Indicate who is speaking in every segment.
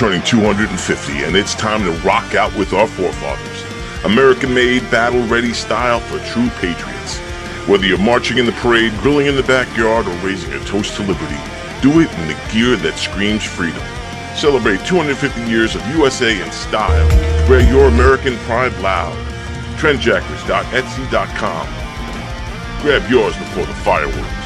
Speaker 1: turning 250, and it's time to rock out with our forefathers. American-made, battle-ready style for true patriots. Whether you're marching in the parade, grilling in the backyard, or raising a toast to liberty, do it in the gear that screams freedom. Celebrate 250 years of USA in style. Wear your American pride loud. Trendjackers.etsy.com. Grab yours before the fireworks.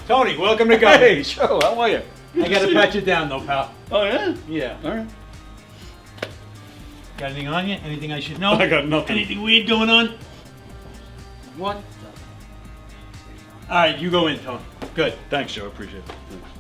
Speaker 2: Tony, welcome to go.
Speaker 3: Hey, Joe, how are you?
Speaker 2: I gotta pat you down though, pal.
Speaker 3: Oh, yeah?
Speaker 2: Yeah.
Speaker 3: All right.
Speaker 2: Got anything on you? Anything I should know?
Speaker 3: I got nothing.
Speaker 2: Anything weird going on? What? Alright, you go in, Tony. Good.
Speaker 3: Thanks, Joe. Appreciate it. Thanks.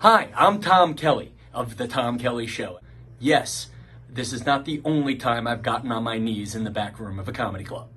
Speaker 4: Hi, I'm Tom Kelly of The Tom Kelly Show. Yes, this is not the only time I've gotten on my knees in the back room of a comedy club.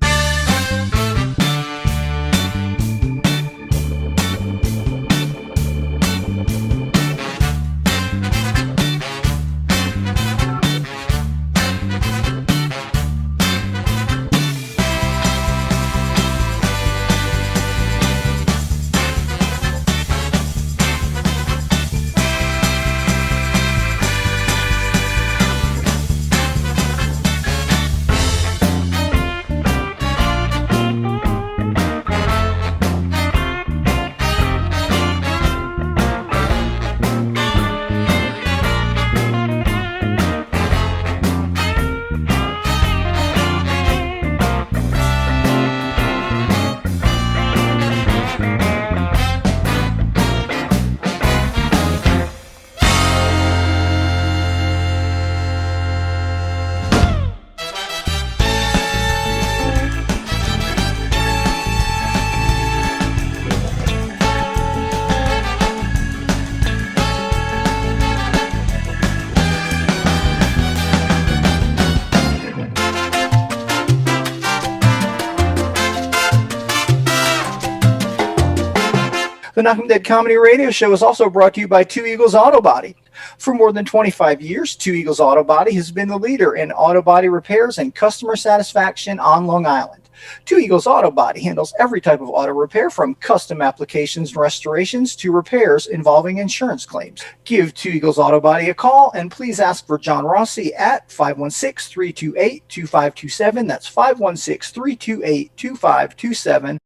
Speaker 5: The Knock 'em Dead Comedy Radio Show is also brought to you by Two Eagles Auto Body. For more than 25 years, Two Eagles Auto Body has been the leader in auto body repairs and customer satisfaction on Long Island. Two Eagles Auto Body handles every type of auto repair, from custom applications and restorations to repairs involving insurance claims. Give Two Eagles Auto Body a call and please ask for John Rossi at 516-328-2527. That's 516-328-2527.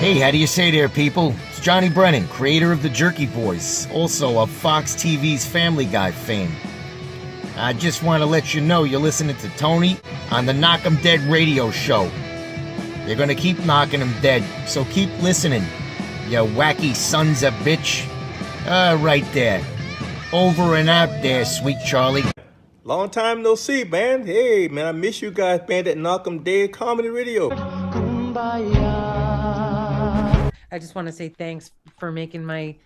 Speaker 6: Hey, how do you say there, people? It's Johnny Brennan, creator of the Jerky Boys, also of Fox TV's Family Guy fame. I just want to let you know you're listening to Tony on the Knock 'em Dead radio show. They're gonna keep knocking 'em dead, so keep listening, you wacky sons of bitch. Right there. Over and out there, sweet Charlie.
Speaker 7: Long time no see, man. Hey, man, I miss you guys, man, at Knock 'em Dead Comedy Radio.
Speaker 8: I just want to say thanks for making my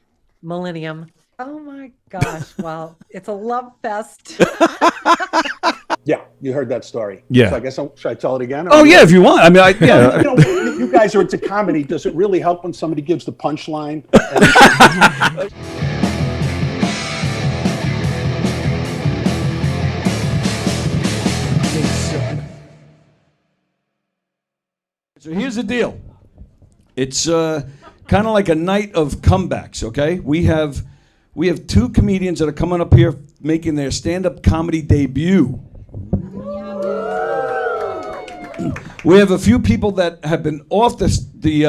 Speaker 8: millennium. Oh my gosh. Well, it's a love fest.
Speaker 9: Yeah, you heard that story.
Speaker 3: Yeah.
Speaker 9: So I guess should I tell it again?
Speaker 3: Oh, yeah, if you want. I mean, yeah.
Speaker 9: You know, you guys are into comedy. Does it really help when somebody gives the punchline?
Speaker 3: So here's the deal. It's kind of like a night of comebacks, okay? We have two comedians that are coming up here making their stand-up comedy debut. We have a few people that have been off the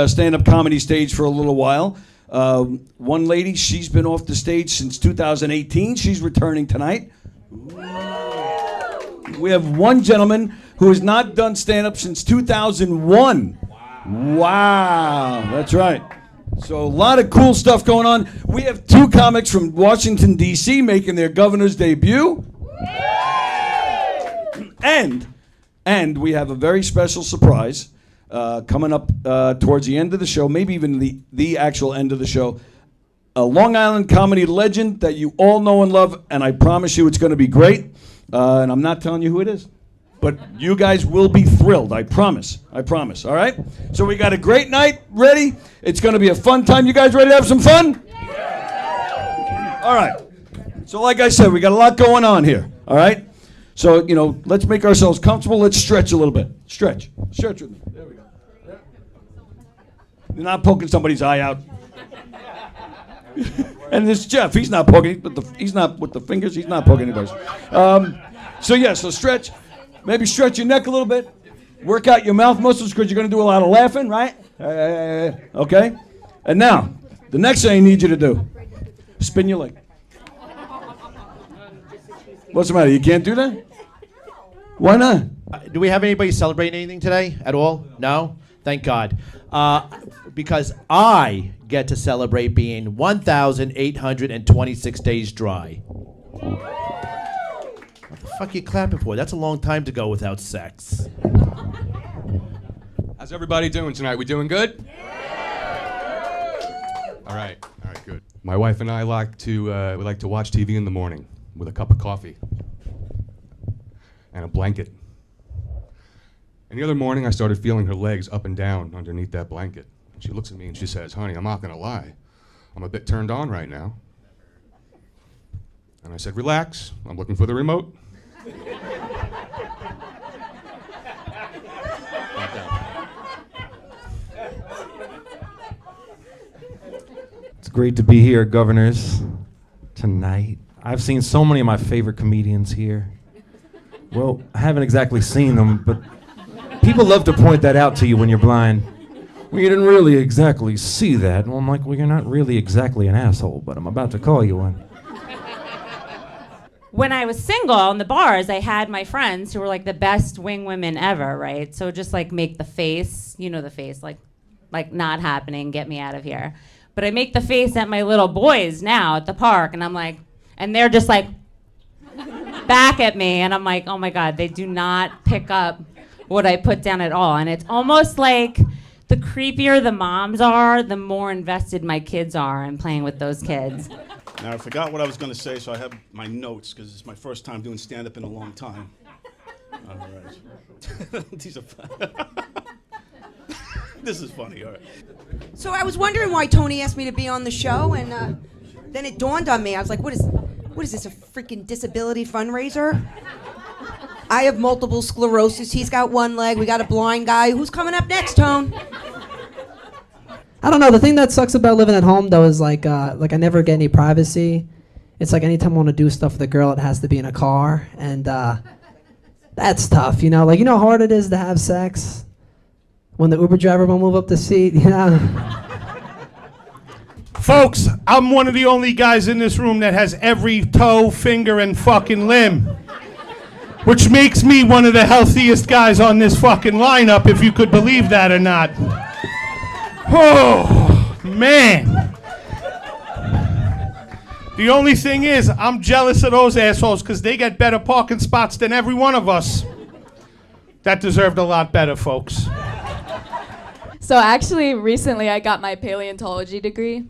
Speaker 3: stand-up comedy stage for a little while. One lady, she's been off the stage since 2018. She's returning tonight. We have one gentleman who has not done stand-up since 2001. Wow, that's right. So a lot of cool stuff going on. We have two comics from Washington, D.C. making their governor's debut. And we have a very special surprise coming up towards the end of the show, maybe even the actual end of the show. A Long Island comedy legend that you all know and love, and I promise you it's going to be great. And I'm not telling you who it is, but you guys will be thrilled. I promise. All right? So we got a great night ready. It's going to be a fun time. You guys ready to have some fun? Yeah. All right. So like I said, we got a lot going on here. All right? So, let's make ourselves comfortable. Let's stretch a little bit. Stretch with me. There we go. Yeah. You're not poking somebody's eye out. And this Jeff, he's not poking, he's not with the fingers, he's not poking anybody's. So stretch. Maybe stretch your neck a little bit. Work out your mouth muscles because you're going to do a lot of laughing, right? Okay? And now, the next thing I need you to do, spin your leg. What's the matter? You can't do that? Why not?
Speaker 10: Do we have anybody celebrating anything today at all? No? Thank God. Because I get to celebrate being 1,826 days dry. What the fuck are you clapping for? That's a long time to go without sex.
Speaker 11: How's everybody doing tonight? We doing good? All right, good. My wife and I we like to watch TV in the morning with a cup of coffee and a blanket. And the other morning, I started feeling her legs up and down underneath that blanket. She looks at me and she says, "Honey, I'm not gonna lie. I'm a bit turned on right now." And I said, "Relax, I'm looking for the remote."
Speaker 12: It's great to be here, governors, tonight. I've seen so many of my favorite comedians here. Well, I haven't exactly seen them, but people love to point that out to you when you're blind. Well, you didn't really exactly see that. Well, I'm like, well, you're not really exactly an asshole, but I'm about to call you one.
Speaker 13: When I was single in the bars, I had my friends who were like the best wing women ever, right? So just like make the face, the face, like not happening, get me out of here. But I make the face at my little boys now at the park, and I'm like, and they're just like back at me, and I'm like, oh my God, they do not pick up what I put down at all. And it's almost like the creepier the moms are, the more invested my kids are in playing with those kids.
Speaker 14: Now, I forgot what I was going to say, so I have my notes, because it's my first time doing stand-up in a long time. All right. These are fun. This is funny, all right.
Speaker 15: So I was wondering why Tony asked me to be on the show, and then it dawned on me. I was like, what is this, a freaking disability fundraiser? I have multiple sclerosis. He's got one leg. We got a blind guy. Who's coming up next, Tone?
Speaker 16: I don't know. The thing that sucks about living at home, though, is like I never get any privacy. It's like anytime I want to do stuff with a girl, it has to be in a car, and that's tough. Like how hard it is to have sex when the Uber driver won't move up the seat.
Speaker 17: Folks, I'm one of the only guys in this room that has every toe, finger, and fucking limb, which makes me one of the healthiest guys on this fucking lineup, if you could believe that or not. Oh, man. The only thing is, I'm jealous of those assholes because they get better parking spots than every one of us. That deserved a lot better, folks.
Speaker 18: So actually, recently I got my paleontology degree.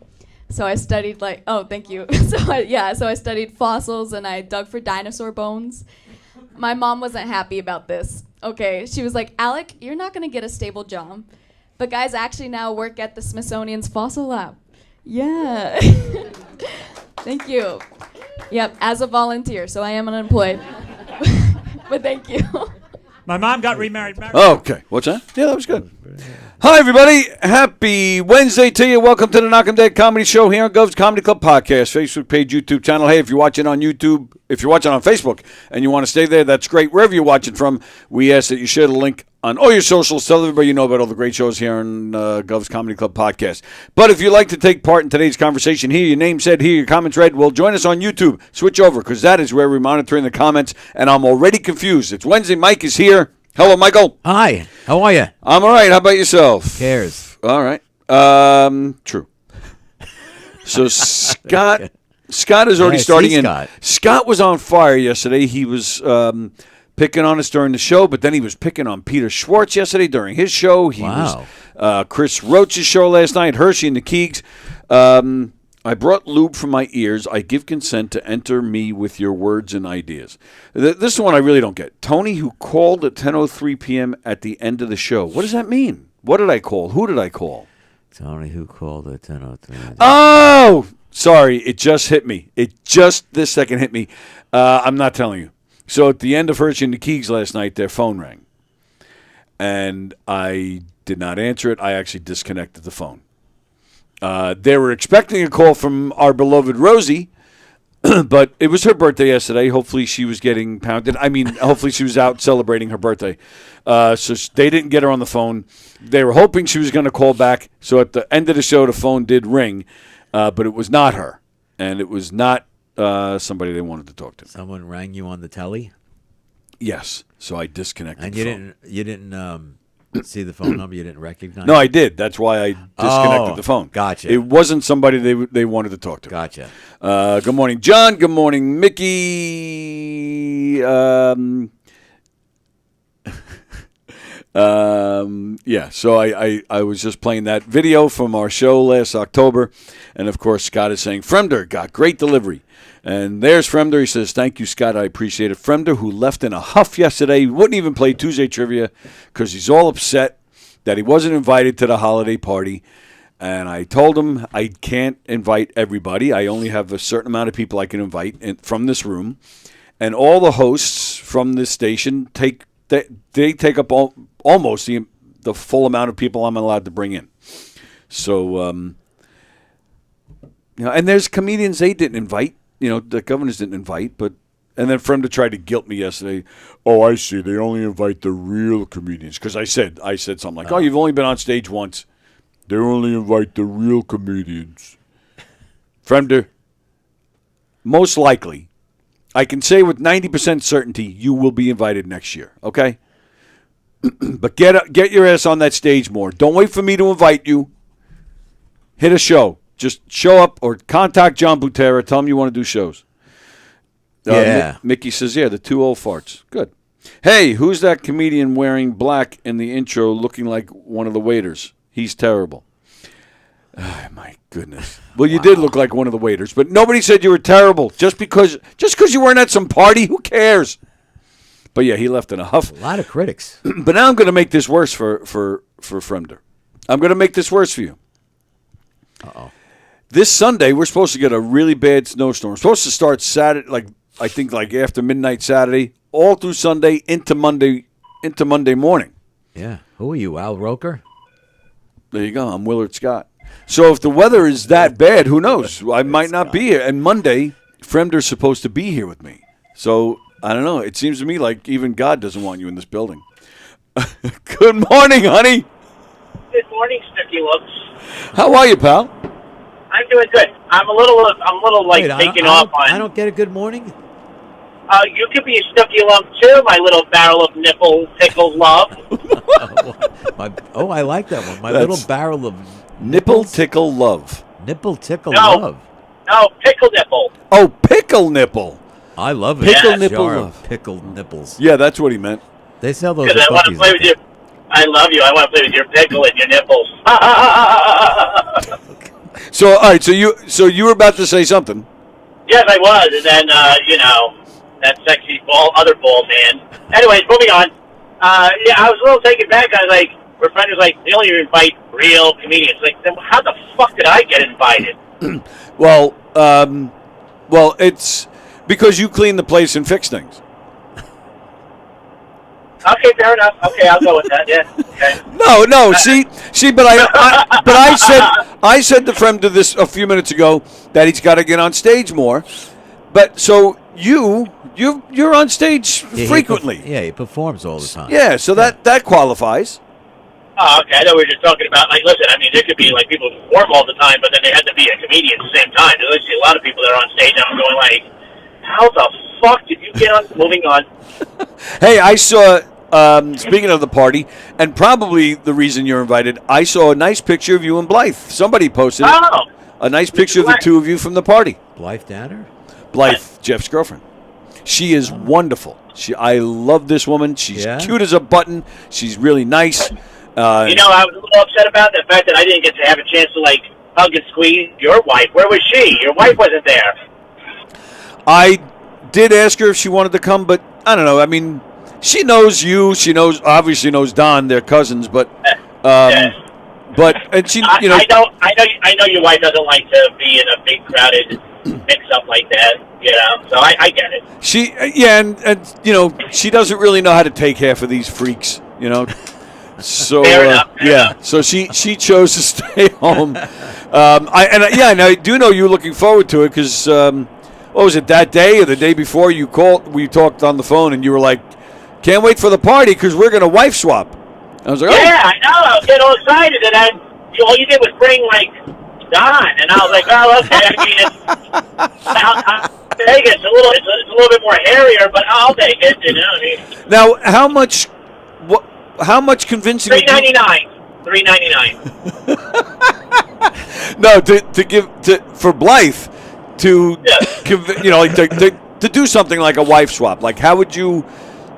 Speaker 18: So I studied thank you. So I studied fossils and I dug for dinosaur bones. My mom wasn't happy about this. Okay, she was like, "Alec, you're not gonna get a stable job." But guys actually now work at the Smithsonian's fossil lab. Yeah. Thank you. Yep, as a volunteer, so I am unemployed. But thank you.
Speaker 19: My mom got remarried.
Speaker 3: Okay, what's that? Yeah, that was good. Hi, everybody. Happy Wednesday to you. Welcome to the Knock 'em Dead Comedy Show here on Gov's Comedy Club Podcast, Facebook page, YouTube channel. Hey, if you're watching on YouTube, if you're watching on Facebook and you want to stay there, that's great. Wherever you're watching from, we ask that you share the link on all your socials. Tell everybody you know about all the great shows here on Gov's Comedy Club Podcast. But if you'd like to take part in today's conversation, hear your name said, hear your comments read, well, join us on YouTube. Switch over, because that is where we're monitoring the comments, and I'm already confused. It's Wednesday. Mike is here. Hello, Michael.
Speaker 19: Hi. How are you?
Speaker 3: I'm all right. How about yourself?
Speaker 19: Who cares?
Speaker 3: All right. True. So Scott is already starting in. Scott was on fire yesterday. He was picking on us during the show, but then he was picking on Peter Schwartz yesterday during his show. He was Chris Roach's show last night, Hershey and the Keegs. I brought lube for my ears. I give consent to enter me with your words and ideas. This is the one I really don't get. Tony, who called at 10:03 p.m. at the end of the show. What does that mean? What did I call? Who did I call?
Speaker 19: Tony, who called at 10:03?
Speaker 3: Oh, sorry. It just hit me. It just this second hit me. I'm not telling you. So at the end of Hershey and the Keegs last night, their phone rang. And I did not answer it. I actually disconnected the phone. They were expecting a call from our beloved Rosie, but it was her birthday yesterday. Hopefully she was getting pounded. I mean, hopefully she was out celebrating her birthday. So they didn't get her on the phone. They were hoping she was going to call back. So at the end of the show, the phone did ring, but it was not her. And it was not somebody they wanted to talk to.
Speaker 19: Someone rang you on the telly?
Speaker 3: Yes. So I disconnected
Speaker 19: and
Speaker 3: the phone.
Speaker 19: you didn't see the phone number? You didn't recognize?
Speaker 3: No, I did. That's why I disconnected the phone.
Speaker 19: Gotcha.
Speaker 3: It wasn't somebody they wanted to talk to.
Speaker 19: Gotcha.
Speaker 3: Good morning, John. Good morning, Mickey. Yeah, so I was just playing that video from our show last October, and of course Scott is saying, Fremder got great delivery. And there's Fremder. He says, thank you, Scott. I appreciate it. Fremder, who left in a huff yesterday, wouldn't even play Tuesday Trivia because he's all upset that he wasn't invited to the holiday party. And I told him I can't invite everybody. I only have a certain amount of people I can invite from this room. And all the hosts from this station take up almost the full amount of people I'm allowed to bring in. So, and there's comedians they didn't invite. The governors didn't invite, and then for him to try to guilt me yesterday, oh, I see, they only invite the real comedians. Because I said something like, oh, you've only been on stage once. They only invite the real comedians. Fremder, most likely, I can say with 90% certainty, you will be invited next year, okay? But get your ass on that stage more. Don't wait for me to invite you. Hit a show. Just show up or contact John Butera. Tell him you want to do shows.
Speaker 19: Yeah.
Speaker 3: Mickey says, yeah, the two old farts. Good. Hey, who's that comedian wearing black in the intro looking like one of the waiters? He's terrible. Oh, my goodness. Well, you did look like one of the waiters, but nobody said you were terrible. Just because you weren't at some party, who cares? But, yeah, he left in a huff.
Speaker 19: A lot of critics.
Speaker 3: But now I'm going to make this worse for Fremder. I'm going to make this worse for you.
Speaker 19: Uh-oh.
Speaker 3: This Sunday, we're supposed to get a really bad snowstorm. We're supposed to start Saturday, I think after midnight Saturday, all through Sunday into Monday morning.
Speaker 19: Yeah. Who are you, Al Roker?
Speaker 3: There you go. I'm Willard Scott. So if the weather is that bad, who knows? I might not be here. And Monday, Fremder's supposed to be here with me. So I don't know. It seems to me like even God doesn't want you in this building. Good morning, honey.
Speaker 20: Good morning, Snooky Looks.
Speaker 3: How are you, pal?
Speaker 20: I'm doing good. I'm a little like taking off on.
Speaker 19: I don't get a good morning.
Speaker 20: You could be a Snooky Lump too, my little barrel of nipple tickle love.
Speaker 19: I like that one. My
Speaker 3: That's
Speaker 19: little barrel of
Speaker 3: nipple tickle love.
Speaker 19: Nipple tickle love.
Speaker 20: No, pickle nipple.
Speaker 3: Oh, pickle nipple.
Speaker 19: I love it.
Speaker 3: Pickle
Speaker 19: Yeah,
Speaker 3: nipple
Speaker 19: jar
Speaker 3: love.
Speaker 19: of pickled nipples.
Speaker 3: Yeah, that's what he meant.
Speaker 19: They sell those
Speaker 20: Because
Speaker 19: at
Speaker 20: I want to
Speaker 19: Buc-ee's,
Speaker 20: play
Speaker 19: I
Speaker 20: with
Speaker 19: think.
Speaker 20: you. I love you. I want to play with your pickle and your nipples.
Speaker 3: So, all right. So you were about to say something.
Speaker 20: Yes, I was, and then that sexy other bald man. Anyways, moving on. Yeah, I was a little taken back. I was like, my friend was like, they only invite real comedians. Like, then how the fuck did I get invited?
Speaker 3: Well, it's because you clean the place and fix things.
Speaker 20: Okay, fair enough. Okay, I'll go with that. Yeah. Okay.
Speaker 3: No. See, but I said to Frem to this a few minutes ago that he's got to get on stage more. But so you're on stage frequently.
Speaker 19: He performs all the time.
Speaker 3: Yeah, so that qualifies.
Speaker 20: Oh, okay. I thought we were just talking about, like, listen, I mean, there could be, like, people who perform all the time, but then they had to be a comedian at the same time. There's actually a lot of people that are on stage, and I'm going, like, how the fuck did you get on? Moving on.
Speaker 3: Hey, I saw, speaking of the party, and probably the reason you're invited, I saw a nice picture of you and Blythe. Somebody posted it.
Speaker 20: Oh.
Speaker 3: A nice picture of the two of you from the party.
Speaker 19: Blythe Danner?
Speaker 3: Blythe, Jeff's girlfriend. She is wonderful. I love this woman. She's cute as a button. She's really nice.
Speaker 20: You know, I was a little upset about the fact that I didn't get to have a chance to, like, hug and squeeze your wife. Where was she? Your wife wasn't there.
Speaker 3: I did ask her if she wanted to come, but I don't know. I mean, she knows you. She obviously knows Don. They're cousins, but and she, you know.
Speaker 20: I know your wife doesn't like to be in a big crowded mix-up like that. You know, so I get it.
Speaker 3: And you know, she doesn't really know how to take half of these freaks. You know. So
Speaker 20: Fair enough.
Speaker 3: so she chose to stay home. I do know you were looking forward to it because what was it, that day or the day before you called? We talked on the phone and you were like, "Can't wait for the party because we're gonna wife swap." I was like, "Oh
Speaker 20: yeah, I know." I was getting all excited, and then all you did was bring like Don, and I was like, "Oh, okay." I mean, I'll take it. It's a little bit more hairier, but I'll take it. You know what I mean?
Speaker 3: Now, how much convincing?
Speaker 20: $3.99. $3.99.
Speaker 3: No, for Blythe to to do something like a wife swap. Like, how would you?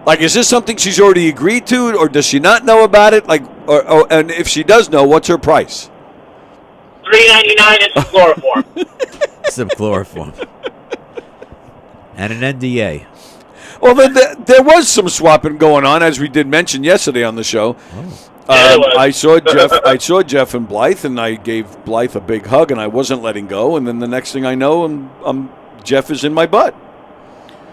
Speaker 3: Like, is this something she's already agreed to, or does she not know about it? Like, and if she does know, what's her price?
Speaker 20: $3.99 and some chloroform.
Speaker 19: Some chloroform. And an NDA.
Speaker 3: Well, there was some swapping going on, as we did mention yesterday on the show. I saw Jeff and Blythe, and I gave Blythe a big hug, and I wasn't letting go. And then the next thing I know, Jeff is in my butt.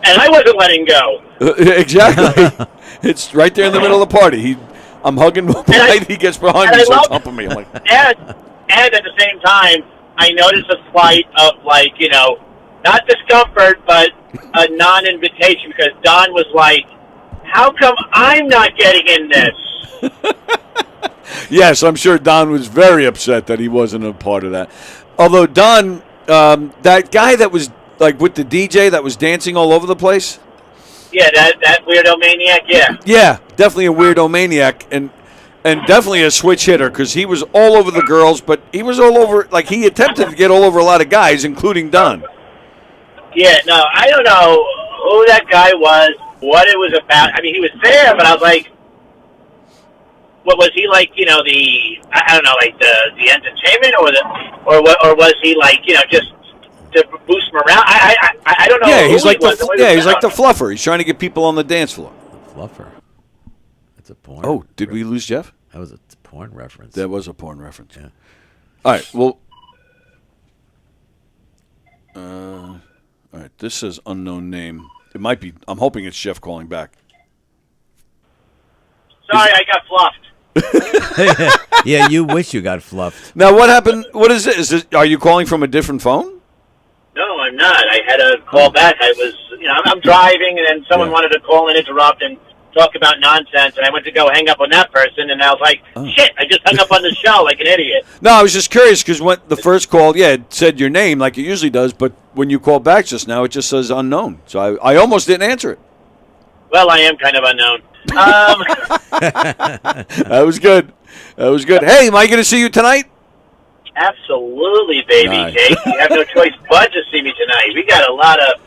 Speaker 20: And I wasn't letting go.
Speaker 3: Exactly. It's right there in the middle of the party. I'm hugging Blythe. He gets behind me, starts humping me. I'm like,
Speaker 20: and at the same time, I noticed a slight of, like, you know, not discomfort, but a non-invitation, because Don was like, "How come I'm not getting in this?"
Speaker 3: Yes, I'm sure Don was very upset that he wasn't a part of that. Although Don, that guy that was like with the DJ that was dancing all over the place.
Speaker 20: Yeah, that weirdo maniac. Yeah.
Speaker 3: Yeah, definitely a weirdo maniac, and definitely a switch hitter, because he was all over the girls, but he was all over. Like, he attempted to get all over a lot of guys, including Don.
Speaker 20: Yeah, no, I don't know who that guy was, what it was about. I mean, he was there, but I was like, what was he like? You know, I don't know, like the entertainment, or was he like, you know, just to boost morale? I don't know.
Speaker 3: Yeah, he's
Speaker 20: who
Speaker 3: like
Speaker 20: he was.
Speaker 3: he's like the fluffer. He's trying to get people on the dance floor.
Speaker 19: Fluffer. That's a porn.
Speaker 3: Oh, did we lose Jeff?
Speaker 19: That was a porn reference.
Speaker 3: That was a porn reference. Yeah. All right. Well. All right. This says unknown name. It might be. I'm hoping it's Jeff calling back.
Speaker 20: Sorry, I got fluffed.
Speaker 19: Yeah, you wish you got fluffed.
Speaker 3: Now, what happened? What is it? Are you calling from a different phone?
Speaker 20: No, I'm not. I had to call back. I was, you know, I'm driving, and then someone wanted to call and interrupt and talk about nonsense, and I went to go hang up on that person, and I was like, shit, I just hung up on the show like an idiot.
Speaker 3: No, I was just curious, because when the first call, it said your name like it usually does, but when you call back just now, it just says unknown. So I almost didn't answer it.
Speaker 20: Well, I am kind of unknown.
Speaker 3: That was good. That was good. Hey, am I going to see you tonight?
Speaker 20: Absolutely, baby.
Speaker 3: Nice.
Speaker 20: Jake. You have no choice but to see me tonight. We got a lot of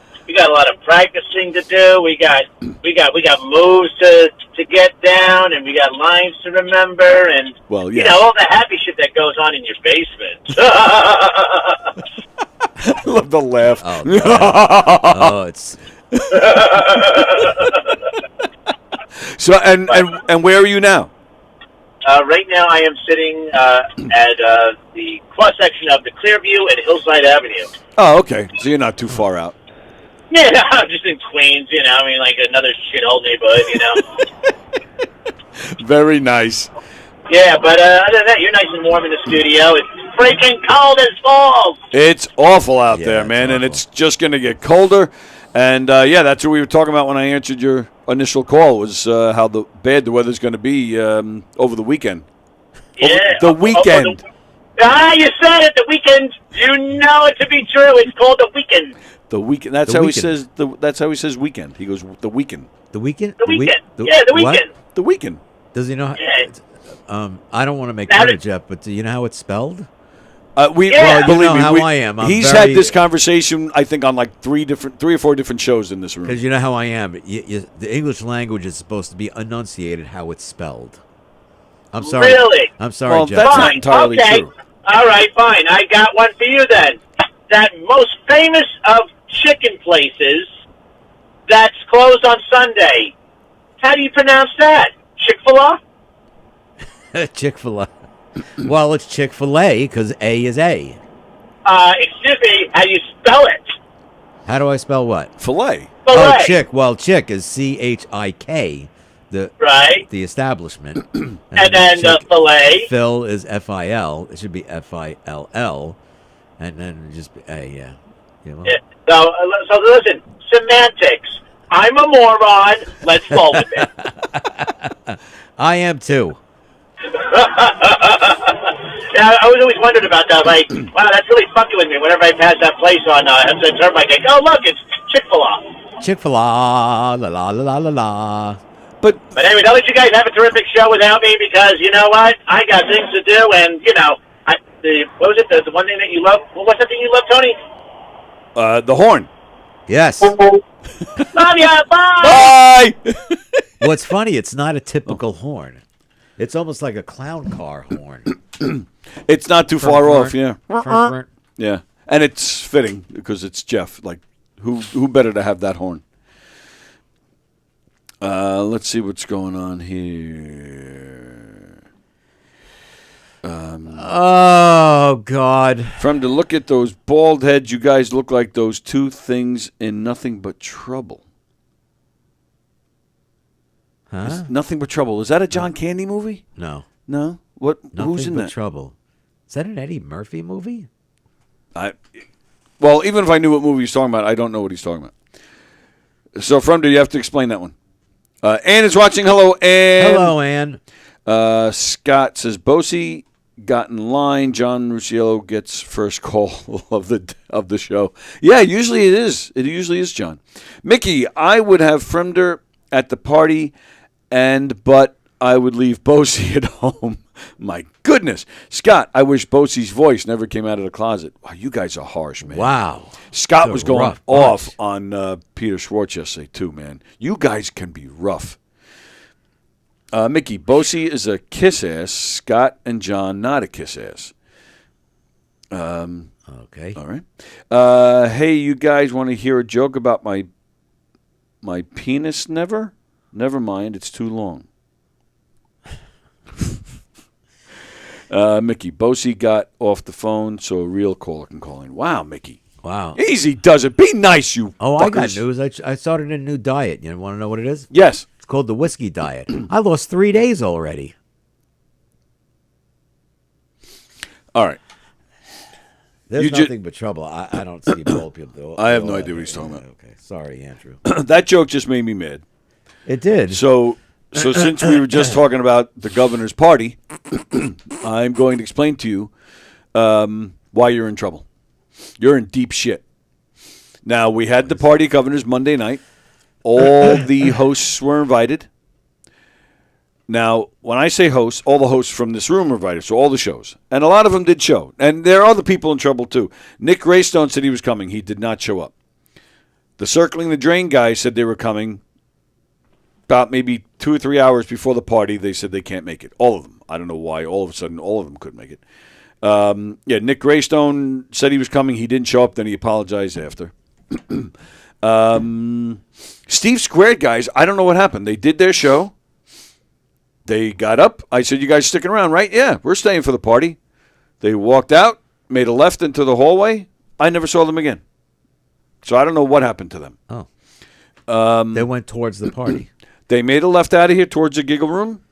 Speaker 20: practicing to do. We got moves to get down, and we got lines to remember, and you know, all the happy shit that goes on in your basement.
Speaker 3: I love the laugh.
Speaker 19: It's
Speaker 3: so and where are you now?
Speaker 20: Right now, I am sitting at the cross section of the Clearview and Hillside Avenue.
Speaker 3: Oh, okay. So you're not too far out.
Speaker 20: Yeah, I'm just in Queens, you know. I mean, like another shithole neighborhood, you know.
Speaker 3: Very nice.
Speaker 20: Yeah, but other than that, you're nice and warm in the studio. It's freaking cold as balls.
Speaker 3: It's awful out there, man, and it's just going to get colder. And, that's what we were talking about when I answered your initial call, was how bad the weather's going to be over the weekend.
Speaker 20: Yeah.
Speaker 3: The weekend.
Speaker 20: You said it, the weekend. You know it to be true. It's called the weekend.
Speaker 3: The weekend. That's
Speaker 19: The
Speaker 3: how
Speaker 19: weekend.
Speaker 3: he says. That's how he says weekend. He goes the weekend.
Speaker 19: The weekend?
Speaker 20: The weekend. The
Speaker 19: what?
Speaker 20: weekend.
Speaker 3: The weekend.
Speaker 19: Does he know? I don't want to make
Speaker 20: Now
Speaker 19: fun
Speaker 20: that-
Speaker 19: of Jeff, but do you know how it's spelled?
Speaker 3: Well,
Speaker 20: Yeah.
Speaker 19: You
Speaker 3: believe
Speaker 19: know
Speaker 3: me,
Speaker 19: how I am. I'm
Speaker 3: he's
Speaker 19: very-
Speaker 3: had this conversation, I think, on like three or four different shows in this room.
Speaker 19: Because you know how I am. The English language is supposed to be enunciated how it's spelled. I'm sorry.
Speaker 20: Really?
Speaker 19: I'm sorry,
Speaker 3: Well,
Speaker 19: Jeff.
Speaker 3: that's not
Speaker 20: Fine.
Speaker 3: entirely
Speaker 20: Okay.
Speaker 3: true.
Speaker 20: All right, fine. I got one for you then. That most famous of chicken places that's closed on Sunday. How do you pronounce that? Chick-fil-A?
Speaker 19: Chick-fil-A. Well, it's Chick-fil-A because A is A.
Speaker 20: Excuse me. How do you spell it?
Speaker 19: How do I spell what?
Speaker 3: Filet.
Speaker 19: Oh,
Speaker 20: Filet.
Speaker 19: Chick. Well, Chick is CHIK.
Speaker 20: Right.
Speaker 19: The establishment.
Speaker 20: And then the
Speaker 19: Chick-
Speaker 20: filet.
Speaker 19: Phil is FIL. It should be FILL. And then just be A, yeah. You know?
Speaker 20: Yeah. So listen, semantics. I'm a moron. Let's roll with it.
Speaker 19: I am too.
Speaker 20: Yeah, I was always wondering about that. Like, wow, that's really fucking with me. Whenever I pass that place on Hudson Turnpike, I go, oh, look, it's Chick-fil-A.
Speaker 19: Chick-fil-A, la la la la la la.
Speaker 20: But anyway, I'll let you guys have a terrific show without me because you know what? I got things to do, and you know, what was it? The one thing that you love? What's that thing you love, Tony?
Speaker 3: The horn.
Speaker 19: Yes.
Speaker 20: Love ya. Bye.
Speaker 3: Bye.
Speaker 19: Well, it's funny. It's not a typical horn. It's almost like a clown car horn.
Speaker 3: It's not too far off, yeah.
Speaker 19: Front.
Speaker 3: Yeah, and it's fitting because it's Jeff. Like, who better to have that horn? Let's see what's going on here.
Speaker 19: Oh, God.
Speaker 3: From to look at those bald heads, you guys look like those two things in Nothing But Trouble.
Speaker 19: Huh?
Speaker 3: Nothing But Trouble. Is that a John Candy movie?
Speaker 19: No.
Speaker 3: No? What?
Speaker 19: Nothing
Speaker 3: Who's in
Speaker 19: but
Speaker 3: that?
Speaker 19: Trouble. Is that an Eddie Murphy movie?
Speaker 3: Well, even if I knew what movie he's talking about, I don't know what he's talking about. So, From, you have to explain that one. Ann is watching. Hello, Ann.
Speaker 19: Hello, Ann.
Speaker 3: Scott says, Bosie got in line. John Rusciello gets first call of the show. Yeah, usually it is. It usually is John. Mickey, I would have Fremder at the party, but I would leave Bosie at home. My goodness. Scott, I wish Bosie's voice never came out of the closet. Wow, you guys are harsh, man.
Speaker 19: Wow.
Speaker 3: Scott
Speaker 19: It's a
Speaker 3: was going
Speaker 19: rough
Speaker 3: off
Speaker 19: bunch.
Speaker 3: on Peter Schwartz yesterday, too, man. You guys can be rough. Mickey, Bosie is a kiss ass. Scott and John, not a kiss ass.
Speaker 19: Okay.
Speaker 3: All right. Hey, you guys want to hear a joke about my penis? Never mind. It's too long. Mickey, Bosie got off the phone, so a real caller can call in. Wow, Mickey.
Speaker 19: Wow.
Speaker 3: Easy does it. Be nice, you
Speaker 19: Oh,
Speaker 3: fuckers.
Speaker 19: I got news. I started a new diet. You want to know what it is?
Speaker 3: Yes.
Speaker 19: It's called the whiskey diet. I lost 3 days already.
Speaker 3: All right.
Speaker 19: There's
Speaker 3: You ju-
Speaker 19: nothing but trouble. I don't see bald people.
Speaker 3: I have no idea what he's talking about.
Speaker 19: Okay. Sorry, Andrew.
Speaker 3: That joke just made me mad.
Speaker 19: It did.
Speaker 3: So since we were just talking about the governor's party, I'm going to explain to you why you're in trouble. You're in deep shit. Now, we had the party governors Monday night. All the hosts were invited. Now, when I say hosts, all the hosts from this room were invited, so all the shows. And a lot of them did show. And there are other people in trouble, too. Nick Greystone said he was coming. He did not show up. The Circling the Drain guys said they were coming. About maybe 2 or 3 hours before the party, they said they can't make it. All of them. I don't know why. All of a sudden, all of them couldn't make it. Nick Greystone said he was coming. He didn't show up. Then he apologized after. Steve Squared guys, I don't know what happened. They did their show. They got up. I said, you guys sticking around, right? Yeah, we're staying for the party. They walked out, made a left into the hallway. I never saw them again. So I don't know what happened to them.
Speaker 19: Oh. They went towards the party.
Speaker 3: They made a left out of here towards the giggle room.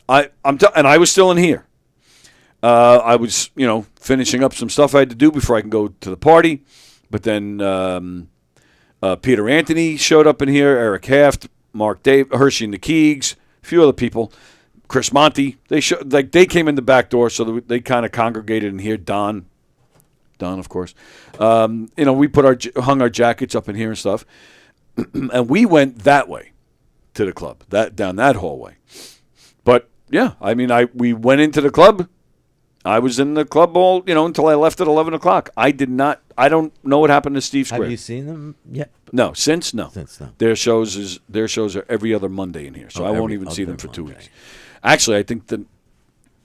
Speaker 3: and I was still in here. I was, finishing up some stuff I had to do before I can go to the party. But then Peter Anthony showed up in here, Eric Haft, Mark Dave, Hershey and the Keegs, a few other people, Chris Monty. They came in the back door, so they kind of congregated in here. Don, of course. We hung our jackets up in here and stuff, and we went that way to the club, down that hallway. But yeah, we went into the club. I was in the club all, until I left at 11 o'clock. I don't know what happened to Steve Square.
Speaker 19: Have you seen them yet?
Speaker 3: No, since no.
Speaker 19: Since no.
Speaker 3: Their shows are every other Monday in here, so I won't even see them for 2 weeks. Actually, I think the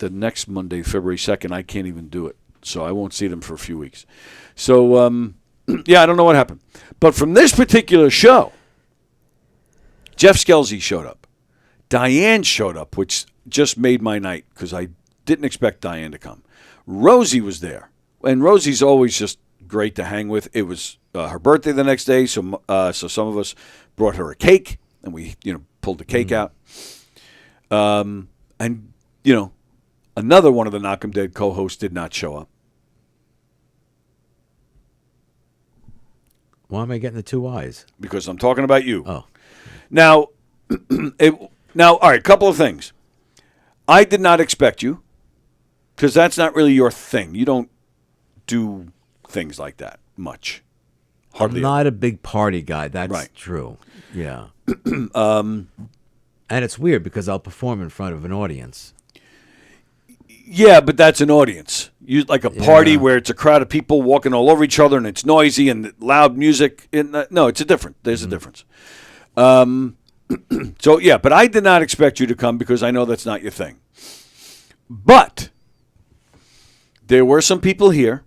Speaker 3: next Monday, February 2nd, I can't even do it, so I won't see them for a few weeks. So, I don't know what happened. But from this particular show, Jeff Skelsey showed up. Diane showed up, which just made my night because I didn't expect Diane to come. Rosie was there, and Rosie's always just great to hang with. It was her birthday the next day, so some of us brought her a cake, and we pulled the cake out. And another one of the Knock 'em Dead co-hosts did not show up.
Speaker 19: Why am I getting the two eyes?
Speaker 3: Because I'm talking about you.
Speaker 19: Oh.
Speaker 3: Now, all right, couple of things. I did not expect you, because that's not really your thing. You don't do things like that much. Hardly.
Speaker 19: I'm not a big party guy. That's
Speaker 3: Right.
Speaker 19: true. Yeah. And it's weird because I'll perform in front of an audience.
Speaker 3: Yeah, but that's an audience. You like a party where it's a crowd of people walking all over each other and it's noisy and loud music. No, it's different. There's a difference. So, yeah, but I did not expect you to come because I know that's not your thing. But there were some people here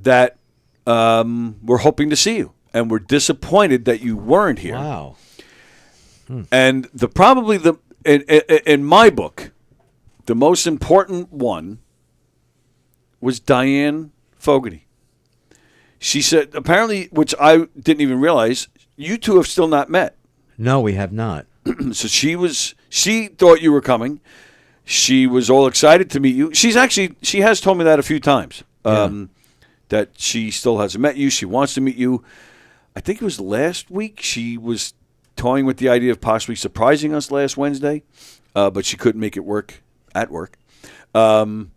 Speaker 3: that were hoping to see you and were disappointed that you weren't here.
Speaker 19: Wow.
Speaker 3: And in my book, the most important one was Diane Fogarty. She said, apparently, which I didn't even realize, you two have still not met.
Speaker 19: No, we have not.
Speaker 3: So she thought you were coming. She was all excited to meet you. She has told me that a few times, that she still hasn't met you. She wants to meet you. I think it was last week. She was toying with the idea of possibly surprising us last Wednesday, but she couldn't make it work at work. So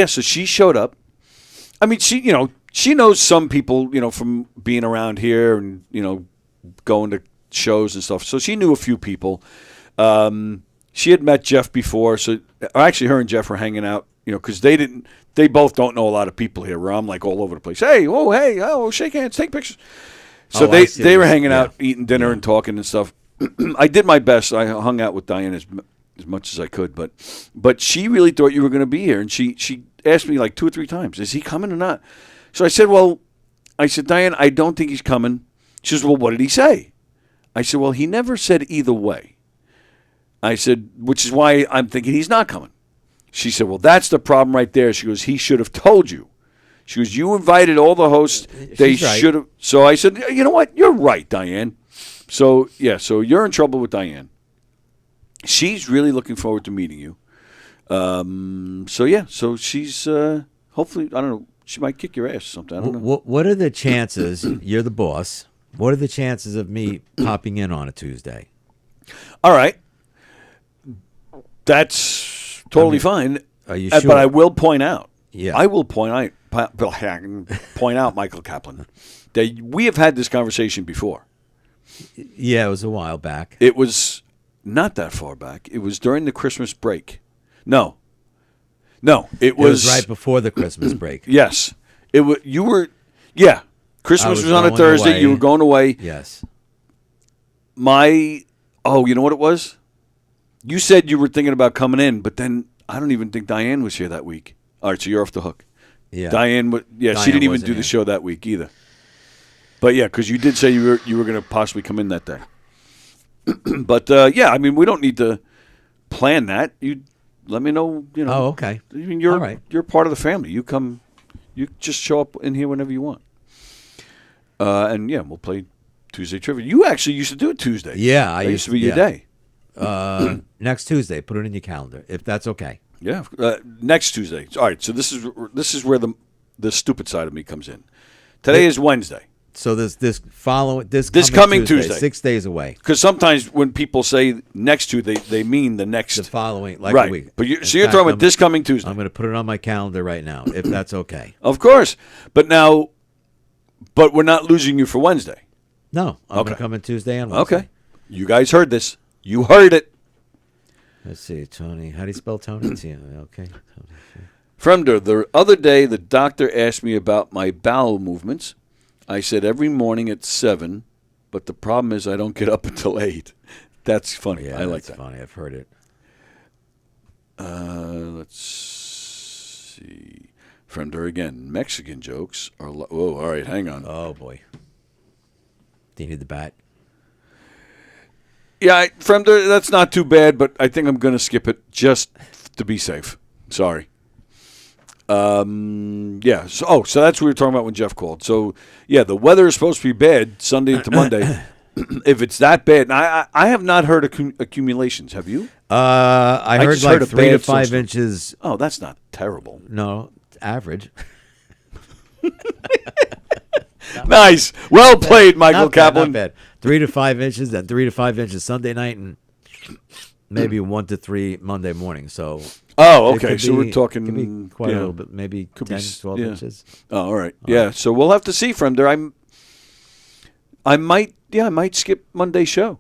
Speaker 3: she showed up. I mean, she knows some people, from being around here and, going to shows and stuff. So she knew a few people. She had met Jeff before. So actually her and Jeff were hanging out, because they both don't know a lot of people here where I'm like all over the place. Hey, shake hands, take pictures. So they were hanging out, eating dinner and talking and stuff. I did my best. I hung out with Diane as much as I could, but she really thought you were going to be here, and she asked me like 2 or 3 times, is he coming or not? So I said, Diane, I don't think he's coming. She says, well, what did he say? I said, well, he never said either way. I said, which is why I'm thinking he's not coming. She said, well, that's the problem right there. She goes, he should have told you. She goes, you invited all the hosts. They should have. So I said, you know what? You're right, Diane. So, so you're in trouble with Diane. She's really looking forward to meeting you. So she's hopefully, I don't know, she might kick your ass or something. I don't know.
Speaker 19: What are the chances, you're the boss, what are the chances of me popping in on a Tuesday?
Speaker 3: All right. That's totally fine.
Speaker 19: Are you sure?
Speaker 3: But I will point out.
Speaker 19: Yeah.
Speaker 3: I will point out, Michael Kaplan, that we have had this conversation before.
Speaker 19: Yeah, it was a while back.
Speaker 3: It was not that far back. It was during the Christmas break. No, it was
Speaker 19: right before the Christmas break.
Speaker 3: Yes. Christmas was on a Thursday.
Speaker 19: Away.
Speaker 3: You were going away.
Speaker 19: Yes.
Speaker 3: You know what it was? You said you were thinking about coming in, but then I don't even think Diane was here that week. All right, so you're off the hook.
Speaker 19: Yeah.
Speaker 3: Diane she didn't even do the show that week either. But yeah, because you did say you were going to possibly come in that day. But we don't need to plan that. You let me know.
Speaker 19: Oh, okay.
Speaker 3: I mean,
Speaker 19: All right.
Speaker 3: You're part of the family. You come. You just show up in here whenever you want. We'll play Tuesday trivia. You actually used to do it Tuesday.
Speaker 19: Yeah,
Speaker 3: that used to be your day.
Speaker 19: Next Tuesday. Put it in your calendar, if that's okay.
Speaker 3: Yeah, next Tuesday. All right, so this is where the stupid side of me comes in. Today is Wednesday.
Speaker 19: So this
Speaker 3: coming Tuesday,
Speaker 19: 6 days away.
Speaker 3: Because sometimes when people say next Tuesday, they mean the
Speaker 19: following, like
Speaker 3: right.
Speaker 19: a week.
Speaker 3: But so you're talking about this coming Tuesday.
Speaker 19: I'm going to put it on my calendar right now, if that's okay.
Speaker 3: Of course, but we're not losing you for Wednesday.
Speaker 19: No, I'm going to come in Tuesday and Wednesday.
Speaker 3: Okay, you guys heard this. You heard it.
Speaker 19: Let's see, Tony. How do you spell Tony? Okay.
Speaker 3: Fremder, the other day the doctor asked me about my bowel movements. I said every morning at 7, but the problem is I don't get up until 8. That's funny.
Speaker 19: Yeah,
Speaker 3: I like
Speaker 19: that's
Speaker 3: that.
Speaker 19: funny. I've heard it.
Speaker 3: Let's see. Fremder again. Mexican jokes are. Whoa, all right, hang on.
Speaker 19: Oh, boy. Do you need the bat?
Speaker 3: Yeah, Fremder, that's not too bad, but I think I'm going to skip it just to be safe. Sorry. Yeah. So that's what we were talking about when Jeff called. So, yeah, the weather is supposed to be bad Sunday into Monday. If it's that bad, and I have not heard accumulations. Have you?
Speaker 19: I heard
Speaker 3: just
Speaker 19: like
Speaker 3: a
Speaker 19: 3 to
Speaker 3: bad
Speaker 19: 5
Speaker 3: snowstorm.
Speaker 19: inches.
Speaker 3: Oh, that's not terrible.
Speaker 19: No, it's average.
Speaker 3: Nice. Well played, Michael
Speaker 19: Not bad,
Speaker 3: Kaplan.
Speaker 19: not bad. 3 to 5 inches, then 3 to 5 inches Sunday night, and maybe 1 to 3 Monday morning. So.
Speaker 3: Oh,
Speaker 19: it
Speaker 3: okay.
Speaker 19: could
Speaker 3: So
Speaker 19: be-
Speaker 3: we're talking
Speaker 19: could be quite a
Speaker 3: yeah.
Speaker 19: little bit, maybe
Speaker 3: Could
Speaker 19: 10,
Speaker 3: be
Speaker 19: 12 inches.
Speaker 3: Oh, all right. Yeah. So we'll have to see from there. I might skip Monday's show.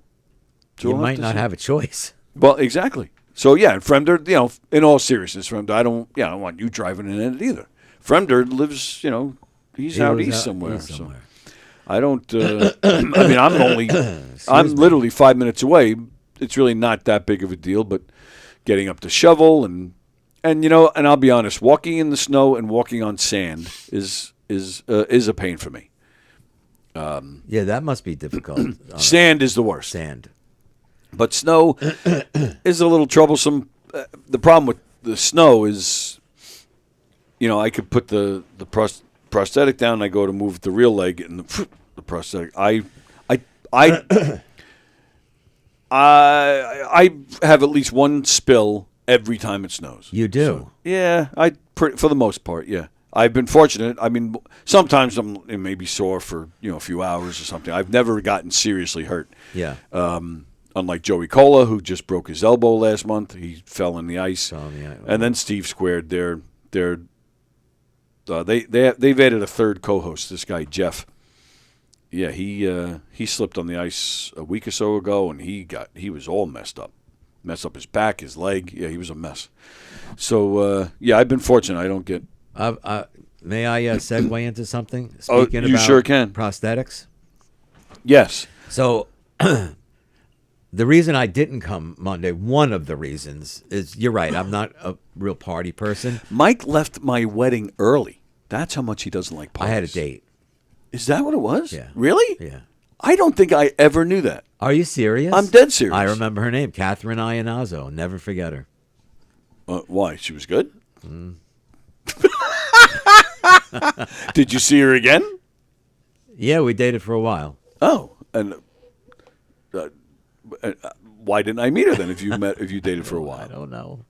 Speaker 3: So
Speaker 19: You
Speaker 3: we'll
Speaker 19: might
Speaker 3: to
Speaker 19: not
Speaker 3: see.
Speaker 19: have a choice.
Speaker 3: Well, exactly. So yeah, Fremder, in all seriousness, Fremder, I don't want you driving in it either. Fremder lives, he's
Speaker 19: He
Speaker 3: out
Speaker 19: lives
Speaker 3: east
Speaker 19: out
Speaker 3: somewhere.
Speaker 19: east somewhere.
Speaker 3: So I don't. I mean, I'm literally 5 minutes away. It's really not that big of a deal, but getting up to shovel and I'll be honest, walking in the snow and walking on sand is a pain for me.
Speaker 19: Yeah, that must be difficult.
Speaker 3: Sand is the worst.
Speaker 19: Sand.
Speaker 3: But snow is a little troublesome. The problem with the snow is, I could put the prosthetic down, and I go to move the real leg, and the prosthetic. I have at least one spill every time it snows.
Speaker 19: You do?
Speaker 3: So, yeah, for the most part, yeah. I've been fortunate. I mean, sometimes I'm maybe sore for a few hours or something. I've never gotten seriously hurt.
Speaker 19: Yeah.
Speaker 3: Unlike Joey Cola, who just broke his elbow last month, he fell in the ice. And then Steve Squared. They've added a third co-host. This guy Jeff. Yeah, he slipped on the ice a week or so ago, and he was all messed up his back, his leg. Yeah, he was a mess. So I've been fortunate. I don't get.
Speaker 19: May I segue into something?
Speaker 3: Speaking you
Speaker 19: about
Speaker 3: sure can.
Speaker 19: Prosthetics.
Speaker 3: Yes.
Speaker 19: So. The reason I didn't come Monday, one of the reasons, is you're right. I'm not a real party person.
Speaker 3: Mike left my wedding early. That's how much he doesn't like parties.
Speaker 19: I had a date.
Speaker 3: Is that what it was?
Speaker 19: Yeah.
Speaker 3: Really?
Speaker 19: Yeah.
Speaker 3: I don't think I ever knew that.
Speaker 19: Are you serious?
Speaker 3: I'm dead serious.
Speaker 19: I remember her name, Catherine Iannazzo. Never forget her.
Speaker 3: Why? She was good? Did you see her again?
Speaker 19: Yeah, we dated for a while.
Speaker 3: Oh, and why didn't I meet her then? If you dated for a while,
Speaker 19: I don't know.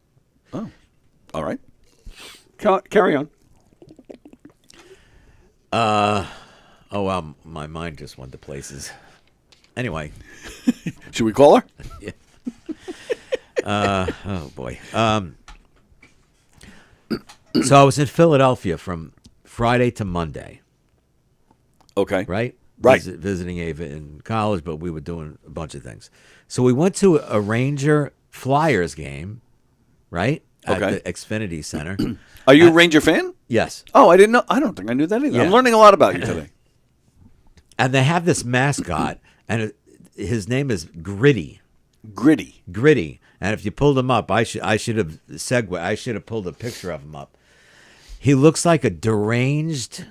Speaker 3: Oh, all right. Carry on.
Speaker 19: Oh well, my mind just went to places. Anyway,
Speaker 3: should we call her?
Speaker 19: Yeah. Oh boy. So I was in Philadelphia from Friday to Monday.
Speaker 3: Okay.
Speaker 19: Right?
Speaker 3: Right.
Speaker 19: Visiting Ava in college, but we were doing a bunch of things. So we went to a Ranger Flyers game, right? At
Speaker 3: Okay.
Speaker 19: the Xfinity Center.
Speaker 3: Are you a Ranger fan?
Speaker 19: Yes.
Speaker 3: Oh, I didn't know. I don't think I knew that either.
Speaker 19: Yeah.
Speaker 3: I'm learning a lot about you today.
Speaker 19: And they have this mascot, and his name is Gritty.
Speaker 3: Gritty.
Speaker 19: And if you pulled him up, I should have segued. I should have pulled a picture of him up. He looks like a deranged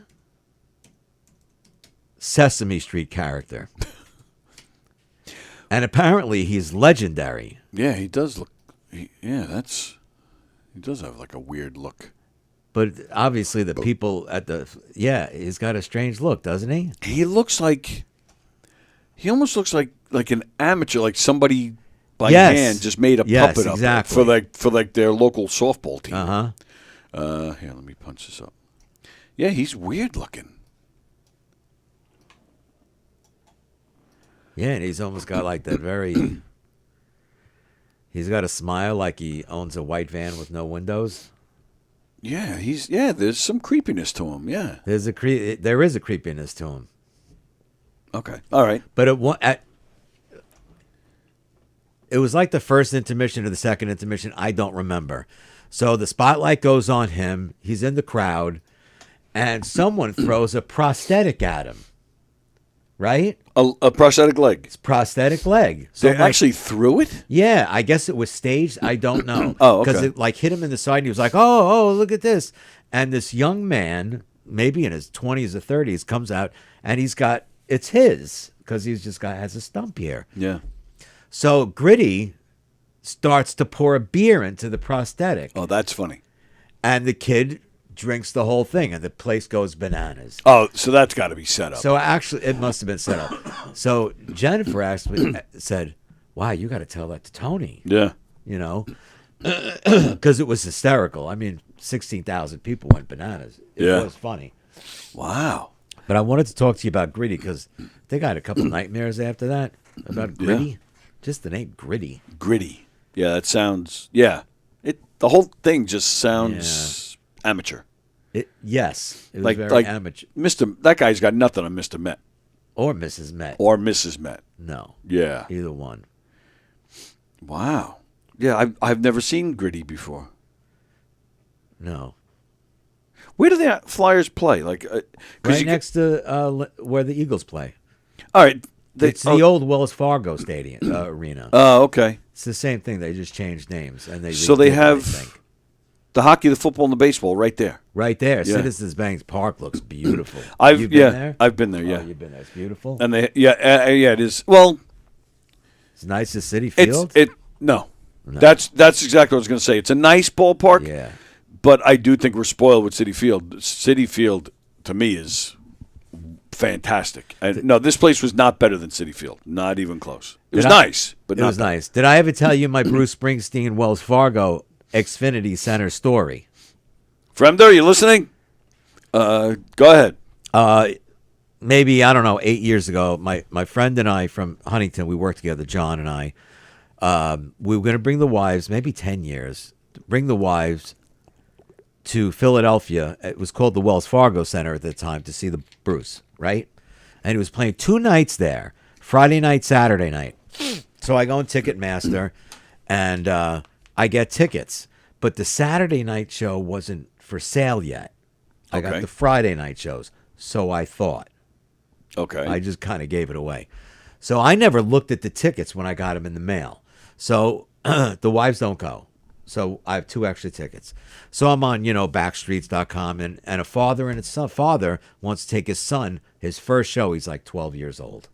Speaker 19: Sesame Street character. And apparently he's legendary.
Speaker 3: Yeah, he does look. He does have like a weird look.
Speaker 19: But obviously the people at he's got a strange look, doesn't he?
Speaker 3: He almost looks like an amateur, like somebody by
Speaker 19: Yes.
Speaker 3: hand, just made a
Speaker 19: Yes,
Speaker 3: puppet
Speaker 19: exactly.
Speaker 3: up for their local softball team.
Speaker 19: Uh-huh.
Speaker 3: Here, let me punch this up. Yeah, he's weird looking.
Speaker 19: Yeah, and he's almost got like that very. He's got a smile like he owns a white van with no windows.
Speaker 3: Yeah, there's some creepiness to him. Yeah,
Speaker 19: there is a creepiness to him.
Speaker 3: Okay, all right,
Speaker 19: but it was like the first intermission or the second intermission. I don't remember. So the spotlight goes on him. He's in the crowd, and someone throws a prosthetic at him. Right?
Speaker 3: A prosthetic leg.
Speaker 19: It's prosthetic leg.
Speaker 3: They
Speaker 19: I'm like,
Speaker 3: actually threw it?
Speaker 19: Yeah, I guess it was staged. I don't know.
Speaker 3: Oh, okay.
Speaker 19: Because it like hit him in the side, and he was like, "Oh, look at this!" And this young man, maybe in his 20s or 30s, comes out, and it's his because he's just has a stump here.
Speaker 3: Yeah.
Speaker 19: So Gritty starts to pour a beer into the prosthetic.
Speaker 3: Oh, that's funny.
Speaker 19: And the kid drinks the whole thing, and the place goes bananas.
Speaker 3: Oh, so that's got to be set up.
Speaker 19: So actually, it must have been set up. So Jennifer said, "Wow, you got to tell that to Tony."
Speaker 3: Yeah.
Speaker 19: You know, because it was hysterical. I mean, 16,000 people went bananas. It was funny.
Speaker 3: Wow.
Speaker 19: But I wanted to talk to you about Gritty because they got a couple nightmares after that about Gritty.
Speaker 3: Yeah.
Speaker 19: Just the name Gritty.
Speaker 3: Gritty. Yeah, that sounds. Yeah. The whole thing just sounds amateur.
Speaker 19: Yes, it was very amateur.
Speaker 3: That guy's got nothing on Mr. Met.
Speaker 19: Or Mrs. Met.
Speaker 3: Or Mrs. Met.
Speaker 19: No.
Speaker 3: Yeah.
Speaker 19: Either one.
Speaker 3: Wow. Yeah, I've never seen Gritty before.
Speaker 19: No.
Speaker 3: Where do the Flyers play? Like
Speaker 19: right next to where the Eagles play.
Speaker 3: All right.
Speaker 19: It's the old Wells Fargo Stadium arena.
Speaker 3: Oh, okay.
Speaker 19: It's the same thing. They just changed names, and they
Speaker 3: have the hockey, the football, and the baseball right there.
Speaker 19: Right there.
Speaker 3: Yeah.
Speaker 19: Citizens Bank Park looks beautiful.
Speaker 3: You've been
Speaker 19: there?
Speaker 3: I've been there. Yeah,
Speaker 19: you've been there. It's beautiful.
Speaker 3: And it is. Well,
Speaker 19: it's nice as City Field.
Speaker 3: No. That's exactly what I was going to say. It's a nice ballpark.
Speaker 19: Yeah.
Speaker 3: But I do think we're spoiled with City Field. City Field to me is fantastic. And no, this place was not better than City Field. Not even close. It was nice, but not better.
Speaker 19: Nice. Did I ever tell you my Bruce Springsteen Wells Fargo Xfinity Center story?
Speaker 3: Fremder, are you listening? Go ahead.
Speaker 19: Maybe, I don't know, 8 years ago, my friend and I from Huntington, we worked together, John and I. We were going to bring the wives, maybe 10 years, bring the wives to Philadelphia. It was called the Wells Fargo Center at the time to see the Bruce, right? And he was playing 2 nights there, Friday night, Saturday night. So I go on Ticketmaster, and I get tickets. But the Saturday night show wasn't for sale yet. I got the Friday night shows, so I thought.
Speaker 3: Okay.
Speaker 19: I just kind of gave it away. So I never looked at the tickets when I got them in the mail. So the wives don't go. So I have 2 extra tickets. So I'm on, backstreets.com, and a father and his father wants to take his son, his first show. He's like 12 years old.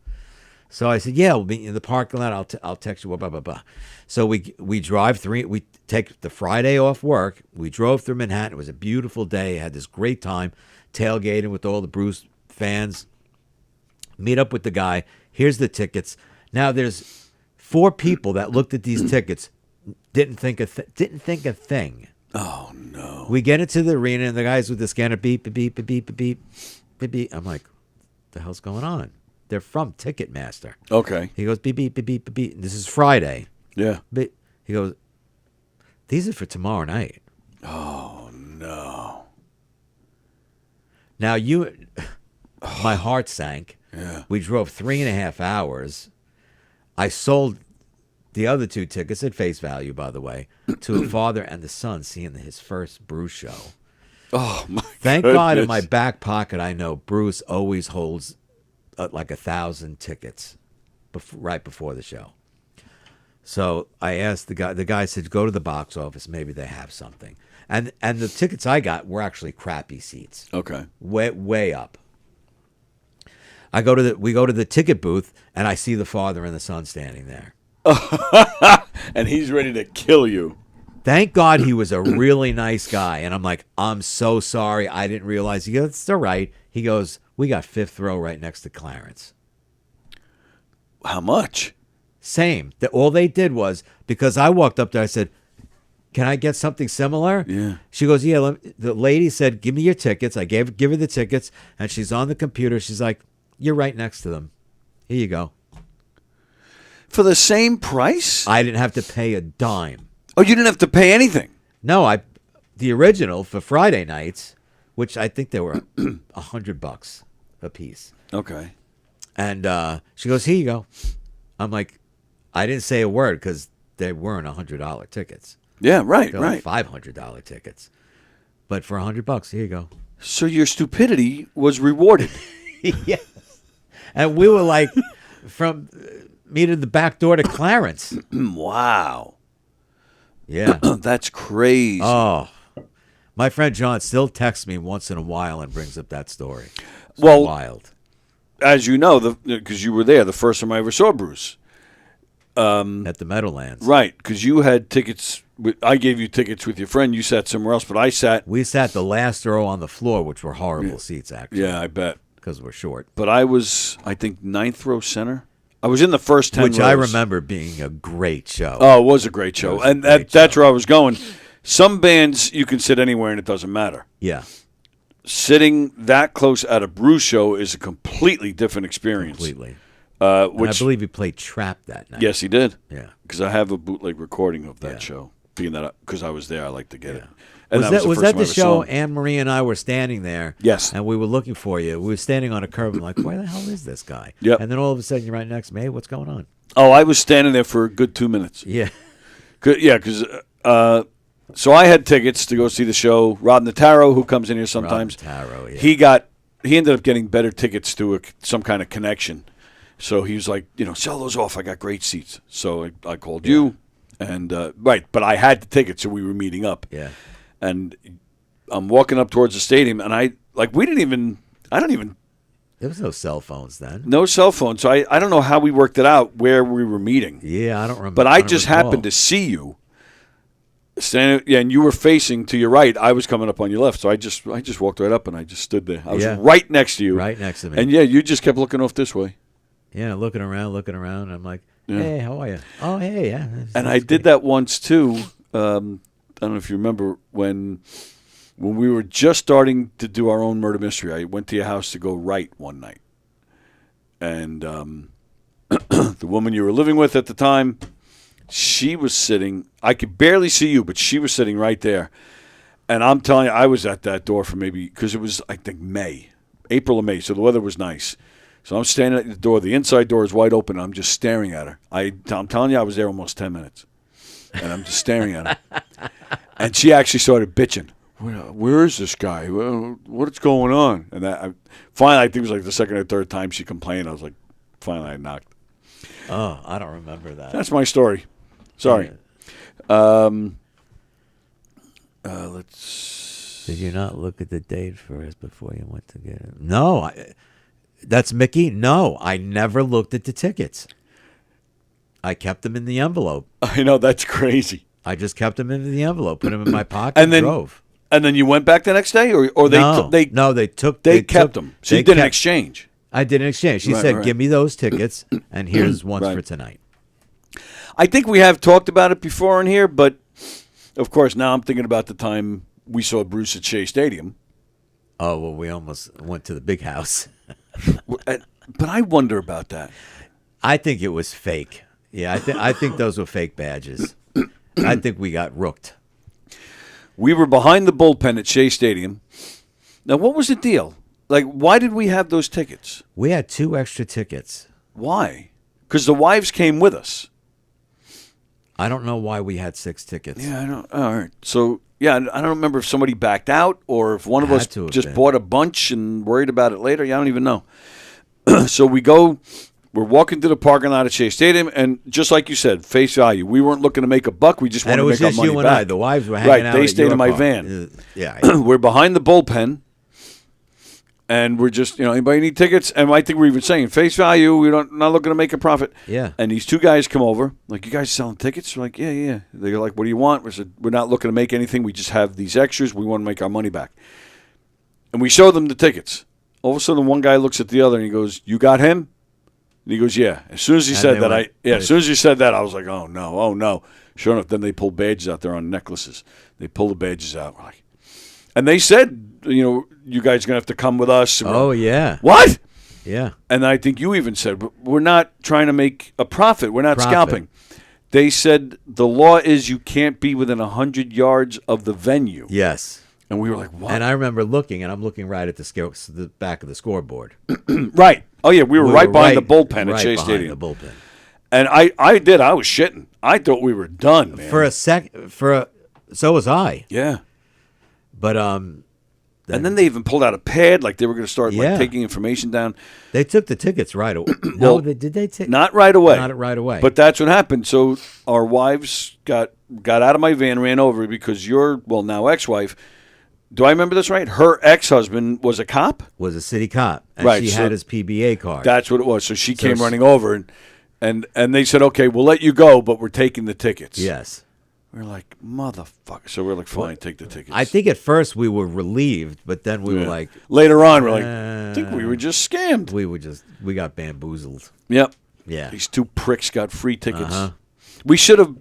Speaker 19: So I said, yeah, we'll be in the parking lot. I'll text you, blah, blah, blah. So we drive we take the Friday off work. We drove through Manhattan. It was a beautiful day. Had this great time tailgating with all the Bruce fans. Meet up with the guy. Here's the tickets. Now there's 4 people that looked at these tickets, didn't think a thing.
Speaker 3: Oh no.
Speaker 19: We get into the arena, and the guys with the scanner beep, beep, beep, beep, beep, beep, beep. I'm like, what the hell's going on? They're from Ticketmaster.
Speaker 3: Okay.
Speaker 19: He goes, beep, beep, beep, beep, beep. This is Friday.
Speaker 3: Yeah.
Speaker 19: But he goes, these are for tomorrow night.
Speaker 3: Oh, no.
Speaker 19: Now, my heart sank.
Speaker 3: Yeah.
Speaker 19: We drove 3.5 hours. I sold the other 2 tickets at face value, by the way, to a father and the son seeing his first Bruce show.
Speaker 3: Oh, my
Speaker 19: Thank
Speaker 3: goodness.
Speaker 19: God in my back pocket, I know Bruce always holds like 1,000 tickets right before the show. So I asked the guy said, go to the box office. Maybe they have something. And the tickets I got were actually crappy seats.
Speaker 3: Okay.
Speaker 19: Way up. We go to the ticket booth, and I see the father and the son standing there.
Speaker 3: And he's ready to kill you.
Speaker 19: Thank God he was a really nice guy. And I'm like, I'm so sorry. I didn't realize. He goes, it's all right. He goes, we got 5th row right next to Clarence.
Speaker 3: How much?
Speaker 19: Same. All they did was, because I walked up there, I said, can I get something similar?
Speaker 3: Yeah.
Speaker 19: She goes, yeah. The lady said, give me your tickets. I give her the tickets, and she's on the computer. She's like, you're right next to them. Here you go.
Speaker 3: For the same price?
Speaker 19: I didn't have to pay a dime.
Speaker 3: Oh, you didn't have to pay anything?
Speaker 19: No, the original for Friday nights, which I think they were $100 a piece.
Speaker 3: Okay.
Speaker 19: And she goes, here you go. I'm like, I didn't say a word because they weren't $100 tickets.
Speaker 3: Yeah, right,
Speaker 19: They're
Speaker 3: right.
Speaker 19: like $500 tickets. But for $100, here you go.
Speaker 3: So your stupidity was rewarded.
Speaker 19: Yes. And we were like, from me to the back door to Clarence.
Speaker 3: Wow.
Speaker 19: Yeah.
Speaker 3: That's crazy.
Speaker 19: Oh. My friend John still texts me once in a while and brings up that story. It's
Speaker 3: well,
Speaker 19: wild.
Speaker 3: As you know, because you were there the first time I ever saw Bruce.
Speaker 19: At the Meadowlands.
Speaker 3: Right, because you had tickets. I gave you tickets with your friend. You sat somewhere else, but
Speaker 19: We sat the last row on the floor, which were horrible seats, actually.
Speaker 3: Yeah, I bet.
Speaker 19: Because we're short.
Speaker 3: But I was, I think, 9th row center. I was in the first 10
Speaker 19: Which
Speaker 3: rows.
Speaker 19: I remember being a great show.
Speaker 3: Oh, it was a great show. And that's where I was going. Some bands, you can sit anywhere and it doesn't matter.
Speaker 19: Yeah.
Speaker 3: Sitting that close at a Bruce show is a completely different experience.
Speaker 19: Completely.
Speaker 3: Which
Speaker 19: I believe he played Trap that night.
Speaker 3: Yes, he did.
Speaker 19: Yeah.
Speaker 3: Because I have a bootleg recording of that show. Being that because I was there, I like to get it. And
Speaker 19: Was
Speaker 3: the
Speaker 19: that the
Speaker 3: first time I ever
Speaker 19: show
Speaker 3: saw him.
Speaker 19: Anne Marie and I were standing there?
Speaker 3: Yes.
Speaker 19: And we were looking for you. We were standing on a curb and like, where the hell is this guy?
Speaker 3: Yep.
Speaker 19: And then all of a sudden you're right next to me. Hey, what's going on?
Speaker 3: Oh, I was standing there for a good 2 minutes.
Speaker 19: Yeah.
Speaker 3: Because so I had tickets to go see the show. Rob Notaro, who comes in here sometimes,
Speaker 19: Notaro, yeah.
Speaker 3: he ended up getting better tickets to some kind of connection. So he was like, sell those off. I got great seats. So I called you, and but I had the tickets, so we were meeting up.
Speaker 19: Yeah.
Speaker 3: And I'm walking up towards the stadium, and I don't even.
Speaker 19: There was no cell phones then.
Speaker 3: No cell phone, so I don't know how we worked it out where we were meeting.
Speaker 19: Yeah, I don't remember.
Speaker 3: But I just happened to see you standing. Yeah, and you were facing to your right. I was coming up on your left, so I just walked right up and I just stood there. I was right next to you,
Speaker 19: right next to me.
Speaker 3: And you just kept looking off this way.
Speaker 19: Yeah, looking around. I'm like, hey, how are you? Oh, hey, yeah.
Speaker 3: And I did that once too. I don't know if you remember when we were just starting to do our own murder mystery. I went to your house to go write one night, and the woman you were living with at the time, she was sitting. I could barely see you, but she was sitting right there. And I'm telling you, I was at that door for because it was, I think, April or May, so the weather was nice. So I'm standing at the door. The inside door is wide open. I'm just staring at her. I'm telling you, I was there almost 10 minutes. And I'm just staring at her. And she actually started bitching. Where is this guy? What's going on? And finally, I think it was like the second or third time she complained. I was like, finally, I knocked.
Speaker 19: Oh, I don't remember that.
Speaker 3: That's my story. Sorry. Let's.
Speaker 19: Did you not look at the date first before you went to get it? No, that's Mickey. No, I never looked at the tickets. I kept them in the envelope.
Speaker 3: I know, that's crazy.
Speaker 19: I just kept them in the envelope, put them in my pocket,
Speaker 3: and then
Speaker 19: drove.
Speaker 3: And then you went back the next day, or they kept them. So you did an exchange.
Speaker 19: I did an exchange. She said, "Give me those tickets, and here's one for tonight."
Speaker 3: I think we have talked about it before in here, but of course now I'm thinking about the time we saw Bruce at Shea Stadium.
Speaker 19: Oh well, we almost went to the big house.
Speaker 3: But I wonder about that.
Speaker 19: I think it was fake. Yeah, I think those were fake badges. I think we got rooked.
Speaker 3: We were behind the bullpen at Shea Stadium. Now, what was the deal? Like, why did we have those tickets?
Speaker 19: We had 2 extra tickets.
Speaker 3: Why? Because the wives came with us.
Speaker 19: I don't know why we had 6 tickets.
Speaker 3: Yeah, I don't. All right. So, yeah, I don't remember if somebody backed out or if one of us just bought a bunch and worried about it later. Yeah, I don't even know. So we're walking to the parking lot at Shea Stadium, and just like you said, face value. We weren't looking to make a buck. We just wanted to make our money back.
Speaker 19: And it was just you and I. The wives were hanging out.
Speaker 3: Right, they stayed
Speaker 19: your
Speaker 3: in my
Speaker 19: car.
Speaker 3: van.
Speaker 19: Yeah.
Speaker 3: We're behind the bullpen, and we're just, anybody need tickets? And I think we're even saying, face value, we're not looking to make a profit.
Speaker 19: Yeah.
Speaker 3: And these 2 guys come over, like, you guys selling tickets? We're like, yeah. They're like, what do you want? We said, we're not looking to make anything. We just have these extras. We want to make our money back. And we show them the tickets. All of a sudden, one guy looks at the other, and he goes, you got him? And he goes, yeah. As soon as he
Speaker 19: And
Speaker 3: said
Speaker 19: they
Speaker 3: that,
Speaker 19: went-
Speaker 3: as soon as he said that, I was like, oh no. Sure enough, then they pulled badges out there on necklaces. They pulled the badges out. We're like, and they said, you know, you guys are going to have to come with us. And we're
Speaker 19: Oh,
Speaker 3: like,
Speaker 19: yeah.
Speaker 3: What?
Speaker 19: Yeah.
Speaker 3: And I think you even said, we're not trying to make a profit. We're not
Speaker 19: Profit.
Speaker 3: scalping. They said the law is you can't be within 100 yards of the venue.
Speaker 19: Yes.
Speaker 3: And we were like, what?
Speaker 19: And I remember looking, and I'm looking right at the back of the scoreboard.
Speaker 3: Right. Oh, yeah, we were right behind the bullpen at
Speaker 19: right
Speaker 3: Shea
Speaker 19: behind
Speaker 3: Stadium.
Speaker 19: the bullpen.
Speaker 3: And I was shitting. I thought we were done, man.
Speaker 19: So was I.
Speaker 3: Yeah.
Speaker 19: But
Speaker 3: and then they even pulled out a pad, like they were going to start
Speaker 19: Yeah.
Speaker 3: like taking information down.
Speaker 19: They took the tickets right away.
Speaker 3: Well,
Speaker 19: did they take?
Speaker 3: Not right away.
Speaker 19: Not right away.
Speaker 3: But that's what happened. So our wives got out of my van, ran over because your now ex-wife. Do I remember this right? Her ex-husband was a cop.
Speaker 19: Was a city cop, and
Speaker 3: Right,
Speaker 19: she
Speaker 3: so
Speaker 19: had his PBA card.
Speaker 3: That's what it was. So she came
Speaker 19: So-
Speaker 3: running over, and they said, "Okay, we'll let you go, but we're taking the tickets."
Speaker 19: Yes.
Speaker 3: We're like, motherfucker. So we're like, fine, take the tickets.
Speaker 19: I think at first we were relieved, but then we were
Speaker 3: Yeah.
Speaker 19: like,
Speaker 3: later on, we're like, I think we were just scammed.
Speaker 19: We got bamboozled.
Speaker 3: Yep.
Speaker 19: Yeah.
Speaker 3: These two pricks got free tickets.
Speaker 19: Uh-huh.
Speaker 3: We should have.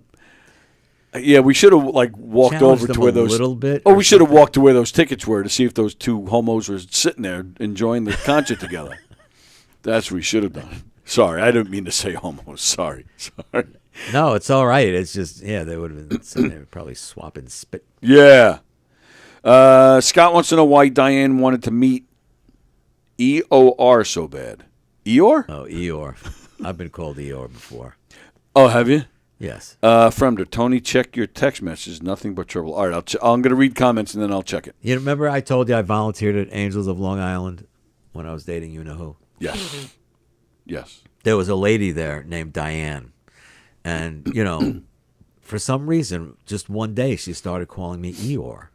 Speaker 3: Yeah, we should have like walked
Speaker 19: Challenged
Speaker 3: over
Speaker 19: them
Speaker 3: to where
Speaker 19: a
Speaker 3: those.
Speaker 19: little bit
Speaker 3: Oh,
Speaker 19: or
Speaker 3: we should have walked to where those tickets were to see if those two homos were sitting there enjoying the concert together. That's what we should have done. Sorry, I didn't mean to say homos. Sorry.
Speaker 19: No, it's all right. It's just they would have been sitting there probably swapping spit.
Speaker 3: Yeah. Scott wants to know why Diane wanted to meet EOR so bad. Eeyore?
Speaker 19: Oh, Eeyore. I've been called Eeyore before.
Speaker 3: Oh, have you?
Speaker 19: Yes.
Speaker 3: Fremder, Tony, check your text messages. Nothing but trouble. All right, I'm going to read comments and then I'll check it.
Speaker 19: You remember I told you I volunteered at Angels of Long Island when I was dating you-know-who?
Speaker 3: Yes. Yes.
Speaker 19: There was a lady there named Diane. And, for some reason, just one day she started calling me Eeyore.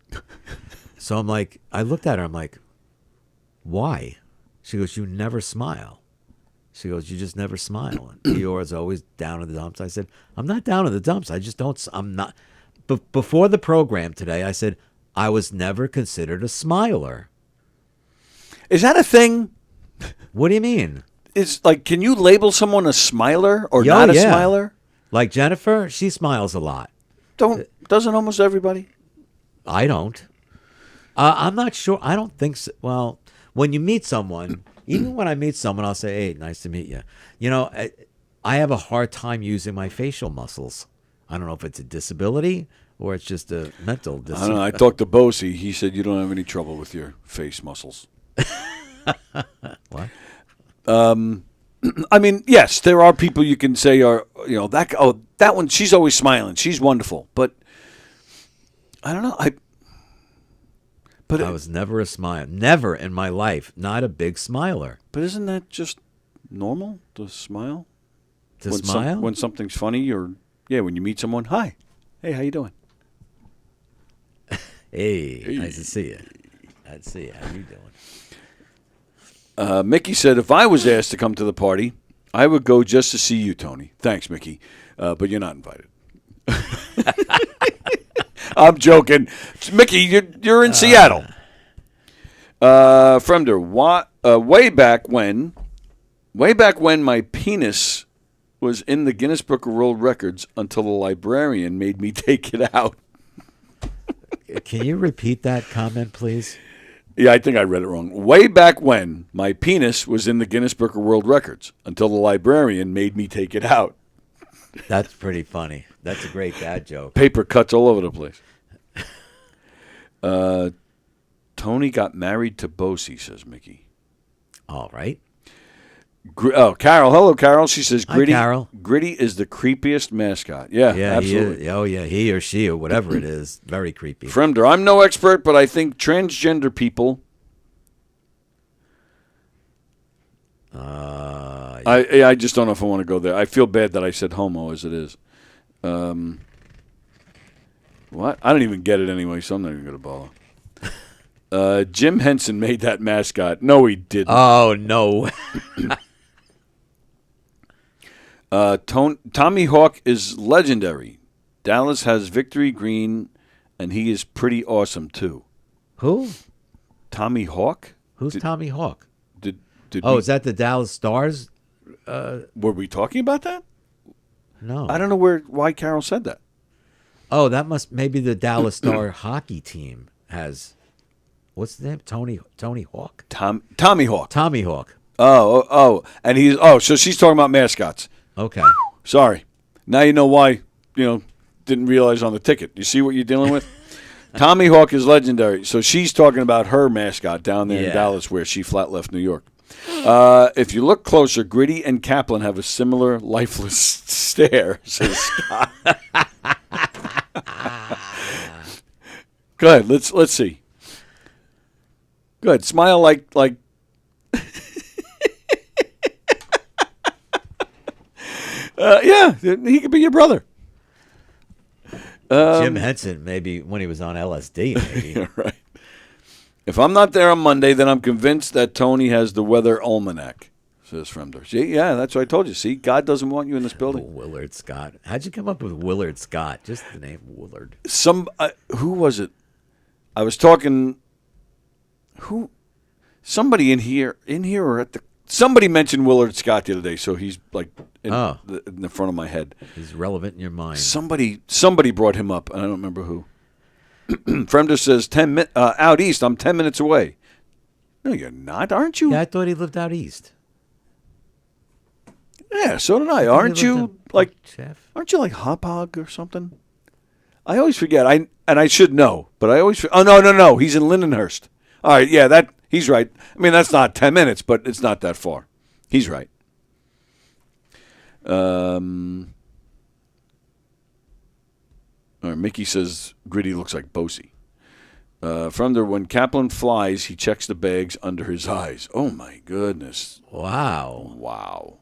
Speaker 19: So I'm like, I looked at her, I'm like, why? She goes, you never smile. She goes, you just never smile. And Eeyore is always down in the dumps. I said, I'm not down in the dumps. I just don't, I'm not. But before the program today, I said, I was never considered a smiler.
Speaker 3: Is that a thing?
Speaker 19: What do you mean?
Speaker 3: It's like, can you label someone a smiler or not a smiler?
Speaker 19: Like Jennifer, she smiles a lot.
Speaker 3: Doesn't almost everybody?
Speaker 19: I don't. I'm not sure. I don't think so. Well, when you meet someone, even when I meet someone, I'll say, hey, nice to meet you. I have a hard time using my facial muscles. I don't know if it's a disability or it's just a mental disability.
Speaker 3: I don't know. I talked to Bosie. He said you don't have any trouble with your face muscles.
Speaker 19: What?
Speaker 3: I mean, yes, there are people you can say are, that one, she's always smiling. She's wonderful. But I don't know.
Speaker 19: I was never a smile. Never in my life. Not a big smiler.
Speaker 3: But isn't that just normal to smile?
Speaker 19: To
Speaker 3: when
Speaker 19: smile?
Speaker 3: when something's funny or, when you meet someone, hi. Hey, how you doing?
Speaker 19: Hey, nice to see you. Nice to see you. How you doing?
Speaker 3: Mickey said, if I was asked to come to the party, I would go just to see you, Tony. Thanks, Mickey. But you're not invited. I'm joking. Mickey, you're in Seattle. Fremder, way back when my penis was in the Guinness Book of World Records until the librarian made me take it out.
Speaker 19: Can you repeat that comment, please?
Speaker 3: Yeah, I think I read it wrong. Way back when, my penis was in the Guinness Book of World Records until the librarian made me take it out.
Speaker 19: That's pretty funny. That's a great dad joke.
Speaker 3: Paper cuts all over the place. Tony got married to Bosie, says Mickey.
Speaker 19: All right.
Speaker 3: Carol. Hello, Carol. She says,
Speaker 19: Hi,
Speaker 3: Gritty,
Speaker 19: Carol.
Speaker 3: Gritty is the creepiest mascot. Yeah, absolutely.
Speaker 19: He is. Oh, yeah, he or she or whatever it is. Very creepy.
Speaker 3: Fremder, I'm no expert, but I think transgender people. I just don't know if I want to go there. I feel bad that I said homo as it is. What? I don't even get it anyway, so I'm not even going to bother. Jim Henson made that mascot. No, he didn't.
Speaker 19: Oh, no.
Speaker 3: Tommy Hawk is legendary. Dallas has Victory Green, and he is pretty awesome, too.
Speaker 19: Who?
Speaker 3: Tommy Hawk?
Speaker 19: Who's Tommy Hawk?
Speaker 3: Did
Speaker 19: is that the Dallas Stars
Speaker 3: Were we talking about that?
Speaker 19: No.
Speaker 3: I don't know why Carol said that.
Speaker 19: Oh, maybe the Dallas Star hockey team has, what's the name? Tony Hawk?
Speaker 3: Tommy Hawk.
Speaker 19: Tommy Hawk.
Speaker 3: And so she's talking about mascots.
Speaker 19: Okay.
Speaker 3: Sorry. Now you know why, didn't realize on the ticket. You see what you're dealing with? Tommy Hawk is legendary. So she's talking about her mascot down there in Dallas where she flat left New York. If you look closer, Gritty and Kaplan have a similar lifeless stare, says Scott. Go ahead. Let's see. Go ahead. Smile like. Yeah, he could be your brother.
Speaker 19: Jim Henson, maybe when he was on LSD, maybe.
Speaker 3: Yeah, right. If I'm not there on Monday, then I'm convinced that Tony has the weather almanac, says Fremder. See, yeah, that's what I told you. See, God doesn't want you in this building.
Speaker 19: Willard Scott. How'd you come up with Willard Scott? Just the name Willard.
Speaker 3: Who was it? I was talking. Somebody in here or at the. Somebody mentioned Willard Scott the other day, so he's like in the front of my head.
Speaker 19: He's relevant in your mind.
Speaker 3: Somebody brought him up, and I don't remember who. Fremder says, out east, I'm 10 minutes away. No, you're not, aren't you?
Speaker 19: Yeah, I thought he lived out east.
Speaker 3: Yeah, so did I. Aren't you like Hop Hog or something? I always forget. I should know, but I always forget. Oh, no. He's in Lindenhurst. All right, yeah, he's right. I mean, that's not 10 minutes, but it's not that far. He's right. All right, Mickey says Gritty looks like Bosey. From there, when Kaplan flies, he checks the bags under his eyes. Oh, my goodness.
Speaker 19: Wow.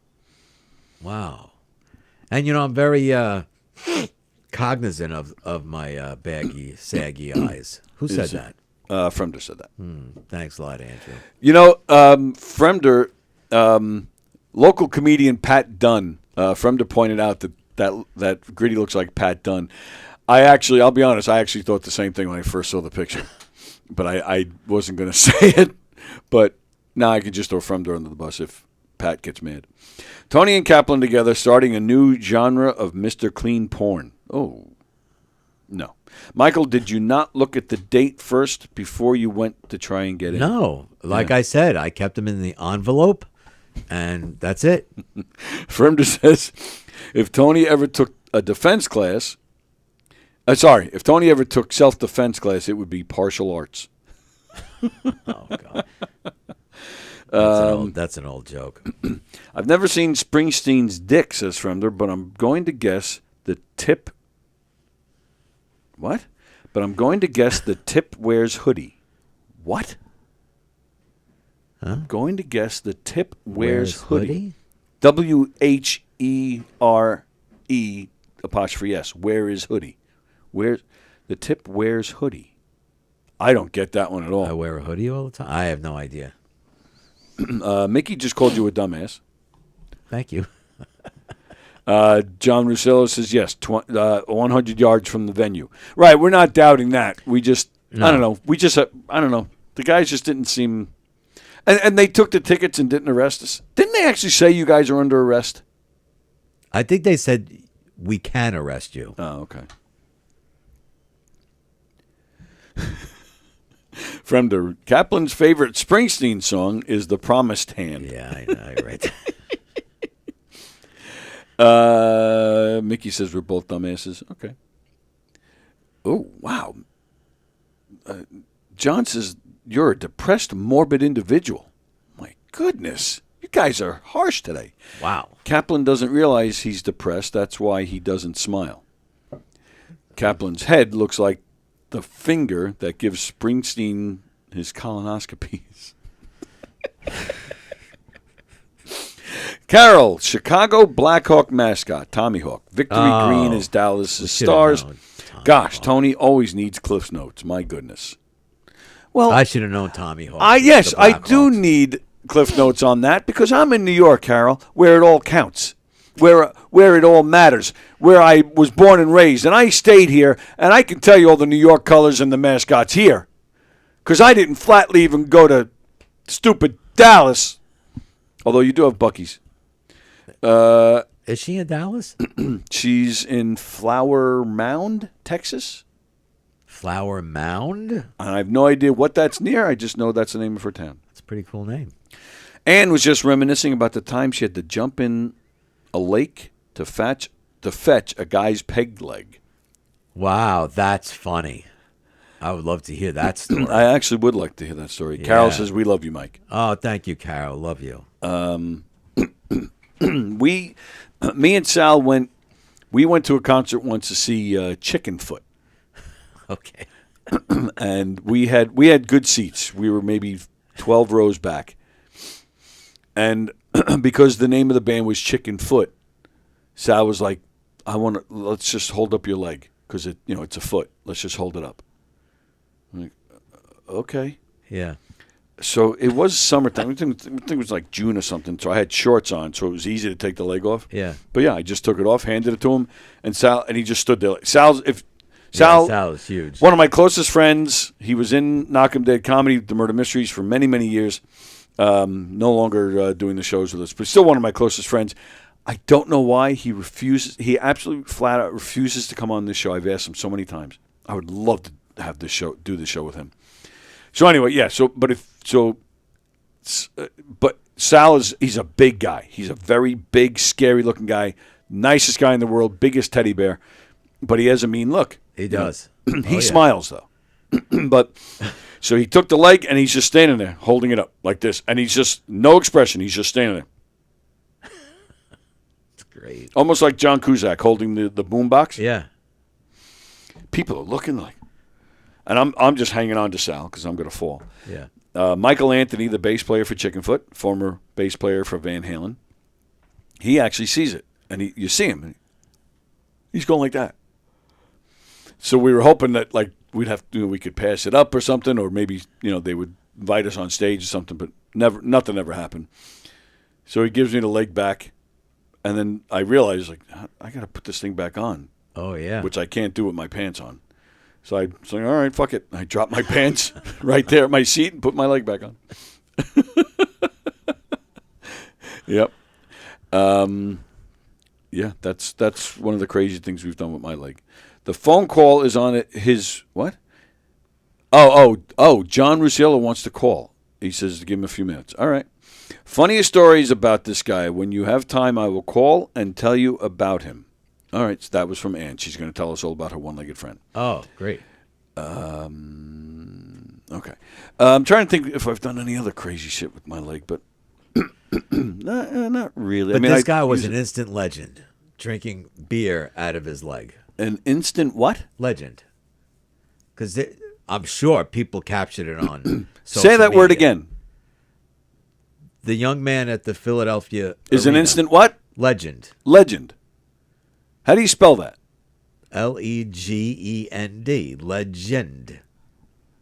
Speaker 19: And, I'm very cognizant of my baggy, saggy eyes. Who said that?
Speaker 3: Fremder said that.
Speaker 19: Thanks a lot, Andrew.
Speaker 3: Fremder, local comedian Pat Dunn, Fremder pointed out that Gritty looks like Pat Dunn. I'll be honest, I actually thought the same thing when I first saw the picture. But I wasn't going to say it. But now I can just throw Fremder under the bus if Pat gets mad. Tony and Kaplan together starting a new genre of Mr. Clean porn. Oh, no. Michael, did you not look at the date first before you went to try and get in?
Speaker 19: No. Like I said, I kept them in the envelope, and that's it.
Speaker 3: Fremder says, if Tony ever took a defense class... if Tony ever took self-defense class, it would be martial arts.
Speaker 19: Oh, God. That's an old joke.
Speaker 3: I've never seen Springsteen's dick, says Fremder, but I'm going to guess the tip... What? But I'm going to guess the tip wears hoodie. What? I'm going to guess the tip wears hoodie. WHERE apostrophe S. Where is hoodie? The tip wears hoodie. I don't get that one at all.
Speaker 19: I wear a hoodie all the time? I have no idea.
Speaker 3: Mickey just called you a dumbass.
Speaker 19: Thank you.
Speaker 3: John Russillo says yes, 100 yards from the venue. Right, we're not doubting that. We just, I don't know. I don't know. The guys just didn't seem, and they took the tickets and didn't arrest us. Didn't they actually say you guys are under arrest?
Speaker 19: I think they said we can arrest you.
Speaker 3: Oh, okay. Fremder, Kaplan's favorite Springsteen song is The Promised Hand.
Speaker 19: Yeah, I know, right.
Speaker 3: Mickey says we're both dumbasses. Okay. Oh, wow. John says you're a depressed, morbid individual. My goodness. You guys are harsh today.
Speaker 19: Wow.
Speaker 3: Kaplan doesn't realize he's depressed. That's why he doesn't smile. Kaplan's head looks like the finger that gives Springsteen his colonoscopies. Carol, Chicago Blackhawk mascot, Tommy Hawk. Victory Green is Dallas' stars. Gosh, Tony always needs Cliff's Notes. My goodness. Well,
Speaker 19: I should have known Tommy Hawk.
Speaker 3: Yes, I do need Cliff Notes on that because I'm in New York, Carol, where it all counts, where it all matters, where I was born and raised, and I stayed here, and I can tell you all the New York colors and the mascots here because I didn't flatly even go to stupid Dallas, although you do have Buc-ee's.
Speaker 19: Is she in Dallas?
Speaker 3: She's in Flower Mound, Texas.
Speaker 19: Flower Mound?
Speaker 3: And I have no idea what that's near. I just know that's the name of her town.
Speaker 19: That's a pretty cool name.
Speaker 3: Anne was just reminiscing about the time she had to jump in a lake to fetch a guy's peg leg.
Speaker 19: Wow, that's funny. I would love to hear that story.
Speaker 3: I actually would like to hear that story.
Speaker 19: Yeah.
Speaker 3: Carol says, we love you, Mike.
Speaker 19: Oh, thank you, Carol. Love you.
Speaker 3: Me and Sal went to a concert once to see Chicken Foot.
Speaker 19: Okay.
Speaker 3: And we had good seats. We were maybe 12 rows back. And because the name of the band was Chicken Foot, Sal was like, let's just hold up your leg because it's a foot. Let's just hold it up. I'm like, okay.
Speaker 19: Yeah.
Speaker 3: So it was summertime. I think it was like June or something. So I had shorts on, so it was easy to take the leg off.
Speaker 19: Yeah.
Speaker 3: But yeah, I just took it off, handed it to him, and he just stood there. Sal is
Speaker 19: huge.
Speaker 3: One of my closest friends. He was in Knock 'em Dead Comedy, The Murder Mysteries, for many, many years. No longer doing the shows with us, but still one of my closest friends. I don't know why he refuses. He absolutely flat out refuses to come on this show. I've asked him so many times. I would love to have do the show with him. So anyway, yeah. But Sal he's a big guy. He's a very big, scary-looking guy. Nicest guy in the world, biggest teddy bear. But he has a mean look.
Speaker 19: He does.
Speaker 3: He smiles though. But so he took the leg and he's just standing there, holding it up like this, and he's just no expression. He's just standing there.
Speaker 19: It's great.
Speaker 3: Almost like John Cusack holding the boom box.
Speaker 19: Yeah.
Speaker 3: People are looking like, and I'm just hanging on to Sal because I'm going to fall.
Speaker 19: Yeah.
Speaker 3: Michael Anthony, the bass player for Chickenfoot, former bass player for Van Halen, he actually sees it, and you see him. And he's going like that. So we were hoping that we could pass it up or something, or maybe they would invite us on stage or something, but nothing ever happened. So he gives me the leg back, and then I realized I got to put this thing back on.
Speaker 19: Oh yeah,
Speaker 3: which I can't do with my pants on. So I was like, all right, fuck it. I dropped my pants right there at my seat and put my leg back on. Yep. Yeah, that's one of the crazy things we've done with my leg. The phone call is on his what? Oh, John Rusciello wants to call. He says to give him a few minutes. All right. Funniest stories about this guy. When you have time, I will call and tell you about him. All right, so that was from Ann. She's going to tell us all about her one-legged friend.
Speaker 19: Oh, great.
Speaker 3: Okay. I'm trying to think if I've done any other crazy shit with my leg, but not really.
Speaker 19: But this guy was
Speaker 3: an
Speaker 19: an instant legend, drinking beer out of his leg.
Speaker 3: An instant what?
Speaker 19: Legend. Because I'm sure people captured it on
Speaker 3: Say that word again.
Speaker 19: The young man at the Philadelphia
Speaker 3: is
Speaker 19: arena.
Speaker 3: an instant what?
Speaker 19: Legend.
Speaker 3: Legend. How do you spell that?
Speaker 19: Legend. Legend.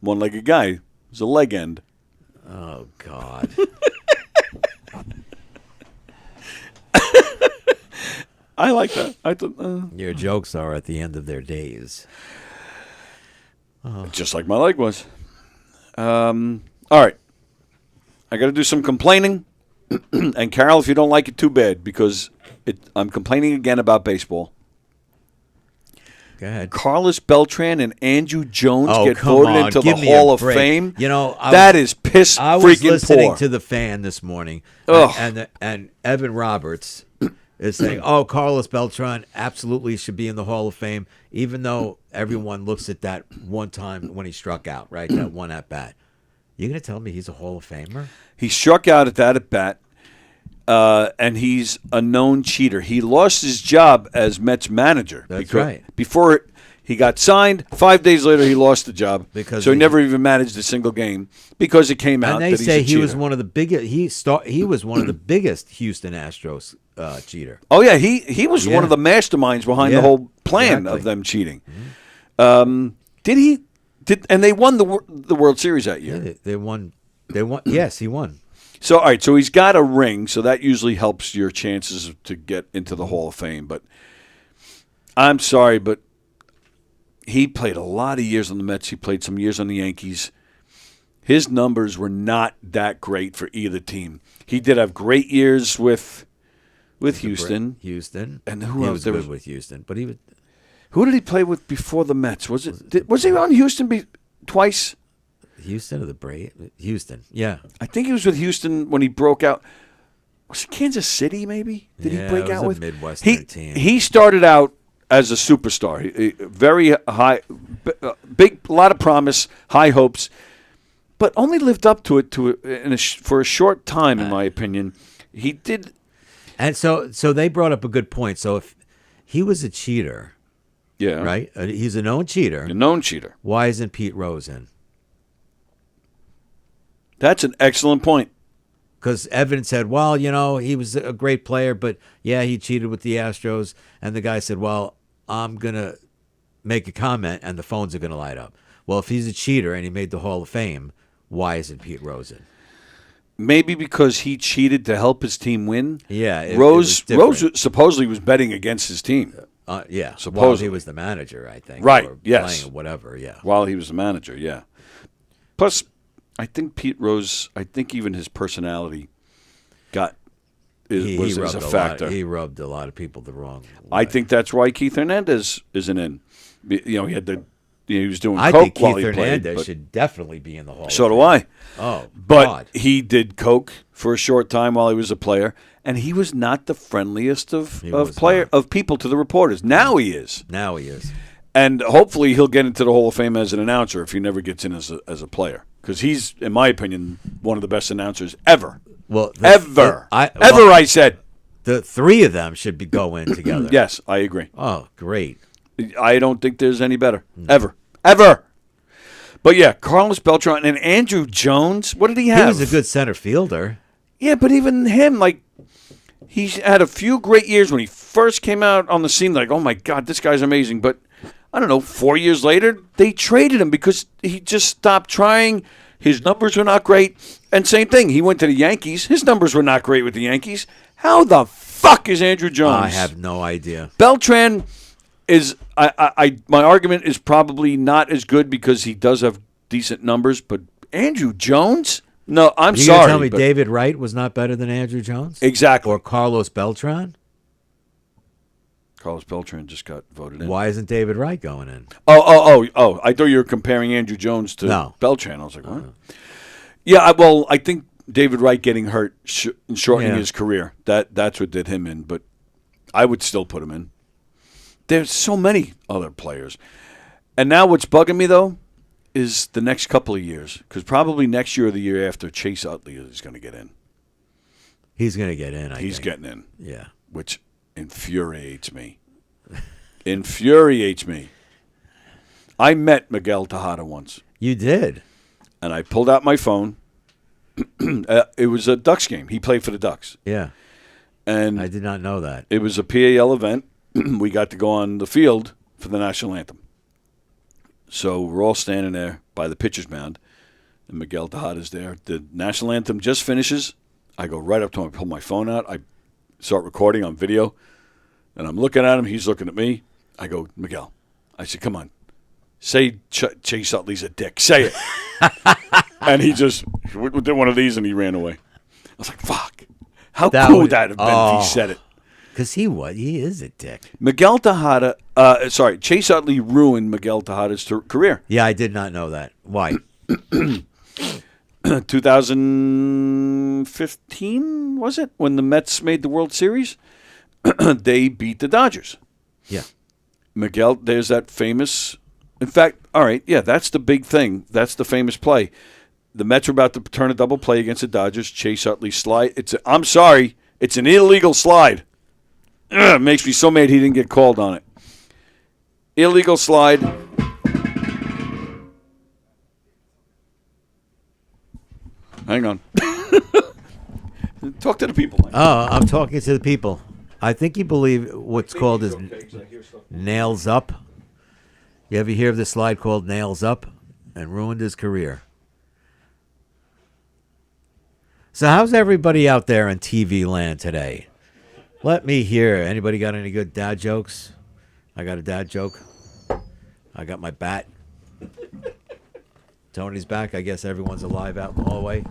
Speaker 3: One-legged guy. It's a leg end.
Speaker 19: Oh, God.
Speaker 3: I like that.
Speaker 19: Your jokes are at the end of their days.
Speaker 3: Just like my leg was. All right. I got to do some complaining. And Carol, if you don't like it, too bad, because I'm complaining again about baseball.
Speaker 19: Go ahead.
Speaker 3: Carlos Beltran and Andrew Jones
Speaker 19: Oh,
Speaker 3: get
Speaker 19: come
Speaker 3: voted
Speaker 19: on.
Speaker 3: into
Speaker 19: Give
Speaker 3: the
Speaker 19: me a
Speaker 3: Hall of
Speaker 19: break.
Speaker 3: Fame.
Speaker 19: You know,
Speaker 3: that is piss
Speaker 19: I was
Speaker 3: freaking
Speaker 19: listening
Speaker 3: poor.
Speaker 19: to the Fan this morning,
Speaker 3: Ugh.
Speaker 19: and Evan Roberts is saying, "Oh, Carlos Beltran absolutely should be in the Hall of Fame," even though everyone looks at that one time when he struck out, right? That one at bat. You're gonna tell me he's a Hall of Famer?
Speaker 3: He struck out at that at bat, and he's a known cheater. He lost his job as Mets manager.
Speaker 19: That's right.
Speaker 3: Before he got signed, 5 days later he lost the job.
Speaker 19: Because
Speaker 3: so he
Speaker 19: he-
Speaker 3: never even managed a single game because it came out
Speaker 19: And they
Speaker 3: that he's
Speaker 19: say
Speaker 3: a
Speaker 19: he was
Speaker 3: cheater.
Speaker 19: one of the biggest. He was one of the biggest Houston Astros cheater.
Speaker 3: Oh yeah, he was one of the masterminds behind the
Speaker 19: Yeah,
Speaker 3: whole plan
Speaker 19: exactly.
Speaker 3: of them cheating. And they won the World Series that year.
Speaker 19: Yeah, they won. They won. Yes, he won.
Speaker 3: So all right, so he's got a ring, so that usually helps your chances to get into the Hall of Fame. But I'm sorry, but he played a lot of years on the Mets. He played some years on the Yankees. His numbers were not that great for either team. He did have great years with with Houston.
Speaker 19: Houston.
Speaker 3: And who
Speaker 19: he
Speaker 3: else?
Speaker 19: was
Speaker 3: There
Speaker 19: good
Speaker 3: was-
Speaker 19: with Houston, but he was.
Speaker 3: Who did he play with before the Mets? Was he on Houston twice?
Speaker 19: Houston or the Braves? Houston, yeah.
Speaker 3: I think he was with Houston when he broke out. Was it Kansas City, maybe? Did
Speaker 19: Yeah,
Speaker 3: he break
Speaker 19: it was
Speaker 3: out
Speaker 19: a
Speaker 3: with?
Speaker 19: Midwestern team.
Speaker 3: He started out as a superstar. Very high, big, a lot of promise, high hopes, but only lived up to it for a short time, in my opinion. He did.
Speaker 19: And so they brought up a good point. So if he was a cheater,
Speaker 3: yeah,
Speaker 19: right? He's a known cheater.
Speaker 3: A known cheater.
Speaker 19: Why isn't Pete Rose in?
Speaker 3: That's an excellent point.
Speaker 19: Because Evan said, well, he was a great player, but yeah, he cheated with the Astros. And the guy said, well, I'm going to make a comment and the phones are going to light up. Well, if he's a cheater and he made the Hall of Fame, why isn't Pete Rose in?
Speaker 3: Maybe because he cheated to help his team win.
Speaker 19: Yeah,
Speaker 3: Rose
Speaker 19: it was
Speaker 3: supposedly was betting against his team.
Speaker 19: Yeah,
Speaker 3: supposedly.
Speaker 19: Well, he was the manager, I think.
Speaker 3: Right,
Speaker 19: or
Speaker 3: yes.
Speaker 19: Playing or whatever, yeah.
Speaker 3: While he was the manager, yeah. Plus, I think Pete Rose, even his personality was a factor.
Speaker 19: He rubbed a lot of people the wrong way.
Speaker 3: I think that's why Keith Hernandez isn't in. He had he was doing
Speaker 19: I
Speaker 3: coke
Speaker 19: think
Speaker 3: while
Speaker 19: Keith
Speaker 3: he played.
Speaker 19: Hernandez
Speaker 3: but
Speaker 19: should definitely be in the Hall
Speaker 3: So
Speaker 19: of
Speaker 3: do
Speaker 19: Fame.
Speaker 3: I.
Speaker 19: Oh,
Speaker 3: but
Speaker 19: God.
Speaker 3: he did coke for a short time while he was a player, and he was not the friendliest of people to the reporters. Now he is.
Speaker 19: Now he is.
Speaker 3: And hopefully he'll get into the Hall of Fame as an announcer if he never gets in as a player. Because he's, in my opinion, one of the best announcers ever.
Speaker 19: Well,
Speaker 3: I said.
Speaker 19: The three of them should go in together.
Speaker 3: Yes, I agree.
Speaker 19: Oh, great.
Speaker 3: I don't think there's any better. Ever. But yeah, Carlos Beltran and Andrew Jones, what did he have?
Speaker 19: He was a good center fielder.
Speaker 3: Yeah, but even him, he's had a few great years when he first came out on the scene, oh my God, this guy's amazing. But I don't know, 4 years later, they traded him because he just stopped trying. His numbers were not great. And same thing, he went to the Yankees. His numbers were not great with the Yankees. How the fuck is Andrew Jones?
Speaker 19: I have no idea.
Speaker 3: Beltran is, my argument is probably not as good because he does have decent numbers, but Andrew Jones? No, I'm
Speaker 19: You
Speaker 3: sorry.
Speaker 19: gonna tell me
Speaker 3: but-
Speaker 19: David Wright was not better than Andrew Jones?
Speaker 3: Exactly.
Speaker 19: Or Carlos Beltran?
Speaker 3: Carlos Beltran just got voted in.
Speaker 19: Why isn't David Wright going in?
Speaker 3: Oh! I thought you were comparing Andrew Jones to Beltran. I was like, what? Yeah, I think David Wright getting hurt and shortening his career, that's what did him in. But I would still put him in. There's so many other players. And now what's bugging me, though, is the next couple of years. Because probably next year or the year after, Chase Utley is going to get in.
Speaker 19: He's going to get in,
Speaker 3: He's getting in.
Speaker 19: Yeah.
Speaker 3: Which infuriates me. Infuriates me. I met Miguel Tejada once.
Speaker 19: You did?
Speaker 3: And I pulled out my phone. It was a Ducks game. He played for the Ducks.
Speaker 19: Yeah.
Speaker 3: And
Speaker 19: I did not know that.
Speaker 3: It was a PAL event. We got to go on the field for the national anthem. So we're all standing there by the pitcher's mound, and Miguel Tejada's there. The national anthem just finishes. I go right up to him. I pull my phone out. I start recording on video, and I'm looking at him. He's looking at me. I go, Miguel. I said, come on. Say Chase Utley's a dick. Say it. And he just did one of these, and he ran away. I was like, fuck. How cool would that have been if he said it?
Speaker 19: Because he is a dick.
Speaker 3: Miguel Tejada, Chase Utley ruined Miguel Tejada's career.
Speaker 19: Yeah, I did not know that. Why?
Speaker 3: 2015, was it? When the Mets made the World Series? They beat the Dodgers.
Speaker 19: Yeah.
Speaker 3: Miguel, there's that famous, in fact, all right, yeah, that's the big thing. That's the famous play. The Mets were about to turn a double play against the Dodgers. Chase Utley slide. I'm sorry, it's an illegal slide. It makes me so mad he didn't get called on it. Illegal slide. Hang on. Talk to the people.
Speaker 19: Oh, I'm talking to the people. I think you believe what's called is nails up. You ever hear of this slide called nails up? And ruined his career. So how's everybody out there in TV land today? Let me hear. Anybody got any good dad jokes? I got a dad joke. I got my bat. Tony's back. I guess everyone's alive out in the hallway.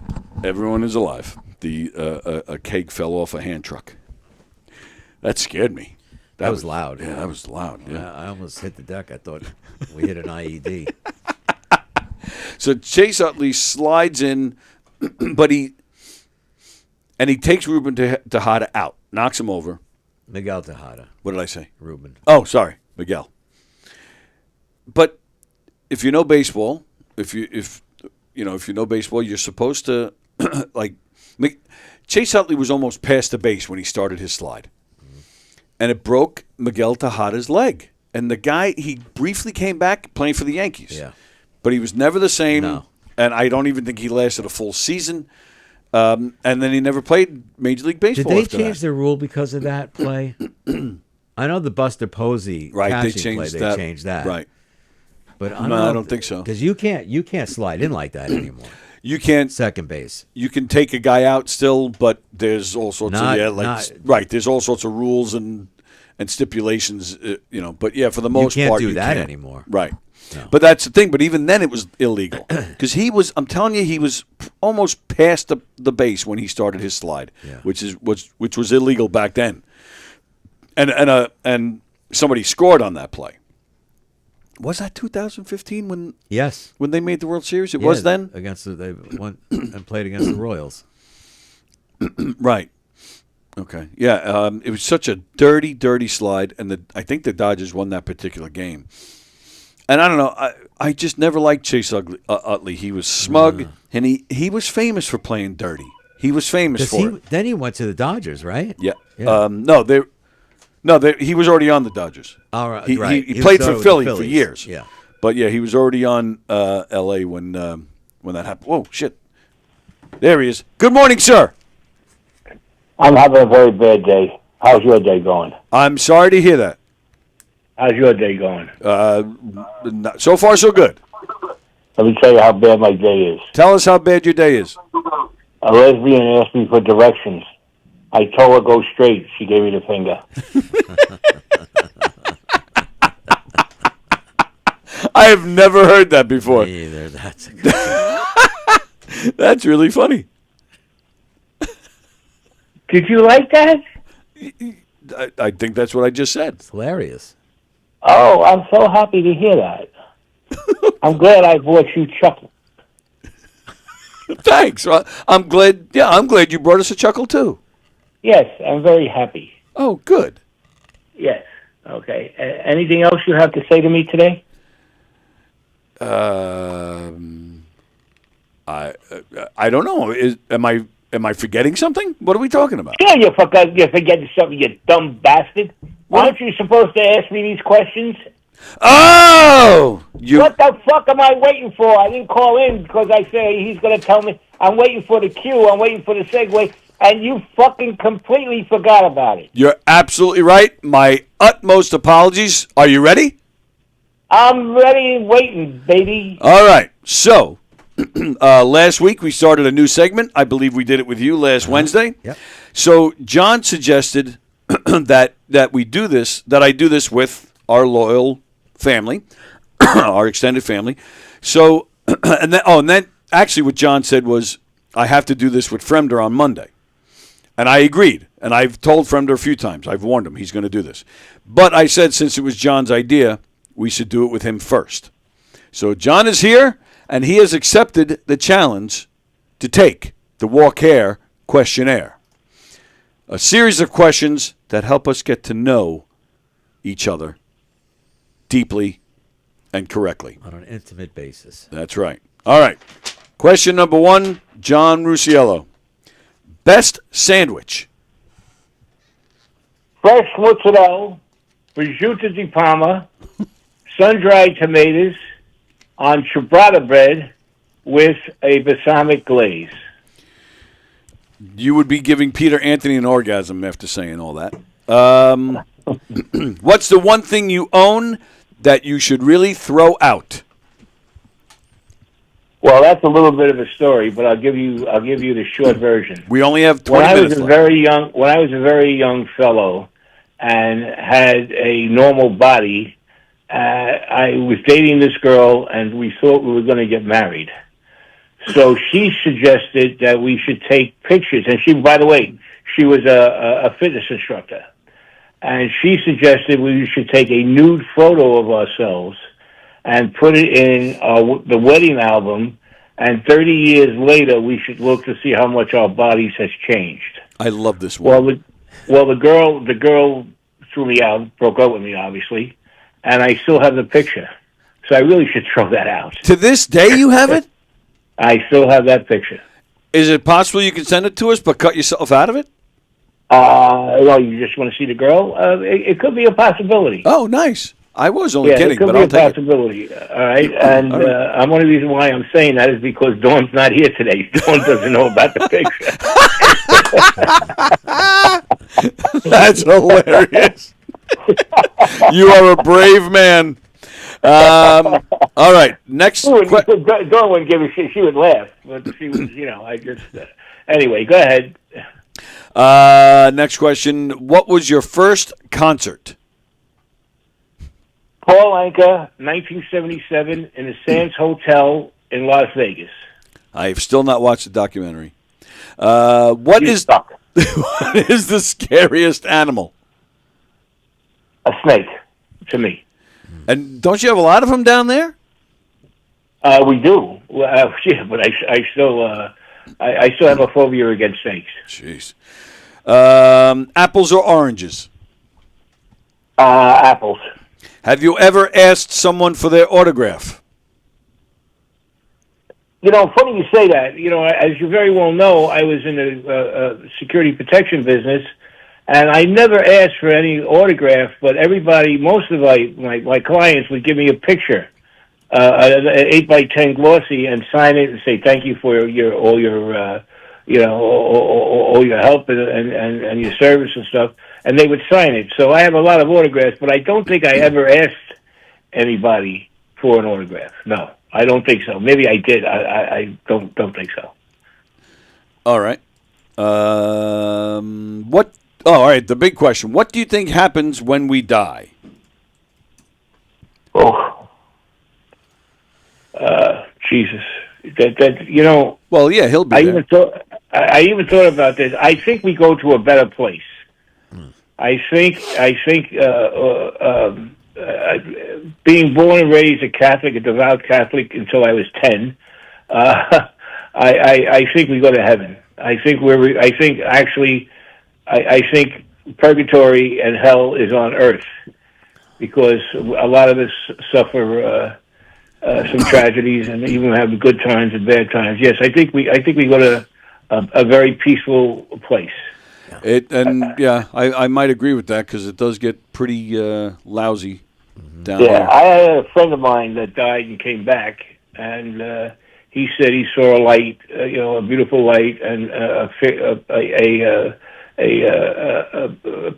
Speaker 3: Everyone is alive. A cake fell off a hand truck. That scared me.
Speaker 19: That was loud.
Speaker 3: Yeah, that was loud. Yeah.
Speaker 19: I almost hit the deck. I thought we hit an IED.
Speaker 3: So Chase Utley slides in, but he takes Ruben Tejada out, knocks him over.
Speaker 19: Miguel Tejada.
Speaker 3: What did I say?
Speaker 19: Ruben.
Speaker 3: Oh, sorry, Miguel. But if you know baseball, if you know baseball, you're supposed to like. Chase Utley was almost past the base when he started his slide, and it broke Miguel Tejada's leg. And the guy, he briefly came back playing for the Yankees.
Speaker 19: Yeah.
Speaker 3: But he was never the same.
Speaker 19: No.
Speaker 3: And I don't even think he lasted a full season. And then he never played Major League Baseball.
Speaker 19: Did they
Speaker 3: after
Speaker 19: change
Speaker 3: that.
Speaker 19: the rule because of that play? I know the Buster Posey catching play, they changed that.
Speaker 3: Right.
Speaker 19: But
Speaker 3: I don't think so.
Speaker 19: Because you can't slide in like that anymore.
Speaker 3: You can't
Speaker 19: second base.
Speaker 3: You can take a guy out still, but there's all sorts there's all sorts of rules and stipulations, But yeah, for the most
Speaker 19: you can't
Speaker 3: part,
Speaker 19: do
Speaker 3: you
Speaker 19: that
Speaker 3: can't.
Speaker 19: anymore.
Speaker 3: Right.
Speaker 19: No.
Speaker 3: But that's the thing. But even then, it was illegal because he was. I'm telling you, he was almost past the base when he started his slide, which was illegal back then. And somebody scored on that play. Was that 2015 when?
Speaker 19: Yes.
Speaker 3: When they made the World Series, it was then
Speaker 19: they went and played against the Royals.
Speaker 3: Right. Okay. Yeah. It was such a dirty, dirty slide, and I think the Dodgers won that particular game. And I don't know. I just never liked Chase Utley. He was smug, and he was famous for playing dirty. He was famous for it.
Speaker 19: Then he went to the Dodgers, right?
Speaker 3: Yeah.
Speaker 19: Yeah.
Speaker 3: He was already on the Dodgers.
Speaker 19: All right.
Speaker 3: He played for
Speaker 19: with
Speaker 3: Philly
Speaker 19: the
Speaker 3: for
Speaker 19: Phillies.
Speaker 3: years.
Speaker 19: Yeah.
Speaker 3: But yeah, he was already on L.A. when that happened. Whoa, shit! There he is. Good morning, sir.
Speaker 21: I'm having a very bad day. How's your day going?
Speaker 3: I'm sorry to hear that.
Speaker 21: How's your day going?
Speaker 3: So far, so good.
Speaker 21: Let me tell you how bad my day is.
Speaker 3: Tell us how bad your day is.
Speaker 21: A lesbian asked me for directions. I told her go straight. She gave me the finger.
Speaker 3: I have never heard that before.
Speaker 19: Me either. That's a good
Speaker 3: That's really funny.
Speaker 21: Did you like that?
Speaker 3: I think that's what I just said.
Speaker 19: It's hilarious.
Speaker 21: Oh, I'm so happy to hear that. I'm glad I brought you chuckle.
Speaker 3: Thanks. Well, I'm glad you brought us a chuckle too.
Speaker 21: Yes, I'm very happy.
Speaker 3: Oh, good.
Speaker 21: Yes. Okay. Anything else you have to say to me today?
Speaker 3: I don't know. Am I forgetting something? What are we talking about?
Speaker 21: Yeah, you're forgetting something, you dumb bastard. Aren't you supposed to ask me these questions?
Speaker 3: Oh!
Speaker 21: What the fuck am I waiting for? I didn't call in because I say he's going to tell me. I'm waiting for the cue. I'm waiting for the segue. And you fucking completely forgot about it.
Speaker 3: You're absolutely right. My utmost apologies. Are you ready?
Speaker 21: I'm ready and waiting, baby.
Speaker 3: All right. So, last week we started a new segment. I believe we did it with you last Wednesday.
Speaker 19: Yep.
Speaker 3: So, John suggested that we do this, that I do this with our loyal family, our extended family. So, and then actually what John said was, I have to do this with Fremder on Monday. And I agreed. And I've told Fremder a few times. I've warned him he's going to do this. But I said since it was John's idea, we should do it with him first. So John is here, and he has accepted the challenge to take the Walk Hair questionnaire. A series of questions that help us get to know each other deeply and correctly.
Speaker 19: On an intimate basis.
Speaker 3: That's right. All right. Question number 1, John Rusiello. Best sandwich.
Speaker 21: Fresh mozzarella, prosciutto di Parma, sun-dried tomatoes on ciabatta bread with a balsamic glaze.
Speaker 3: You would be giving Peter Anthony an orgasm after saying all that. What's the one thing you own that you should really throw out?
Speaker 21: Well, that's a little bit of a story, but I'll give you the short version.
Speaker 3: We only have 20
Speaker 21: when
Speaker 3: minutes left.
Speaker 21: When I was a very young fellow and had a normal body, I was dating this girl, and we thought we were going to get married. So she suggested that we should take pictures, and she, by the way, she was a fitness instructor. and she suggested we should take a nude photo of ourselves and put it in the wedding album, and 30 years later we should look to see how much our bodies has changed.
Speaker 3: I love this one.
Speaker 21: Well, the girl threw me out, broke up with me, obviously, and I still have the picture. So I really should throw that out.
Speaker 3: To this day, you have it?
Speaker 21: I still have that picture.
Speaker 3: Is it possible you can send it to us, but cut yourself out of it?
Speaker 21: Well, you just want to see the girl? It could be a possibility.
Speaker 3: Oh, nice. I was only kidding,
Speaker 21: it could
Speaker 3: but
Speaker 21: be
Speaker 3: I'll
Speaker 21: a
Speaker 3: take it.
Speaker 21: possibility. All right, and I'm one of the reasons why I'm saying that is because Dawn's not here today. Dawn doesn't know about the picture.
Speaker 3: That's hilarious. You are a brave man. All right, next.
Speaker 21: Dawn wouldn't give a shit. She would laugh, but she was, I just. Anyway, go ahead.
Speaker 3: Next question. What was your first concert?
Speaker 21: Paul Anka, 1977, in the Sands Hotel in Las Vegas.
Speaker 3: I've still not watched the documentary. What is the scariest animal?
Speaker 21: A snake, to me.
Speaker 3: And don't you have a lot of them down there?
Speaker 21: We do. Well, yeah, but I still have a phobia against snakes.
Speaker 3: Jeez. Apples or oranges?
Speaker 21: Apples.
Speaker 3: Have you ever asked someone for their autograph?
Speaker 21: Funny you say that. As you very well know, I was in the security protection business, and I never asked for any autograph, but most of my clients would give me a picture, an 8x10 glossy, and sign it and say thank you for all your help and your service and stuff, and they would sign it. So I have a lot of autographs, but I don't think I ever asked anybody for an autograph. No, I don't think so. Maybe I did. I don't think so.
Speaker 3: All right. What? Oh, all right. The big question: what do you think happens when we die?
Speaker 21: Jesus.
Speaker 3: Well, yeah, he'll be there.
Speaker 21: I even thought about this. I think we go to a better place. I think being born and raised a Catholic, a devout Catholic until I was 10, I think we go to heaven. I think purgatory and hell is on earth, because a lot of us suffer some tragedies and even have good times and bad times. Yes, I think we go to a very peaceful place.
Speaker 3: I might agree with that, because it does get pretty lousy down
Speaker 21: Yeah,
Speaker 3: there.
Speaker 21: I had a friend of mine that died and came back, and he said he saw a light, a beautiful light, and a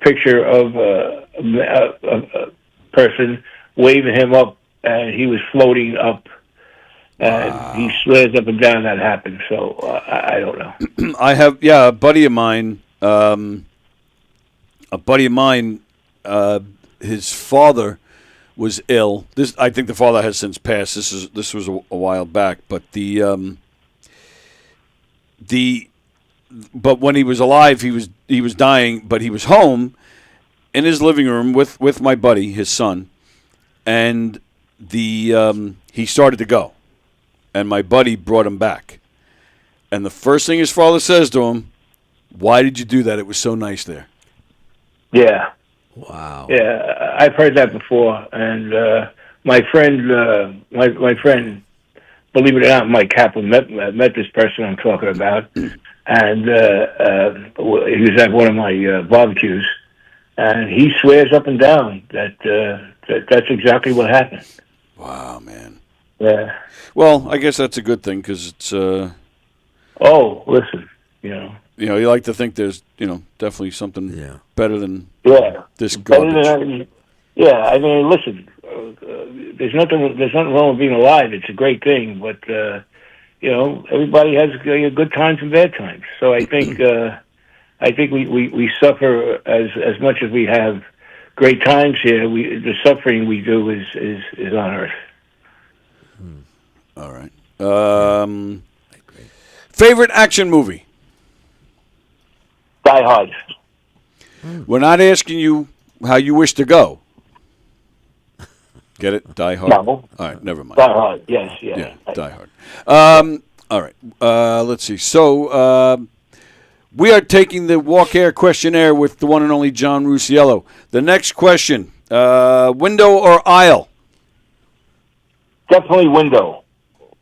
Speaker 21: picture of a person waving him up, and he was floating up. And he swears up and down that happened. So I don't know.
Speaker 3: I have a buddy of mine. His father was ill. I think the father has since passed. This was a while back, but but when he was alive, he was dying, but he was home in his living room with my buddy, his son, and he started to go, and my buddy brought him back, and the first thing his father says to him, "Why did you do that? It was so nice there."
Speaker 21: Yeah.
Speaker 19: Wow.
Speaker 21: Yeah, I've heard that before, and my friend, believe it or not, Mike Kaplan met this person I'm talking about, and he was at one of my barbecues, and he swears up and down that that's exactly what happened.
Speaker 3: Wow, man.
Speaker 21: Yeah.
Speaker 3: Well, I guess that's a good thing, because it's.
Speaker 21: Oh, listen,
Speaker 3: you like to think there's, definitely something better than this
Speaker 21: Better
Speaker 3: garbage.
Speaker 21: I mean, listen, there's nothing wrong with being alive. It's a great thing, but everybody has good times and bad times. So I think we suffer as much as we have great times here. The suffering we do is on earth.
Speaker 3: All right. Favorite action movie?
Speaker 21: Die Hard.
Speaker 3: We're not asking you How you wish to go. Get it? Die Hard?
Speaker 21: No.
Speaker 3: All right, never mind.
Speaker 21: Die Hard, yes, yes.
Speaker 3: Yeah, Die Hard. All right, let's see. So we are taking the Walk Air questionnaire with the one and only John Rusiello. The next question, window or aisle?
Speaker 21: Definitely window.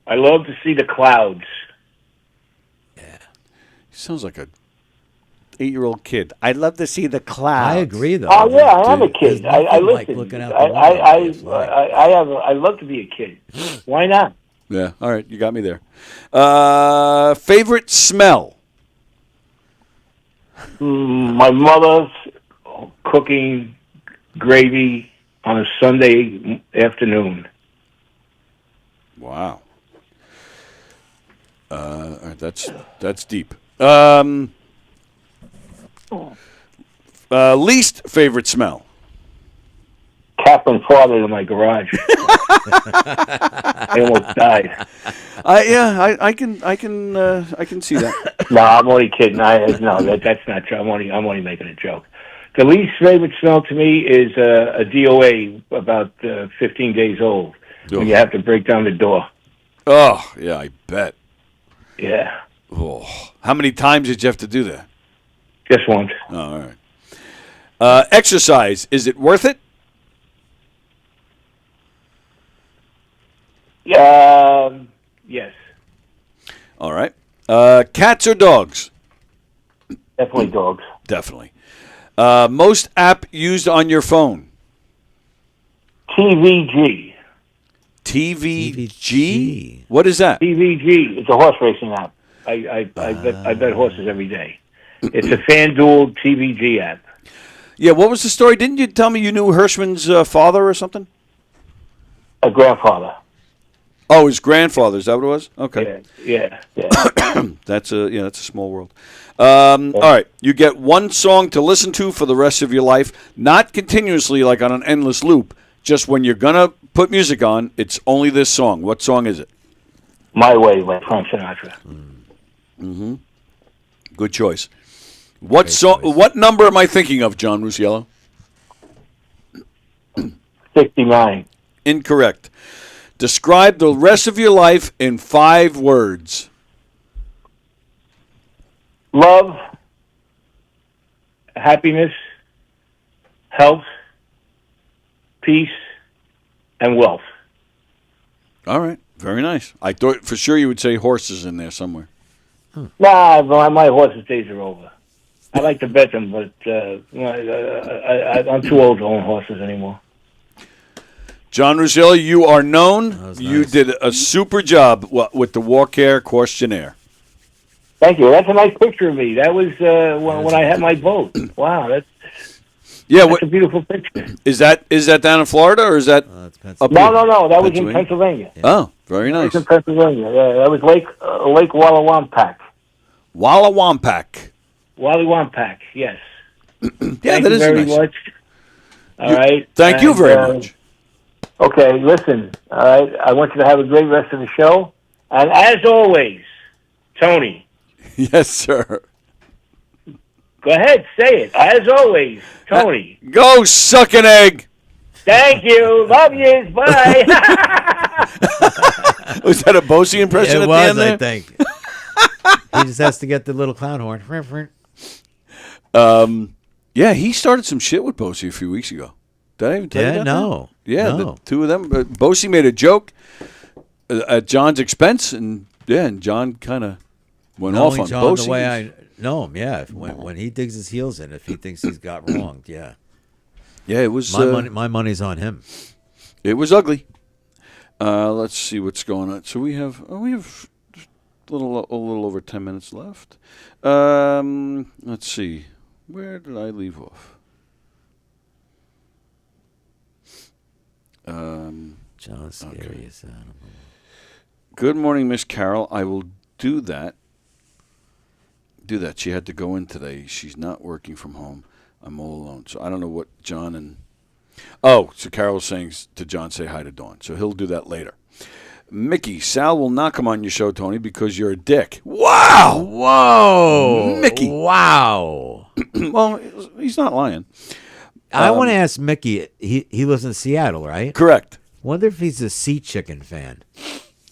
Speaker 21: I love to see the clouds.
Speaker 3: Sounds like a 8-year-old kid. I'd love to see the clouds.
Speaker 19: I agree, though.
Speaker 21: Oh yeah, I am a kid.
Speaker 19: There's
Speaker 21: I
Speaker 19: nothing like
Speaker 21: listen.
Speaker 19: looking out the window.
Speaker 21: I love to be a kid. Why not?
Speaker 3: Yeah, all right, you got me there. Favorite smell?
Speaker 21: My mother's cooking gravy on a Sunday afternoon.
Speaker 3: Wow. All right, that's deep. Least favorite smell?
Speaker 21: Kaplan farted in my garage. I almost died.
Speaker 3: I can see that.
Speaker 21: No, I'm only kidding. That's not true. I'm only making a joke. The least favorite smell to me is a DOA about 15 days old when you have to break down the door.
Speaker 3: Oh, yeah, I bet.
Speaker 21: Yeah.
Speaker 3: Oh, how many times did you have to do that?
Speaker 21: Just once.
Speaker 3: Oh, all right. Exercise, is it worth it?
Speaker 21: Yes.
Speaker 3: All right. Cats or dogs?
Speaker 21: Definitely dogs.
Speaker 3: Definitely. Most app used on your phone?
Speaker 21: TVG.
Speaker 3: TVG? What is that?
Speaker 21: TVG. It's a horse racing app. I bet horses every day. It's a FanDuel TVG app.
Speaker 3: Yeah, what was the story? Didn't you tell me you knew Hirschman's father or something?
Speaker 21: A grandfather.
Speaker 3: Oh, his grandfather. Is that what it was? Okay.
Speaker 21: Yeah.
Speaker 3: That's a small world. All right, you get one song to listen to for the rest of your life, not continuously like on an endless loop. Just when you're gonna put music on, it's only this song. What song is it?
Speaker 21: My Way by Frank Sinatra.
Speaker 3: Mm-hmm. Good choice. What song? What number am I thinking of, John Rusiello?
Speaker 21: 69.
Speaker 3: Incorrect. Describe the rest of your life in 5 words.
Speaker 21: Love, happiness, health, peace, and wealth.
Speaker 3: All right. Very nice. I thought for sure you would say horses in there somewhere.
Speaker 21: Nah, my horses' days are over. I like to bet them, but I'm too old to own horses anymore.
Speaker 3: John Rusiello, you are known. You did a super job with the Walk Air questionnaire.
Speaker 21: Thank you. That's a nice picture of me. That was when I had my boat. Wow, that's a beautiful picture.
Speaker 3: Is that down in Florida or is that up here?
Speaker 21: No. That was in Pennsylvania.
Speaker 3: Oh, very nice.
Speaker 21: That was in Pennsylvania. Yeah, that was Lake Wallawampak.
Speaker 3: Wallawampak.
Speaker 21: Wallawampak, yes.
Speaker 3: Thank
Speaker 21: you
Speaker 3: that is
Speaker 21: very
Speaker 3: nice.
Speaker 21: much. All right.
Speaker 3: Thank you very much.
Speaker 21: Okay, listen. All right, I want you to have a great rest of the show. And as always, Tony.
Speaker 3: Yes, sir.
Speaker 21: Go ahead, say it. As always, Tony.
Speaker 3: Go suck an egg.
Speaker 21: Thank you. Love yous. Bye.
Speaker 3: Was that a Bosey impression
Speaker 19: It
Speaker 3: at
Speaker 19: was,
Speaker 3: the end there?
Speaker 19: I think. He just has to get the little clown horn.
Speaker 3: Yeah, he started some shit with Bosey a few weeks ago. Did I even tell you that?
Speaker 19: No.
Speaker 3: Yeah,
Speaker 19: No.
Speaker 3: the two of them. Bosey made a joke at John's expense, and John kind of went off on
Speaker 19: John
Speaker 3: Bosey.
Speaker 19: the way I know him, yeah. When he digs his heels in, if he thinks he's got wronged, yeah.
Speaker 3: Yeah, it was.
Speaker 19: My money's on him.
Speaker 3: It was ugly. Let's see what's going on. So we have a little over 10 minutes left. Let's see. Where did I leave off?
Speaker 19: John's scariest animal.
Speaker 3: Good morning, Miss Carol. I will do that. She had to go in today. She's not working from home. I'm all alone. So I don't know what John and... Oh, so Carol's saying to John, say hi to Dawn. So he'll do that later. Mickey, Sal will not come on your show, Tony, because you're a dick. Wow!
Speaker 19: Whoa!
Speaker 3: Mickey.
Speaker 19: Wow!
Speaker 3: Well, he's not lying.
Speaker 19: I want to ask Mickey. He lives in Seattle, right?
Speaker 3: Correct.
Speaker 19: Wonder if he's a Sea Chicken fan.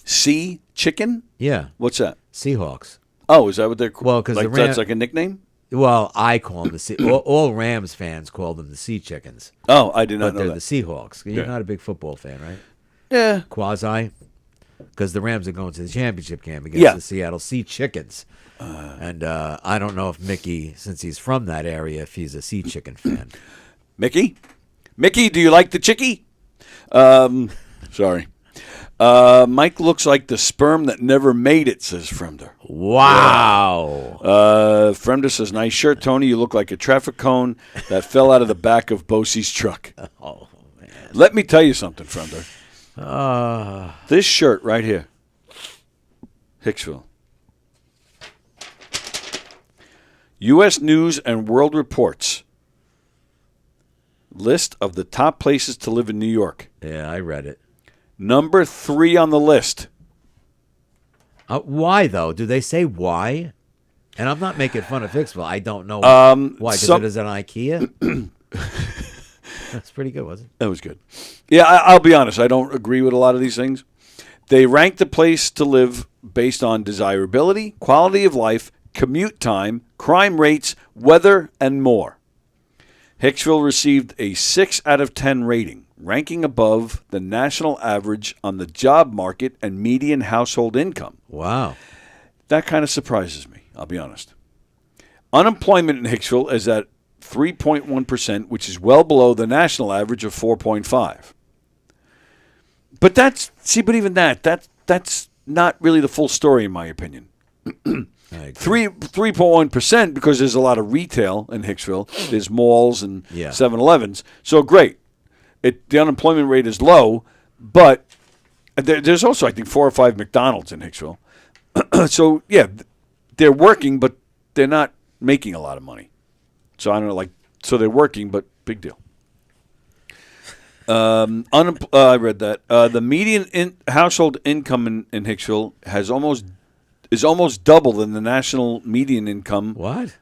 Speaker 3: Sea Chicken?
Speaker 19: Yeah.
Speaker 3: What's that?
Speaker 19: Seahawks.
Speaker 3: Oh, is that what they're
Speaker 19: Well, because
Speaker 3: like? That's like a nickname.
Speaker 19: Well, I call them the Sea. All Rams fans call them the Sea Chickens.
Speaker 3: Oh, I did not
Speaker 19: but
Speaker 3: know
Speaker 19: they're
Speaker 3: that.
Speaker 19: the Seahawks. You're
Speaker 3: Yeah.
Speaker 19: not a big football fan, right?
Speaker 3: Yeah.
Speaker 19: Quasi. Because the Rams are going to the championship game against the Seattle Sea Chickens. And I don't know if Mickey, since he's from that area, if he's a Sea Chicken fan.
Speaker 3: Mickey, do you like the chickie? Sorry. Mike looks like the sperm that never made it, says Fremder.
Speaker 19: Wow.
Speaker 3: Fremder says, nice shirt, Tony. You look like a traffic cone that fell out of the back of Bosie's truck.
Speaker 19: Oh, man.
Speaker 3: Let me tell you something, Fremder. This shirt right here, Hicksville. U.S. News and World Reports. List of the top places to live in New York.
Speaker 19: Yeah, I read it.
Speaker 3: Number 3 on the list.
Speaker 19: Why, though? Do they say why? And I'm not making fun of Hicksville. I don't know why. Because it is an IKEA? That's pretty good, wasn't it?
Speaker 3: That was good. Yeah, I'll be honest. I don't agree with a lot of these things. They rank the place to live based on desirability, quality of life, commute time, crime rates, weather, and more. Hicksville received a 6 out of 10 rating, ranking above the national average on the job market and median household income.
Speaker 19: Wow.
Speaker 3: That kind of surprises me, I'll be honest. Unemployment in Hicksville is at 3.1%, which is well below the national average of 4.5%. But even that's not really the full story, in my opinion. 3.1% because there's a lot of retail in Hicksville. There's malls and 7-Elevens. So great. The unemployment rate is low, but there's also, I think, 4 or 5 McDonald's in Hicksville. So, yeah, they're working, but they're not making a lot of money. So, I don't know, so they're working, but big deal. I read that. The median household income in Hicksville is almost double than the national median income.
Speaker 19: What?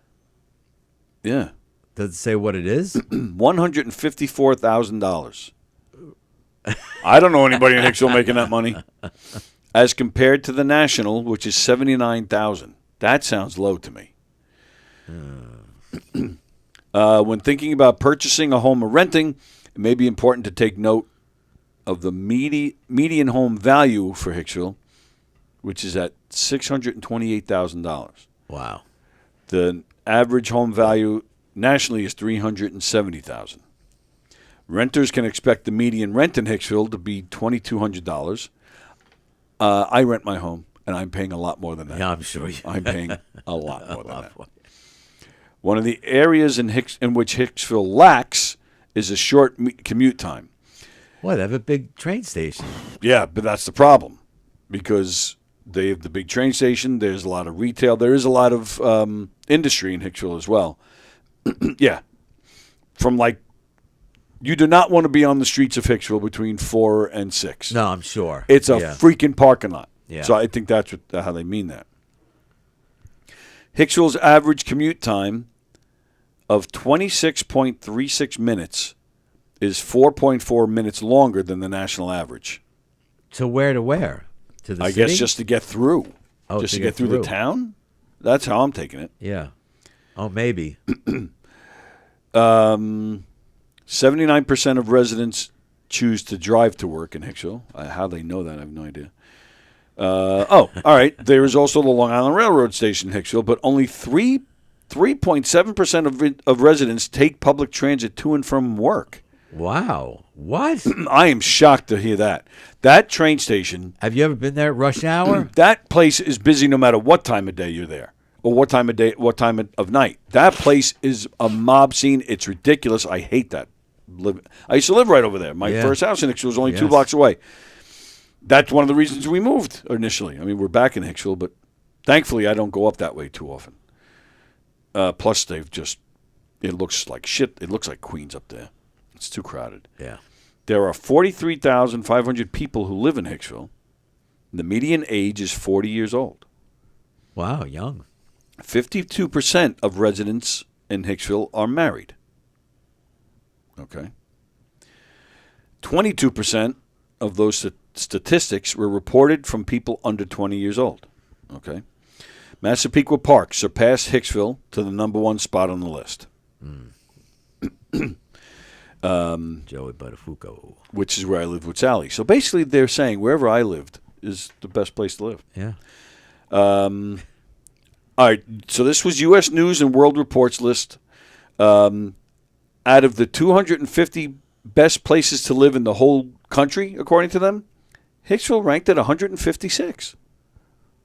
Speaker 3: Yeah.
Speaker 19: Does it say what it is?
Speaker 3: $154,000. I don't know anybody in Hicksville making that money. As compared to the national, which is $79,000. That sounds low to me. When thinking about purchasing a home or renting, it may be important to take note of the median home value for Hicksville, which is at $628,000.
Speaker 19: Wow.
Speaker 3: The average home value nationally is $370,000. Renters can expect the median rent in Hicksville to be $2,200. I rent my home, and I'm paying a lot more than that.
Speaker 19: Yeah, I'm sure.
Speaker 3: I'm paying a lot more than that. One of the areas in which Hicksville lacks is a short commute time.
Speaker 19: Well, they have a big train station.
Speaker 3: Yeah, but that's the problem because they have the big train station. There's a lot of retail. There is a lot of industry in Hicksville as well. Yeah. You do not want to be on the streets of Hicksville between 4 and 6.
Speaker 19: No, I'm sure.
Speaker 3: It's a freaking parking lot.
Speaker 19: Yeah.
Speaker 3: So I think that's how they mean that. Hicksville's average commute time of 26.36 minutes is 4.4 minutes longer than the national average.
Speaker 19: To where to where? To the
Speaker 3: I
Speaker 19: city?
Speaker 3: guess just to get through.
Speaker 19: Oh,
Speaker 3: just to get through the town? That's how I'm taking it.
Speaker 19: Yeah. Oh, maybe.
Speaker 3: 79% of residents choose to drive to work in Hicksville. How they know that, I have no idea. All right. There is also the Long Island Railroad Station in Hicksville, but only 3.7% of residents take public transit to and from work.
Speaker 19: Wow. What?
Speaker 3: I am shocked to hear that. That train station.
Speaker 19: Have you ever been there at rush hour?
Speaker 3: That place is busy no matter what time of day you're there. Or what time of night. That place is a mob scene. It's ridiculous. I hate that. I used to live right over there. My first house in Hicksville was only 2 blocks away. That's one of the reasons we moved initially. I mean, we're back in Hicksville, but thankfully I don't go up that way too often. Plus, it looks like shit. It looks like Queens up there. It's too crowded.
Speaker 19: Yeah.
Speaker 3: There are 43,500 people who live in Hicksville. The median age is 40 years old.
Speaker 19: Wow, young.
Speaker 3: 52% of residents in Hicksville are married. Okay. 22% of those statistics were reported from people under 20 years old. Okay. Massapequa Park surpassed Hicksville to the number 1 spot on the list.
Speaker 19: Joey Buttafuoco.
Speaker 3: Which is where I lived with Sally. So basically they're saying wherever I lived is the best place to live.
Speaker 19: Yeah.
Speaker 3: All right. So this was U.S. News and World Report's list. Out of the 250 best places to live in the whole country, according to them, Hicksville ranked at 156.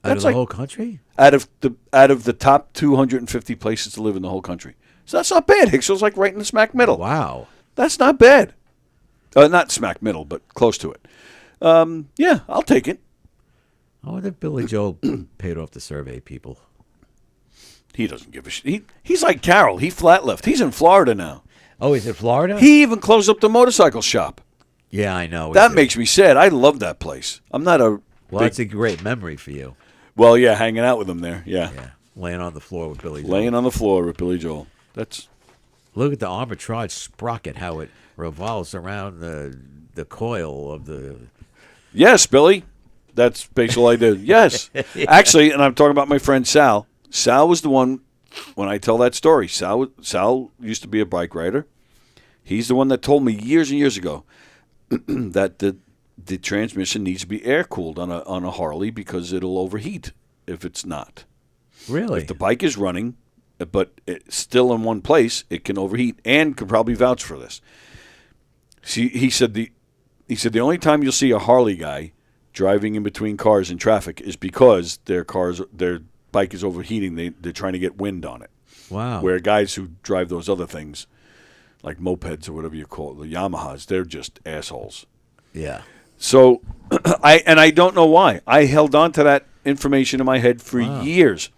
Speaker 19: Out of the whole country?
Speaker 3: Out of the top 250 places to live in the whole country. So that's not bad. Hicksville's like right in the smack middle.
Speaker 19: Wow.
Speaker 3: That's not bad. Not smack middle, but close to it. Yeah, I'll take it.
Speaker 19: I wonder if Billy Joel paid off the survey people.
Speaker 3: He doesn't give a shit. He's like Carol. He flat left. He's in Florida now.
Speaker 19: Oh, he's in Florida?
Speaker 3: He even closed up the motorcycle shop.
Speaker 19: Yeah, I know.
Speaker 3: That makes me sad. I love that place. I'm not a...
Speaker 19: Well, that's a great memory for you.
Speaker 3: Well, yeah, hanging out with him there. Yeah.
Speaker 19: Laying on the floor with Billy Joel.
Speaker 3: Laying on the floor with Billy Joel. That's...
Speaker 19: Look at the arbitrage sprocket, how it revolves around the coil of the...
Speaker 3: Yes, Billy. That's basically all I did. Yes. Actually, and I'm talking about my friend Sal. Sal was the one, when I tell that story, Sal used to be a bike rider. He's the one that told me years and years ago that the transmission needs to be air-cooled on a Harley because it'll overheat if it's not.
Speaker 19: Really?
Speaker 3: If the bike is running, but it's still in one place, it can overheat, and could probably vouch for this. See, he said the only time you'll see a Harley guy driving in between cars in traffic is because their bike is overheating. They're trying to get wind on it.
Speaker 19: Wow.
Speaker 3: Where guys who drive those other things, like mopeds or whatever you call it, the Yamahas, they're just assholes.
Speaker 19: Yeah.
Speaker 3: So, I don't know why. I held on to that information in my head for years.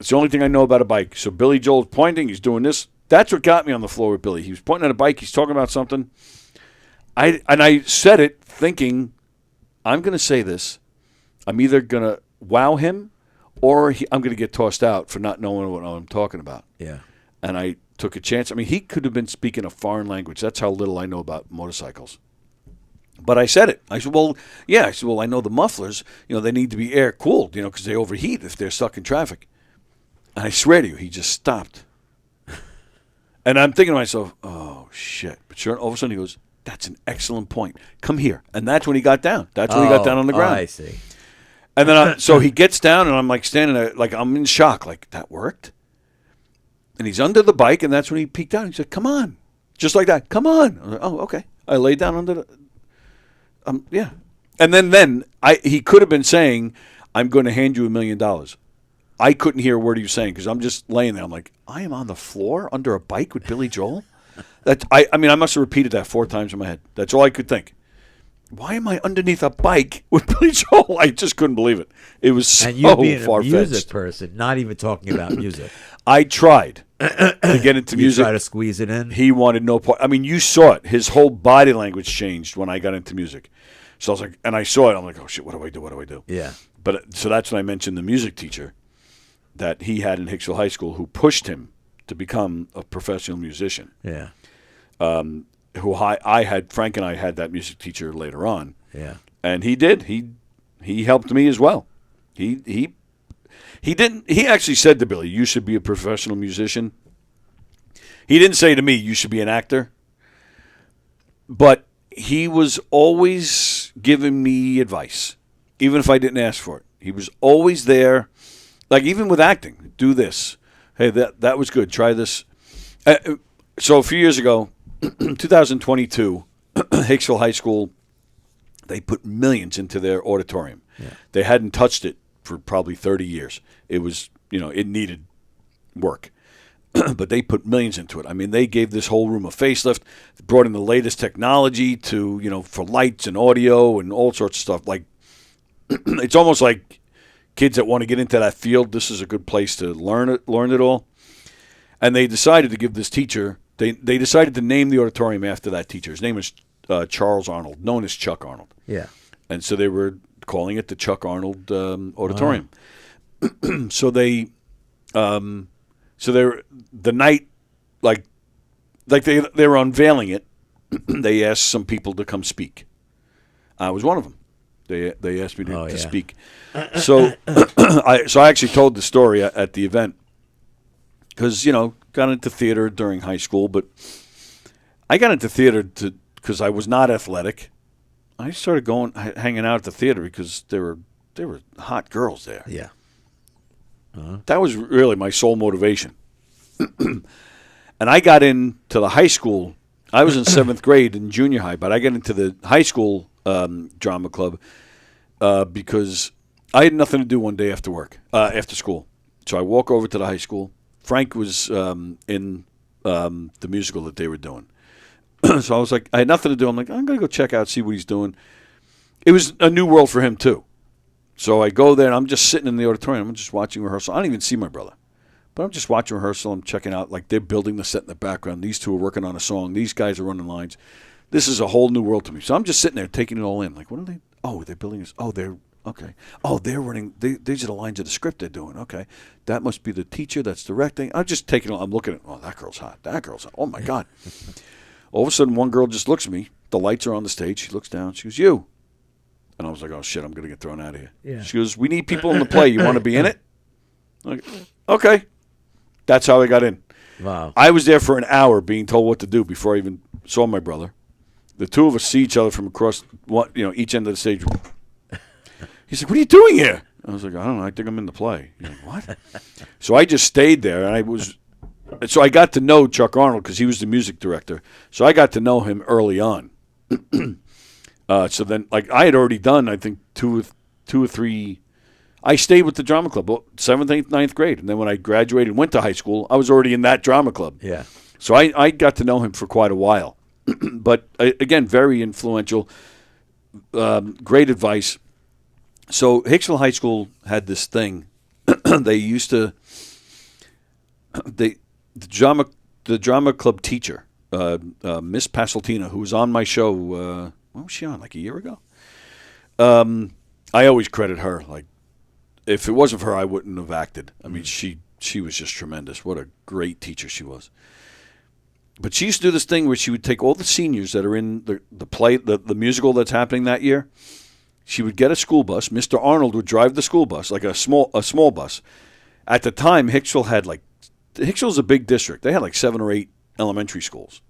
Speaker 3: It's the only thing I know about a bike. So Billy Joel's pointing. He's doing this. That's what got me on the floor with Billy. He was pointing at a bike. He's talking about something. I said it thinking, I'm going to say this. I'm either going to wow him or I'm going to get tossed out for not knowing what I'm talking about.
Speaker 19: Yeah.
Speaker 3: And I took a chance. I mean, he could have been speaking a foreign language. That's how little I know about motorcycles. But I said it. I said, well, yeah. I said, well, I know the mufflers, they need to be air-cooled, because they overheat if they're stuck in traffic. And I swear to you, he just stopped. And I'm thinking to myself, oh, shit. But sure, all of a sudden he goes, that's an excellent point. Come here. And that's when he got down. That's when he got down on the ground.
Speaker 19: I see.
Speaker 3: And then so he gets down, and I'm like standing there, like I'm in shock. Like, that worked? And he's under the bike, and that's when he peeked out. He said, come on. Just like that. Come on. I was like, oh, okay. I laid down under the... yeah. And then he could have been saying, I'm going to hand you $1 million. I couldn't hear a word he was saying because I'm just laying there. I'm like, I am on the floor under a bike with Billy Joel? I must have repeated that 4 times in my head. That's all I could think. Why am I underneath a bike with Billy Joel? I just couldn't believe it. It was so
Speaker 19: and you being
Speaker 3: far-fetched.
Speaker 19: a music person, not even talking about music.
Speaker 3: I tried to get into music.
Speaker 19: You try to squeeze it in?
Speaker 3: He wanted no part. I mean, you saw it. His whole body language changed when I got into music. So I was like, and I saw it. I'm like, oh, shit, what do I do? What do I do?
Speaker 19: Yeah.
Speaker 3: But so that's when I mentioned the music teacher that he had in Hicksville High School who pushed him to become a professional musician.
Speaker 19: Yeah.
Speaker 3: Frank and I had that music teacher later on.
Speaker 19: Yeah.
Speaker 3: And he did. He helped me as well. He actually said to Billy, you should be a professional musician. He didn't say to me, you should be an actor. But he was always giving me advice, even if I didn't ask for it. He was always there. Like, even with acting, do this. Hey, that was good. Try this. So a few years ago, 2022, Hicksville High School, they put millions into their auditorium.
Speaker 19: Yeah.
Speaker 3: They hadn't touched it for probably 30 years. It was, it needed work. But they put millions into it. I mean, they gave this whole room a facelift, brought in the latest technology to, for lights and audio and all sorts of stuff. Like, it's almost like kids that want to get into that field, this is a good place to learn it all. And they decided to give this teacher, they decided to name the auditorium after that teacher. His name was Charles Arnold, known as Chuck Arnold.
Speaker 19: Yeah.
Speaker 3: And so they were calling it the Chuck Arnold Auditorium. Wow. So the night, like like they were unveiling it. They asked some people to come speak. I was one of them. They asked me to speak. So I actually told the story at the event because, got into theater during high school, but I got into theater because I was not athletic. I started hanging out at the theater because there were hot girls there.
Speaker 19: Yeah.
Speaker 3: That was really my sole motivation. And I got into the high school. I was in 7th grade in junior high, but I got into the high school drama club because I had nothing to do one day after school. So I walk over to the high school. Frank was in the musical that they were doing. So I was like, I had nothing to do. I'm like, I'm going to go check out, see what he's doing. It was a new world for him, too. So I go there, and I'm just sitting in the auditorium. I'm just watching rehearsal. I don't even see my brother. But I'm just watching rehearsal. I'm checking out, like, they're building the set in the background. These two are working on a song. These guys are running lines. This is a whole new world to me. So I'm just sitting there taking it all in. Like, what are they? Oh, they're building this. Oh, they're, okay. Oh, they're running. These are the lines of the script they're doing. Okay. That must be the teacher that's directing. I'm just taking it. I'm looking at, oh, that girl's hot. That girl's hot. Oh, my God. All of a sudden, one girl just looks at me. The lights are on the stage. She looks down. She goes, you. And I was like, oh, shit, I'm going to get thrown out of here.
Speaker 19: Yeah.
Speaker 3: She goes, we need people in the play. You want to be in it? I'm like, okay. That's how I got in.
Speaker 19: Wow.
Speaker 3: I was there for an hour being told what to do before I even saw my brother. The two of us see each other from across each end of the stage. He's like, what are you doing here? I was like, I don't know. I think I'm in the play. He's like, what? So I just stayed there, and so I got to know Chuck Arnold because he was the music director. So I got to know him early on. So then, like, I had already done, I think, two or three. I stayed with the drama club, 7th, 8th, 9th grade. And then when I graduated and went to high school, I was already in that drama club.
Speaker 19: Yeah.
Speaker 3: So I got to know him for quite a while. But, again, very influential, great advice. So Hicksville High School had this thing. They used to the drama club teacher, Miss Pasaltina, who was on my show, when was she on, like a year ago? I always credit her. Like, if it wasn't for her, I wouldn't have acted. I mean, she was just tremendous. What a great teacher she was. But she used to do this thing where she would take all the seniors that are in the play, the musical that's happening that year. She would get a school bus. Mr. Arnold would drive the school bus, like a small bus. At the time, Hicksville's a big district. They had like 7 or 8 elementary schools.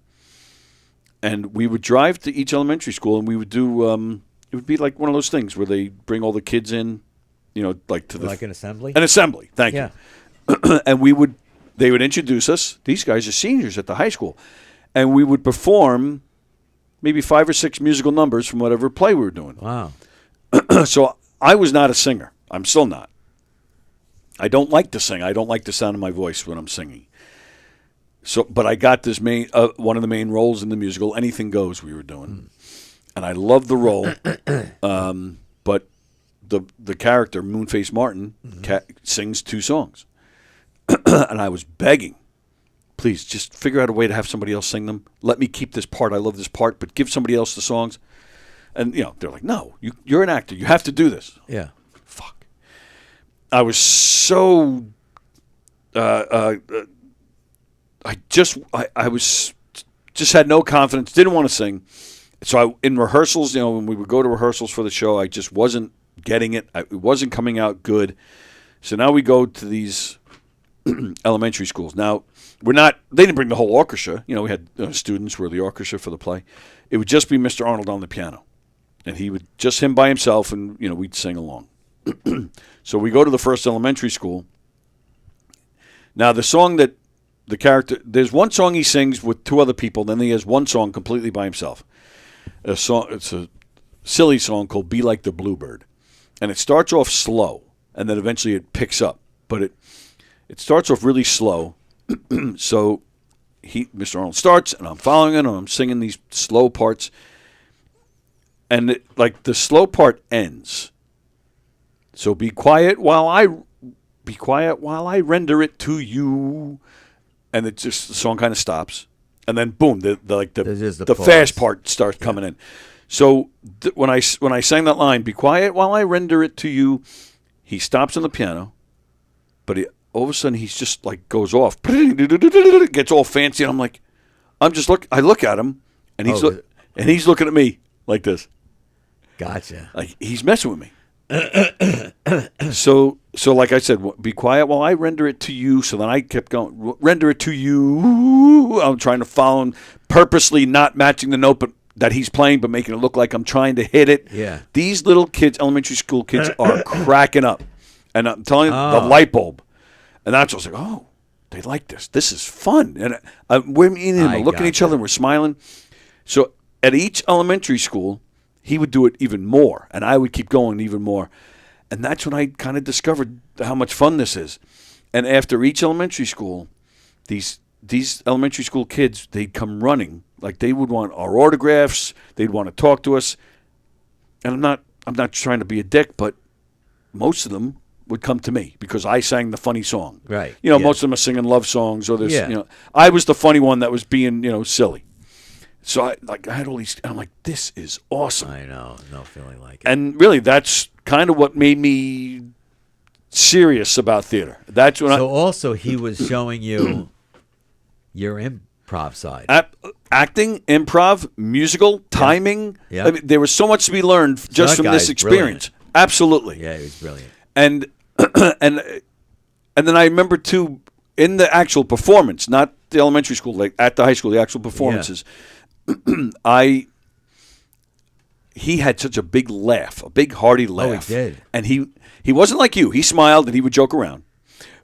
Speaker 3: And we would drive to each elementary school, and we would do, it would be like one of those things where they bring all the kids in, like to
Speaker 19: like an assembly?
Speaker 3: An assembly, thank you. And they would introduce us. These guys are seniors at the high school. And we would perform maybe 5 or 6 musical numbers from whatever play we were doing.
Speaker 19: Wow.
Speaker 3: So I was not a singer. I'm still not. I don't like to sing. I don't like the sound of my voice when I'm singing. But I got this one of the main roles in the musical, Anything Goes, we were doing. And I loved the role. But the character, Moonface Martin, sings 2 songs. And I was begging, please, just figure out a way to have somebody else sing them. Let me keep this part. I love this part, but give somebody else the songs. And, they're like, no, you're an actor. You have to do this.
Speaker 19: Yeah.
Speaker 3: Fuck. I was so... I was just had no confidence, didn't want to sing. So in rehearsals, when we would go to rehearsals for the show, I just wasn't getting it. It wasn't coming out good. So now we go to these elementary schools. Now, they didn't bring the whole orchestra. We had students who were the orchestra for the play. It would just be Mr. Arnold on the piano. And just him by himself, and, we'd sing along. So we go to the first elementary school. Now, the song that the character, there's one song he sings with 2 other people, then he has one song completely by himself. It's a silly song called Be Like the Bluebird. And it starts off slow, and then eventually it picks up. But it starts off really slow. So Mr. Arnold starts, and I'm following it, and I'm singing these slow parts. And the slow part ends. So be quiet while I render it to you. And the song kind of stops. And then boom, the fast part starts coming in. So when I sang that line, be quiet while I render it to you, he stops on the piano, but all of a sudden he's just like goes off, gets all fancy, and I'm like, I'm just I look at him, and he's and he's looking at me like this.
Speaker 19: Gotcha.
Speaker 3: Like he's messing with me. So like I said, be quiet while I render it to you. So then I kept going, render it to you. I'm trying to follow him, purposely not matching the note that he's playing, but making it look like I'm trying to hit it.
Speaker 19: Yeah.
Speaker 3: These little kids, elementary school kids, are cracking up. And I'm telling you, the light bulb. And that's what I was like, oh, they like this. This is fun. And we're me and him are looking at each other and we're smiling. So at each elementary school, he would do it even more, and I would keep going even more. And that's when I kind of discovered how much fun this is. And after each elementary school, these elementary school kids, they'd come running. Like they would want our autographs. They'd want to talk to us. And I'm not trying to be a dick, but most of them would come to me because I sang the funny song.
Speaker 19: Right.
Speaker 3: You know, most of them are singing love songs or this.
Speaker 19: Yeah.
Speaker 3: You know, I was the funny one that was being, silly. So I had all these, and I'm like, this is awesome.
Speaker 19: I know, no feeling like it.
Speaker 3: And really, that's kind of what made me serious about theater. That's when
Speaker 19: also he was showing you your improv side.
Speaker 3: Acting, improv, musical, timing.
Speaker 19: Yeah.
Speaker 3: I mean, there was so much to be learned just from this experience.
Speaker 19: Brilliant.
Speaker 3: Absolutely.
Speaker 19: Yeah, he was brilliant.
Speaker 3: And and then I remember too, in the actual performance, not the elementary school, like at the high school, the actual performances. He had such a big laugh, a big hearty laugh.
Speaker 19: Oh, he did.
Speaker 3: And he wasn't like you. He smiled and he would joke around.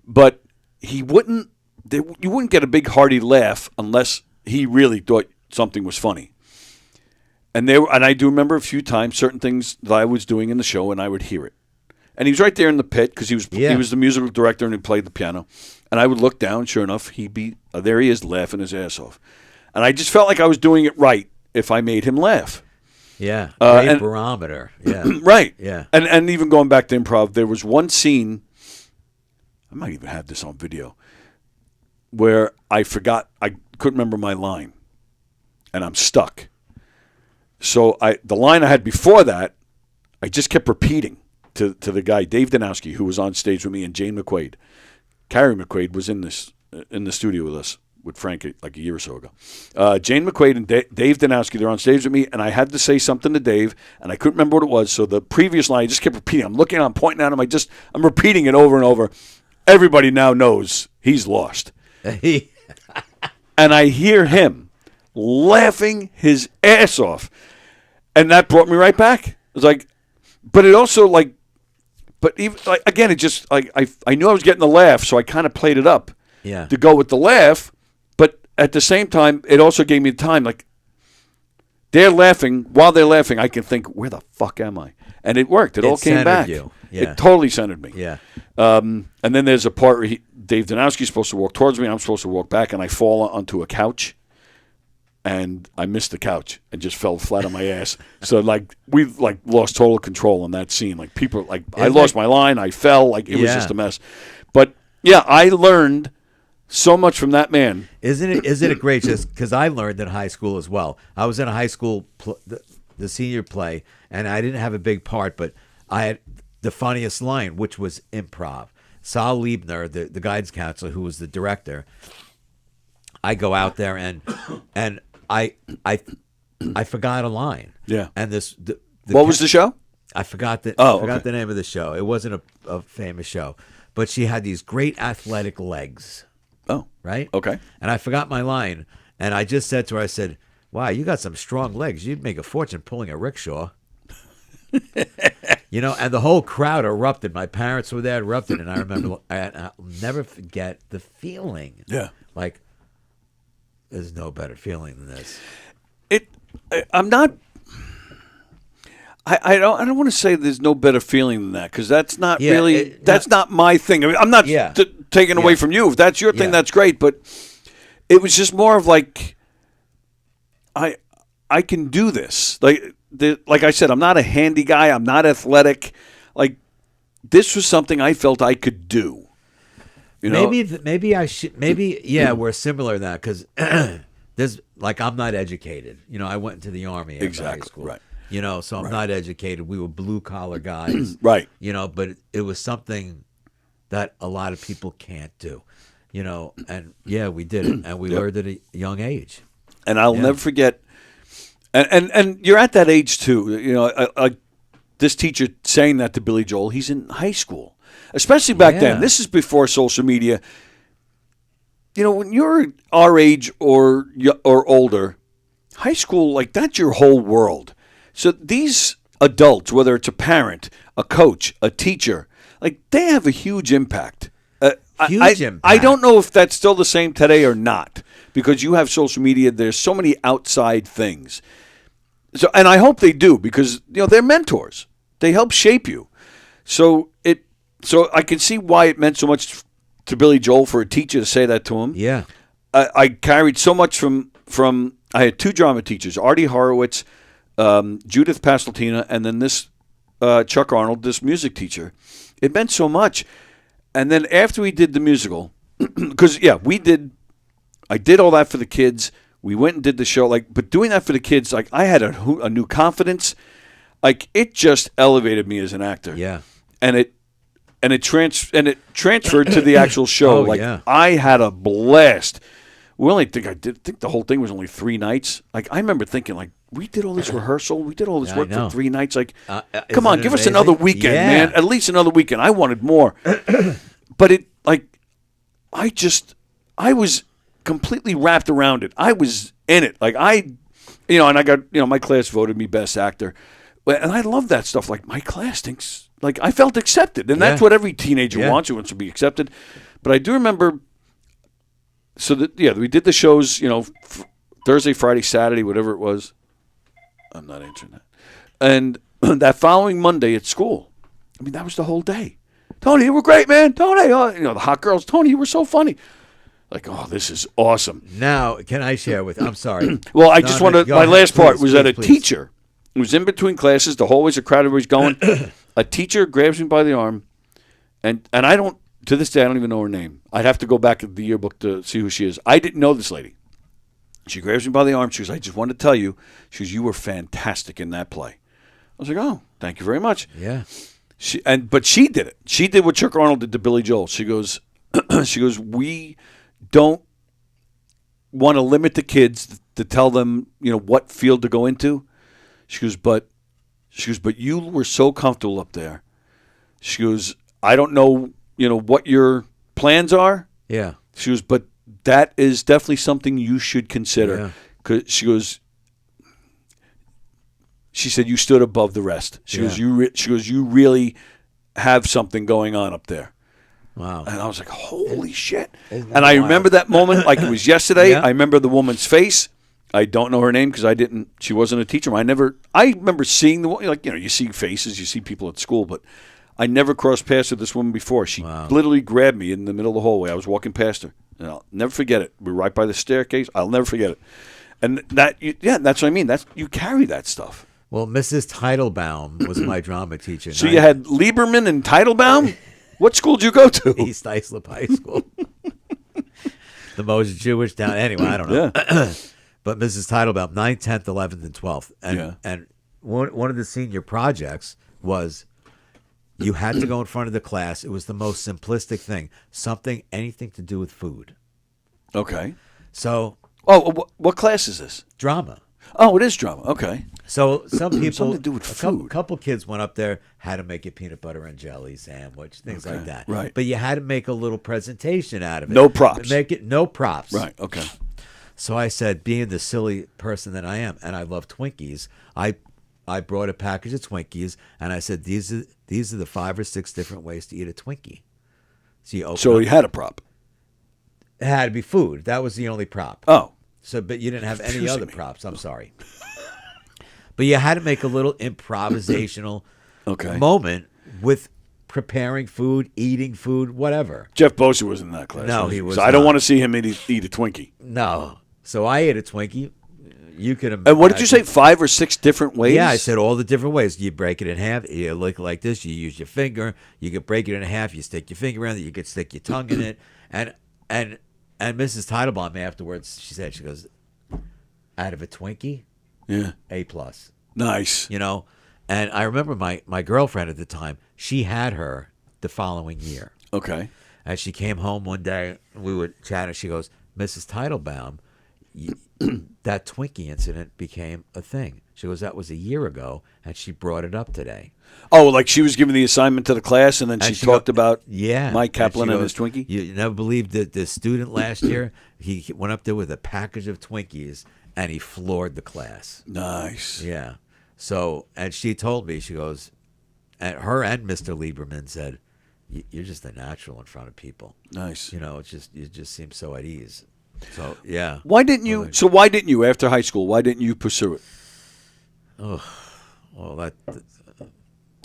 Speaker 3: But he wouldn't you wouldn't get a big hearty laugh unless he really thought something was funny. And I do remember a few times certain things that I was doing in the show and I would hear it. And he was right there in the pit because he was the musical director and he played the piano. And I would look down, sure enough, he'd be there he is laughing his ass off. And I just felt like I was doing it right if I made him laugh.
Speaker 19: Yeah, great barometer. Yeah,
Speaker 3: right.
Speaker 19: Yeah,
Speaker 3: and even going back to improv, there was one scene. I might even have this on video, where I forgot. I couldn't remember my line, and I'm stuck. So the line I had before that, I just kept repeating to the guy Dave Danowski, who was on stage with me, and Jane McQuaid. Carrie McQuaid was in the studio with us. With Frank like a year or so ago. Jane McQuaid and Dave Danowski, they're on stage with me, and I had to say something to Dave, and I couldn't remember what it was, so the previous line I just kept repeating. I'm looking, I'm pointing at him, I'm repeating it over and over. Everybody now knows he's lost. And I hear him laughing his ass off. And that brought me right back. It was like, but it also but even, again, it just, I knew I was getting the laugh, so I kind of played it up to go with the laugh. At the same time, it also gave me time, they're laughing. While they're laughing, I can think, where the fuck am I? And it worked. It all came back.
Speaker 19: You. Yeah.
Speaker 3: It totally centered me.
Speaker 19: Yeah.
Speaker 3: And then there's a part where Dave Danowski's supposed to walk towards me. I'm supposed to walk back, and I fall onto a couch. And I missed the couch and just fell flat on my ass. So, we lost total control in that scene. People, I lost my line. I fell. It was just a mess. But, yeah, I learned so much from that man.
Speaker 19: Isn't it great? Just because I learned in high school as well. I was in a high school, the senior play, and I didn't have a big part, but I had the funniest line, which was improv. Sal Liebner, the guidance counselor, who was the director, I go out there and I forgot a line.
Speaker 3: Yeah.
Speaker 19: And
Speaker 3: what was the show?
Speaker 19: I forgot the name of the show. It wasn't a famous show, but she had these great athletic legs.
Speaker 3: Oh.
Speaker 19: Right?
Speaker 3: Okay.
Speaker 19: And I forgot my line. And I just said to her, I said, wow, you got some strong legs. You'd make a fortune pulling a rickshaw. And the whole crowd erupted. My parents were there, erupted. And I remember, I'll never forget the feeling.
Speaker 3: Yeah.
Speaker 19: There's no better feeling than this.
Speaker 3: I'm not. I don't want to say there's no better feeling than that because that's not really that's not my thing. I mean, I'm not taking away from you. If that's your thing, that's great. But it was just more of I can do this. Like I said, I'm not a handy guy. I'm not athletic. This was something I felt I could do.
Speaker 19: Maybe I should. We're similar in that because there's I'm not educated. I went into the Army after high school.
Speaker 3: Right.
Speaker 19: So I'm not educated. We were blue collar guys.
Speaker 3: Right.
Speaker 19: But it was something that a lot of people can't do. And we did it, and we learned at a young age.
Speaker 3: And I'll never forget. And you're at that age too. You know, this teacher saying that to Billy Joel. He's in high school, especially back then. This is before social media. You know, when you're our age or older, high school, like, that's your whole world. So these adults, whether it's a parent, a coach, a teacher, like, they have a huge impact.
Speaker 19: Impact.
Speaker 3: I don't know if that's still the same today or not, because you have social media. There's so many outside things. So, and I hope they do, because, you know, they're mentors. They help shape you. So I can see why it meant so much to Billy Joel for a teacher to say that to him.
Speaker 19: Yeah.
Speaker 3: I carried so much from I had 2 drama teachers, Artie Horowitz, Judith Pasteltina, and then this Chuck Arnold, this music teacher. It meant so much. And then after we did the musical, because, I did all that for the kids. We went and did the show, but doing that for the kids, I had a new confidence. It just elevated me as an actor.
Speaker 19: Yeah.
Speaker 3: And it transferred to the actual show. I had a blast. We only think the whole thing was only 3 nights. I remember thinking, we did all this rehearsal, we did all this work for 3 nights. Come on, give us another weekend, man. At least another weekend. I wanted more. But I was completely wrapped around it. I was in it. And I got, my class voted me best actor. And I love that stuff. My class thinks, I felt accepted. And that's what every teenager wants. Who wants to be accepted. But I do remember, we did the shows, Thursday, Friday, Saturday, whatever it was. I'm not answering that. And that following Monday at school, that was the whole day. Tony, you were great, man. Tony, the hot girls. Tony, you were so funny. This is awesome.
Speaker 19: Now, can I share with? I'm sorry.
Speaker 3: Well, I just wanted. My last part was that a teacher. It was in between classes. The hallways are crowded. Everybody's going. A teacher grabs me by the arm, and I don't. To this day, I don't even know her name. I'd have to go back at the yearbook to see who she is. I didn't know this lady. She grabs me by the arm. She goes, I just wanted to tell you. She goes, you were fantastic in that play. I was like, oh, thank you very much.
Speaker 19: Yeah.
Speaker 3: But she did it. She did what Chuck Arnold did to Billy Joel. She goes, we don't want to limit the kids to tell them, what field to go into. She goes, but you were so comfortable up there. She goes, I don't know, what your plans are.
Speaker 19: Yeah.
Speaker 3: She goes, but that is definitely something you should consider. Cause she goes, she said you stood above the rest. She goes, you really have something going on up there.
Speaker 19: Wow.
Speaker 3: And I was like, holy shit. And I remember that moment like it was yesterday. I remember the woman's face. I don't know her name because she wasn't a teacher. I remember seeing you see faces, you see people at school, but I never crossed paths with this woman before. She literally grabbed me in the middle of the hallway. I was walking past her. And I'll never forget it. We were right by the staircase. I'll never forget it. And that's what I mean. You carry that stuff.
Speaker 19: Well, Mrs. Teitelbaum was my drama teacher.
Speaker 3: So you had Lieberman and Teitelbaum? What school did you go to?
Speaker 19: East Islip High School. The most Jewish town. Anyway, I don't know.
Speaker 3: Yeah.
Speaker 19: But Mrs. Teitelbaum, 9th, 10th, 11th, and 12th. And one of the senior projects was you had to go in front of the class. It was the most simplistic thing. Anything to do with food.
Speaker 3: Okay.
Speaker 19: So.
Speaker 3: Oh, what class is this?
Speaker 19: Drama.
Speaker 3: Oh, it is drama. Okay.
Speaker 19: So some people.
Speaker 3: Something to do with food.
Speaker 19: A couple kids went up there, had to make a peanut butter and jelly sandwich, things like that.
Speaker 3: Right.
Speaker 19: But you had to make a little presentation out of it.
Speaker 3: No props.
Speaker 19: No props.
Speaker 3: Right. Okay.
Speaker 19: So I said, being the silly person that I am, and I love Twinkies, I brought a package of Twinkies, and I said, these are the 5 or 6 different ways to eat a Twinkie. So
Speaker 3: you had a prop.
Speaker 19: It had to be food. That was the only prop.
Speaker 3: Oh.
Speaker 19: But you didn't have any other props. I'm sorry. But you had to make a little improvisational moment with preparing food, eating food, whatever.
Speaker 3: Jeff Bosa was in that class.
Speaker 19: No, he was
Speaker 3: so I don't want to see him eat a Twinkie.
Speaker 19: No. So I ate a Twinkie. You could imagine.
Speaker 3: And what did you say, 5 or 6 different ways?
Speaker 19: Yeah, I said all the different ways. You break it in half. You look like this. You use your finger. You could break it in half. You stick your finger in it. You could stick your tongue in it. And Mrs. Teitelbaum afterwards, she goes, out of a Twinkie, A+.
Speaker 3: Nice.
Speaker 19: And I remember my girlfriend at the time, she had her the following year.
Speaker 3: Okay.
Speaker 19: And she came home one day, we were chatting, she goes, Mrs. Teitelbaum, that Twinkie incident became a thing. She goes, that was a year ago, and she brought it up today.
Speaker 3: Oh, like she was giving the assignment to the class, and then
Speaker 19: And
Speaker 3: she talked about
Speaker 19: yeah,
Speaker 3: Mike Kaplan
Speaker 19: she
Speaker 3: and
Speaker 19: goes,
Speaker 3: his Twinkie?
Speaker 19: You never believed that the student last year, he went up there with a package of Twinkies, and he floored the class.
Speaker 3: Nice.
Speaker 19: Yeah. So, and she told me, she goes, and her and Mr. Lieberman said, you're just a natural in front of people.
Speaker 3: Nice.
Speaker 19: You know, you just seem so at ease. So, yeah.
Speaker 3: Why didn't you? So why didn't you after high school? Why didn't you pursue it?
Speaker 19: Oh, well,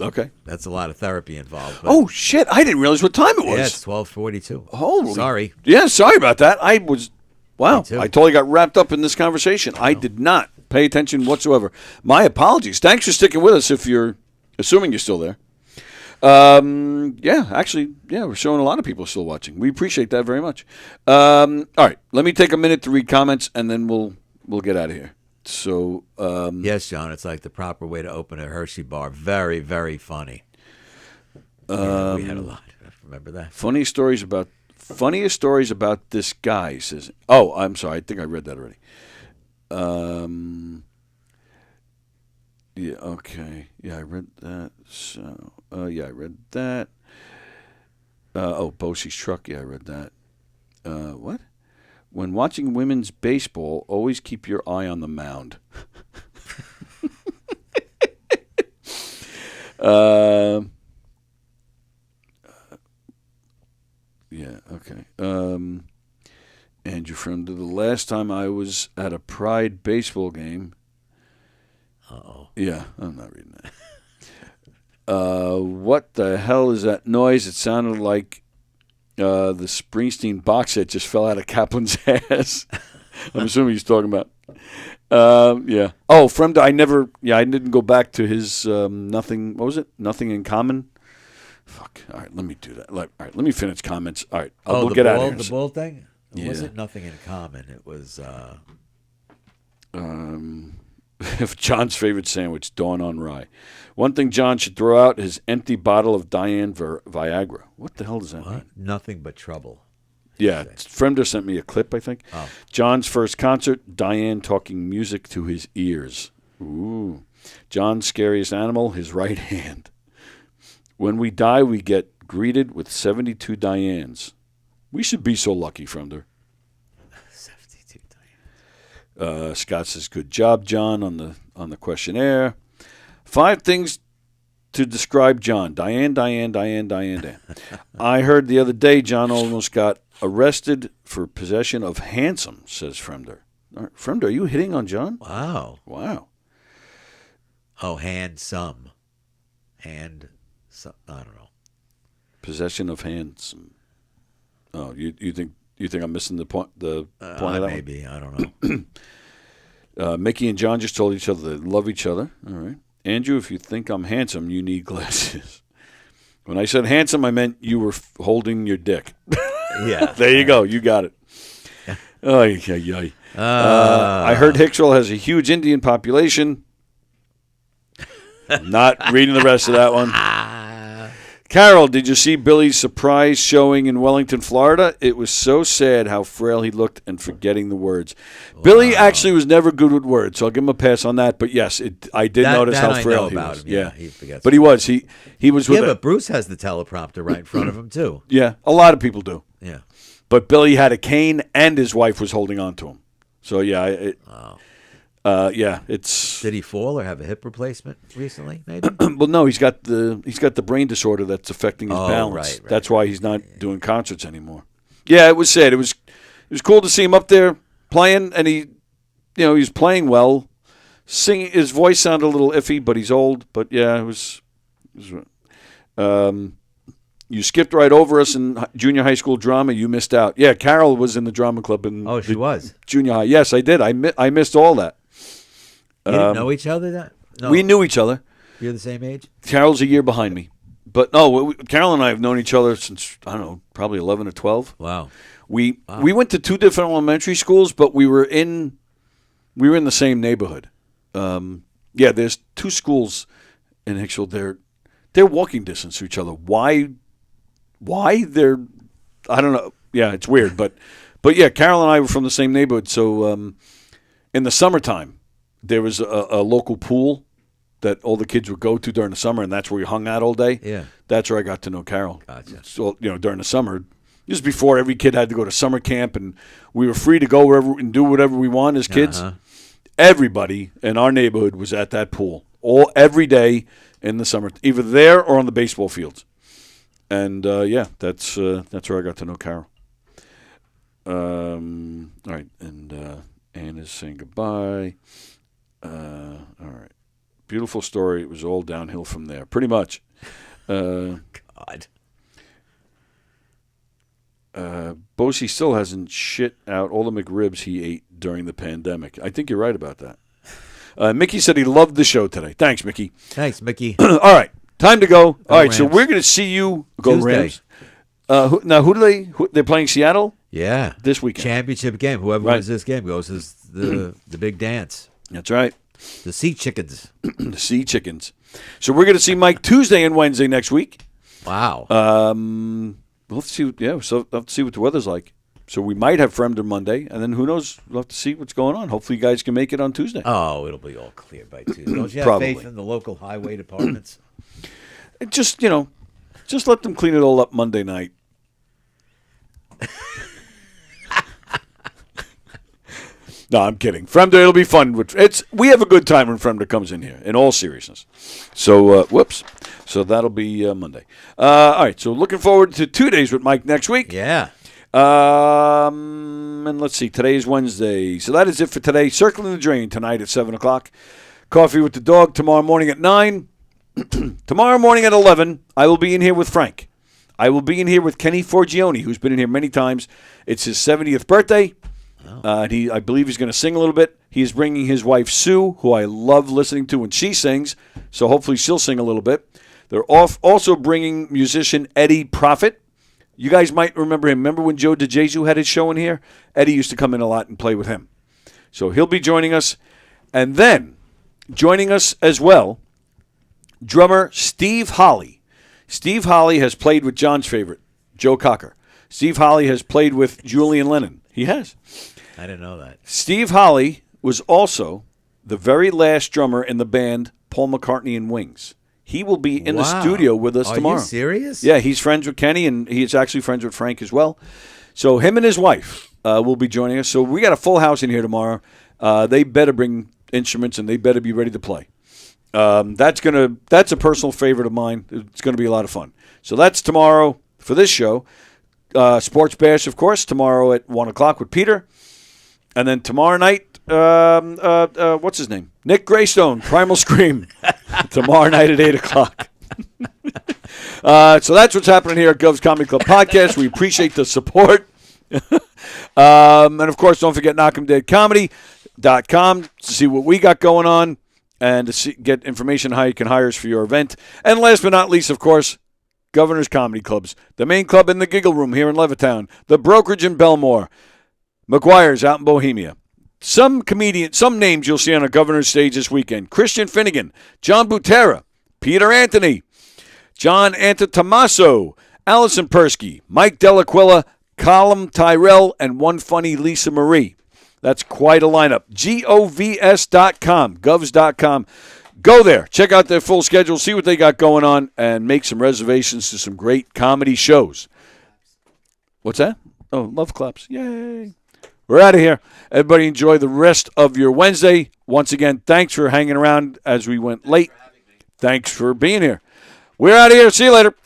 Speaker 3: okay.
Speaker 19: That's a lot of therapy involved. But
Speaker 3: Oh shit! I didn't realize what time it was.
Speaker 19: yeah, it's 12:42.
Speaker 3: Holy.
Speaker 19: Sorry.
Speaker 3: Yeah, sorry about that. I was. Wow.
Speaker 19: Me too.
Speaker 3: I totally got wrapped up in this conversation. I did not pay attention whatsoever. My apologies. Thanks for sticking with us. If you're assuming you're still there. Yeah, actually, yeah, we're showing a lot of people still watching. We appreciate that very much. All right, let me take a minute to read comments, and then we'll get out of here. So,
Speaker 19: yes, John, it's like the proper way to open a Hershey bar. Very, very funny. Yeah, we had a lot. Remember that?
Speaker 3: Funniest stories about this guy, he says. Oh, I'm sorry. I think I read that already. Yeah, okay. Yeah, I read that. So, yeah, I read that. Bosie's truck. Yeah, I read that. What? When watching women's baseball, always keep your eye on the mound. Yeah, okay. Andrew from the last time I was at a Pride baseball game.
Speaker 19: Uh-oh.
Speaker 3: Yeah, I'm not reading that. What the hell is that noise? It sounded like the Springsteen box set just fell out of Kaplan's ass. I'm assuming he's talking about. Yeah. Oh, I didn't go back to his nothing. What was it? Nothing in common. Fuck. All right, let me do that. All right, let me finish comments. All right, we'll get out of here.
Speaker 19: The bull thing?
Speaker 3: Yeah.
Speaker 19: Was it nothing in common? It was.
Speaker 3: If John's favorite sandwich, Dawn on Rye. One thing John should throw out his empty bottle of Diane Viagra. What the hell does that mean?
Speaker 19: Nothing but trouble.
Speaker 3: Yeah, Fremder sent me a clip, I think.
Speaker 19: Oh.
Speaker 3: John's first concert, Diane talking music to his ears. Ooh. John's scariest animal, his right hand. When we die, we get greeted with 72 Dianes. We should be so lucky, Fremder.
Speaker 19: 72
Speaker 3: Dianes. Scott says, good job, John, on the questionnaire. 5 things to describe John. Diane. I heard the other day John almost got arrested for possession of handsome, says Fremder. Fremder, are you hitting on John?
Speaker 19: Wow.
Speaker 3: Oh,
Speaker 19: handsome. I don't know.
Speaker 3: Possession of handsome. Oh, you think I'm missing the point? The point of that
Speaker 19: maybe.
Speaker 3: One?
Speaker 19: I don't
Speaker 3: know. Mickey and John just told each other they love each other. All right. Andrew, if you think I'm handsome, you need glasses. When I said handsome, I meant you were holding your dick.
Speaker 19: Yeah.
Speaker 3: There you go. You got it. I heard Hicksville has a huge Indian population. Not reading the rest of that one. Carol, did you see Billy's surprise showing in Wellington, Florida? It was so sad how frail he looked and forgetting the words. Wow. Billy actually was never good with words, so I'll give him a pass on that. But yes, I did notice how frail he was.
Speaker 19: Yeah, he forgets.
Speaker 3: But he was. He was with.
Speaker 19: Yeah, but Bruce has the teleprompter right in front of him too.
Speaker 3: Yeah, a lot of people do.
Speaker 19: Yeah.
Speaker 3: But Billy had a cane, and his wife was holding on to him. So yeah, yeah, it's.
Speaker 19: Did he fall or have a hip replacement recently? Maybe.
Speaker 3: Well, no, he's got the brain disorder that's affecting his balance.
Speaker 19: Right,
Speaker 3: that's why he's not doing concerts anymore. Yeah, it was sad. It was cool to see him up there playing, and he was playing well, singing. His voice sounded a little iffy, but he's old. But yeah, it was you skipped right over us in junior high school drama. You missed out. Yeah, Carol was in the drama club in.
Speaker 19: She was
Speaker 3: junior high. Yes, I did. I missed all that.
Speaker 19: You didn't know each other? No.
Speaker 3: We knew each other.
Speaker 19: You're the same age?
Speaker 3: Carol's a year behind me. But no, Carol and I have known each other since, I don't know, probably 11 or 12.
Speaker 19: Wow.
Speaker 3: We went to 2 different elementary schools, but we were in the same neighborhood. Yeah, there's 2 schools in Hicksville. They're walking distance to each other. Why? I don't know. Yeah, it's weird, but But yeah, Carol and I were from the same neighborhood. So in the summertime, there was a local pool that all the kids would go to during the summer, and that's where we hung out all day.
Speaker 19: Yeah.
Speaker 3: That's where I got to know Carol.
Speaker 19: Gotcha.
Speaker 3: So, during the summer, just before every kid had to go to summer camp, and we were free to go wherever and do whatever we want as kids. Everybody in our neighborhood was at that pool every day in the summer, either there or on the baseball fields. And that's where I got to know Carol. All right, and Anne is saying goodbye. All right. Beautiful story. It was all downhill from there, pretty much.
Speaker 19: God.
Speaker 3: Bosie still hasn't shit out all the McRibs he ate during the pandemic. I think you're right about that. Mickey said he loved the show today. Thanks, Mickey.
Speaker 19: Thanks, Mickey.
Speaker 3: All right, time to go. All right,
Speaker 19: Rams.
Speaker 3: so we're going to see you. Go
Speaker 19: Tuesday.
Speaker 3: Rams. Who do they're playing Seattle?
Speaker 19: Yeah.
Speaker 3: This weekend.
Speaker 19: Championship game. Whoever wins this game goes to the big dance.
Speaker 3: That's right.
Speaker 19: The Sea Chickens.
Speaker 3: The Sea Chickens. So we're going to see Mike Tuesday and Wednesday next week.
Speaker 19: Wow.
Speaker 3: We'll have to see. Yeah, so we'll have to see what the weather's like. So we might have Fremder Monday, and then who knows? We'll have to see what's going on. Hopefully, you guys can make it on Tuesday.
Speaker 19: Oh, it'll be all clear by Tuesday. Don't you have
Speaker 3: Probably.
Speaker 19: faith in the local highway departments?
Speaker 3: Just let them clean it all up Monday night. No, I'm kidding. Fremder, it'll be fun. We have a good time when Fremder comes in here, in all seriousness. So, whoops. So that'll be Monday. All right, so looking forward to 2 days with Mike next week.
Speaker 19: Yeah.
Speaker 3: And let's see, today is Wednesday. So that is it for today. Circling the Drain tonight at 7 o'clock. Coffee with the Dog tomorrow morning at 9. Tomorrow morning at 11, I will be in here with Frank. I will be in here with Kenny Forgione, who's been in here many times. It's his 70th birthday. I believe he's going to sing a little bit. He is bringing his wife, Sue, who I love listening to when she sings, so hopefully she'll sing a little bit. They're also bringing musician Eddie Prophet. You guys might remember him. Remember when Joe DeJesu had his show in here? Eddie used to come in a lot and play with him. So he'll be joining us. And then joining us as well, drummer Steve Holly. Steve Holly has played with John's favorite, Joe Cocker. Steve Holly has played with Julian Lennon. He has.
Speaker 19: I didn't know that.
Speaker 3: Steve Holly was also the very last drummer in the band Paul McCartney and Wings. He will be in the studio with us tomorrow.
Speaker 19: Are you serious?
Speaker 3: Yeah, he's friends with Kenny, and he's actually friends with Frank as well. So him and his wife will be joining us. So we got a full house in here tomorrow. They better bring instruments, and they better be ready to play. That's a personal favorite of mine. It's going to be a lot of fun. So that's tomorrow for this show. Sports Bash, of course, tomorrow at 1 o'clock with Peter. And then tomorrow night, what's his name? Nick Greystone, Primal Scream. Tomorrow night at 8 o'clock. So that's what's happening here at Gov's Comedy Club Podcast. We appreciate the support. And, of course, don't forget knockemdeadcomedy.com to see what we got going on and to get information on how you can hire us for your event. And last but not least, of course, Governor's Comedy Clubs, the main club in the Giggle Room here in Levittown, the Brokerage in Belmore, McGuire's out in Bohemia. Some names you'll see on a Governor's stage this weekend. Christian Finnegan, John Butera, Peter Anthony, John Antetomaso, Allison Persky, Mike Delaquilla, Colum Tyrell, and one funny Lisa Marie. That's quite a lineup. govs.com, govs.com. Go there, check out their full schedule, see what they got going on, and make some reservations to some great comedy shows. What's that? Oh, love claps. Yay. We're out of here. Everybody enjoy the rest of your Wednesday. Once again, thanks for hanging around as we went late. Thanks for being here. We're out of here. See you later.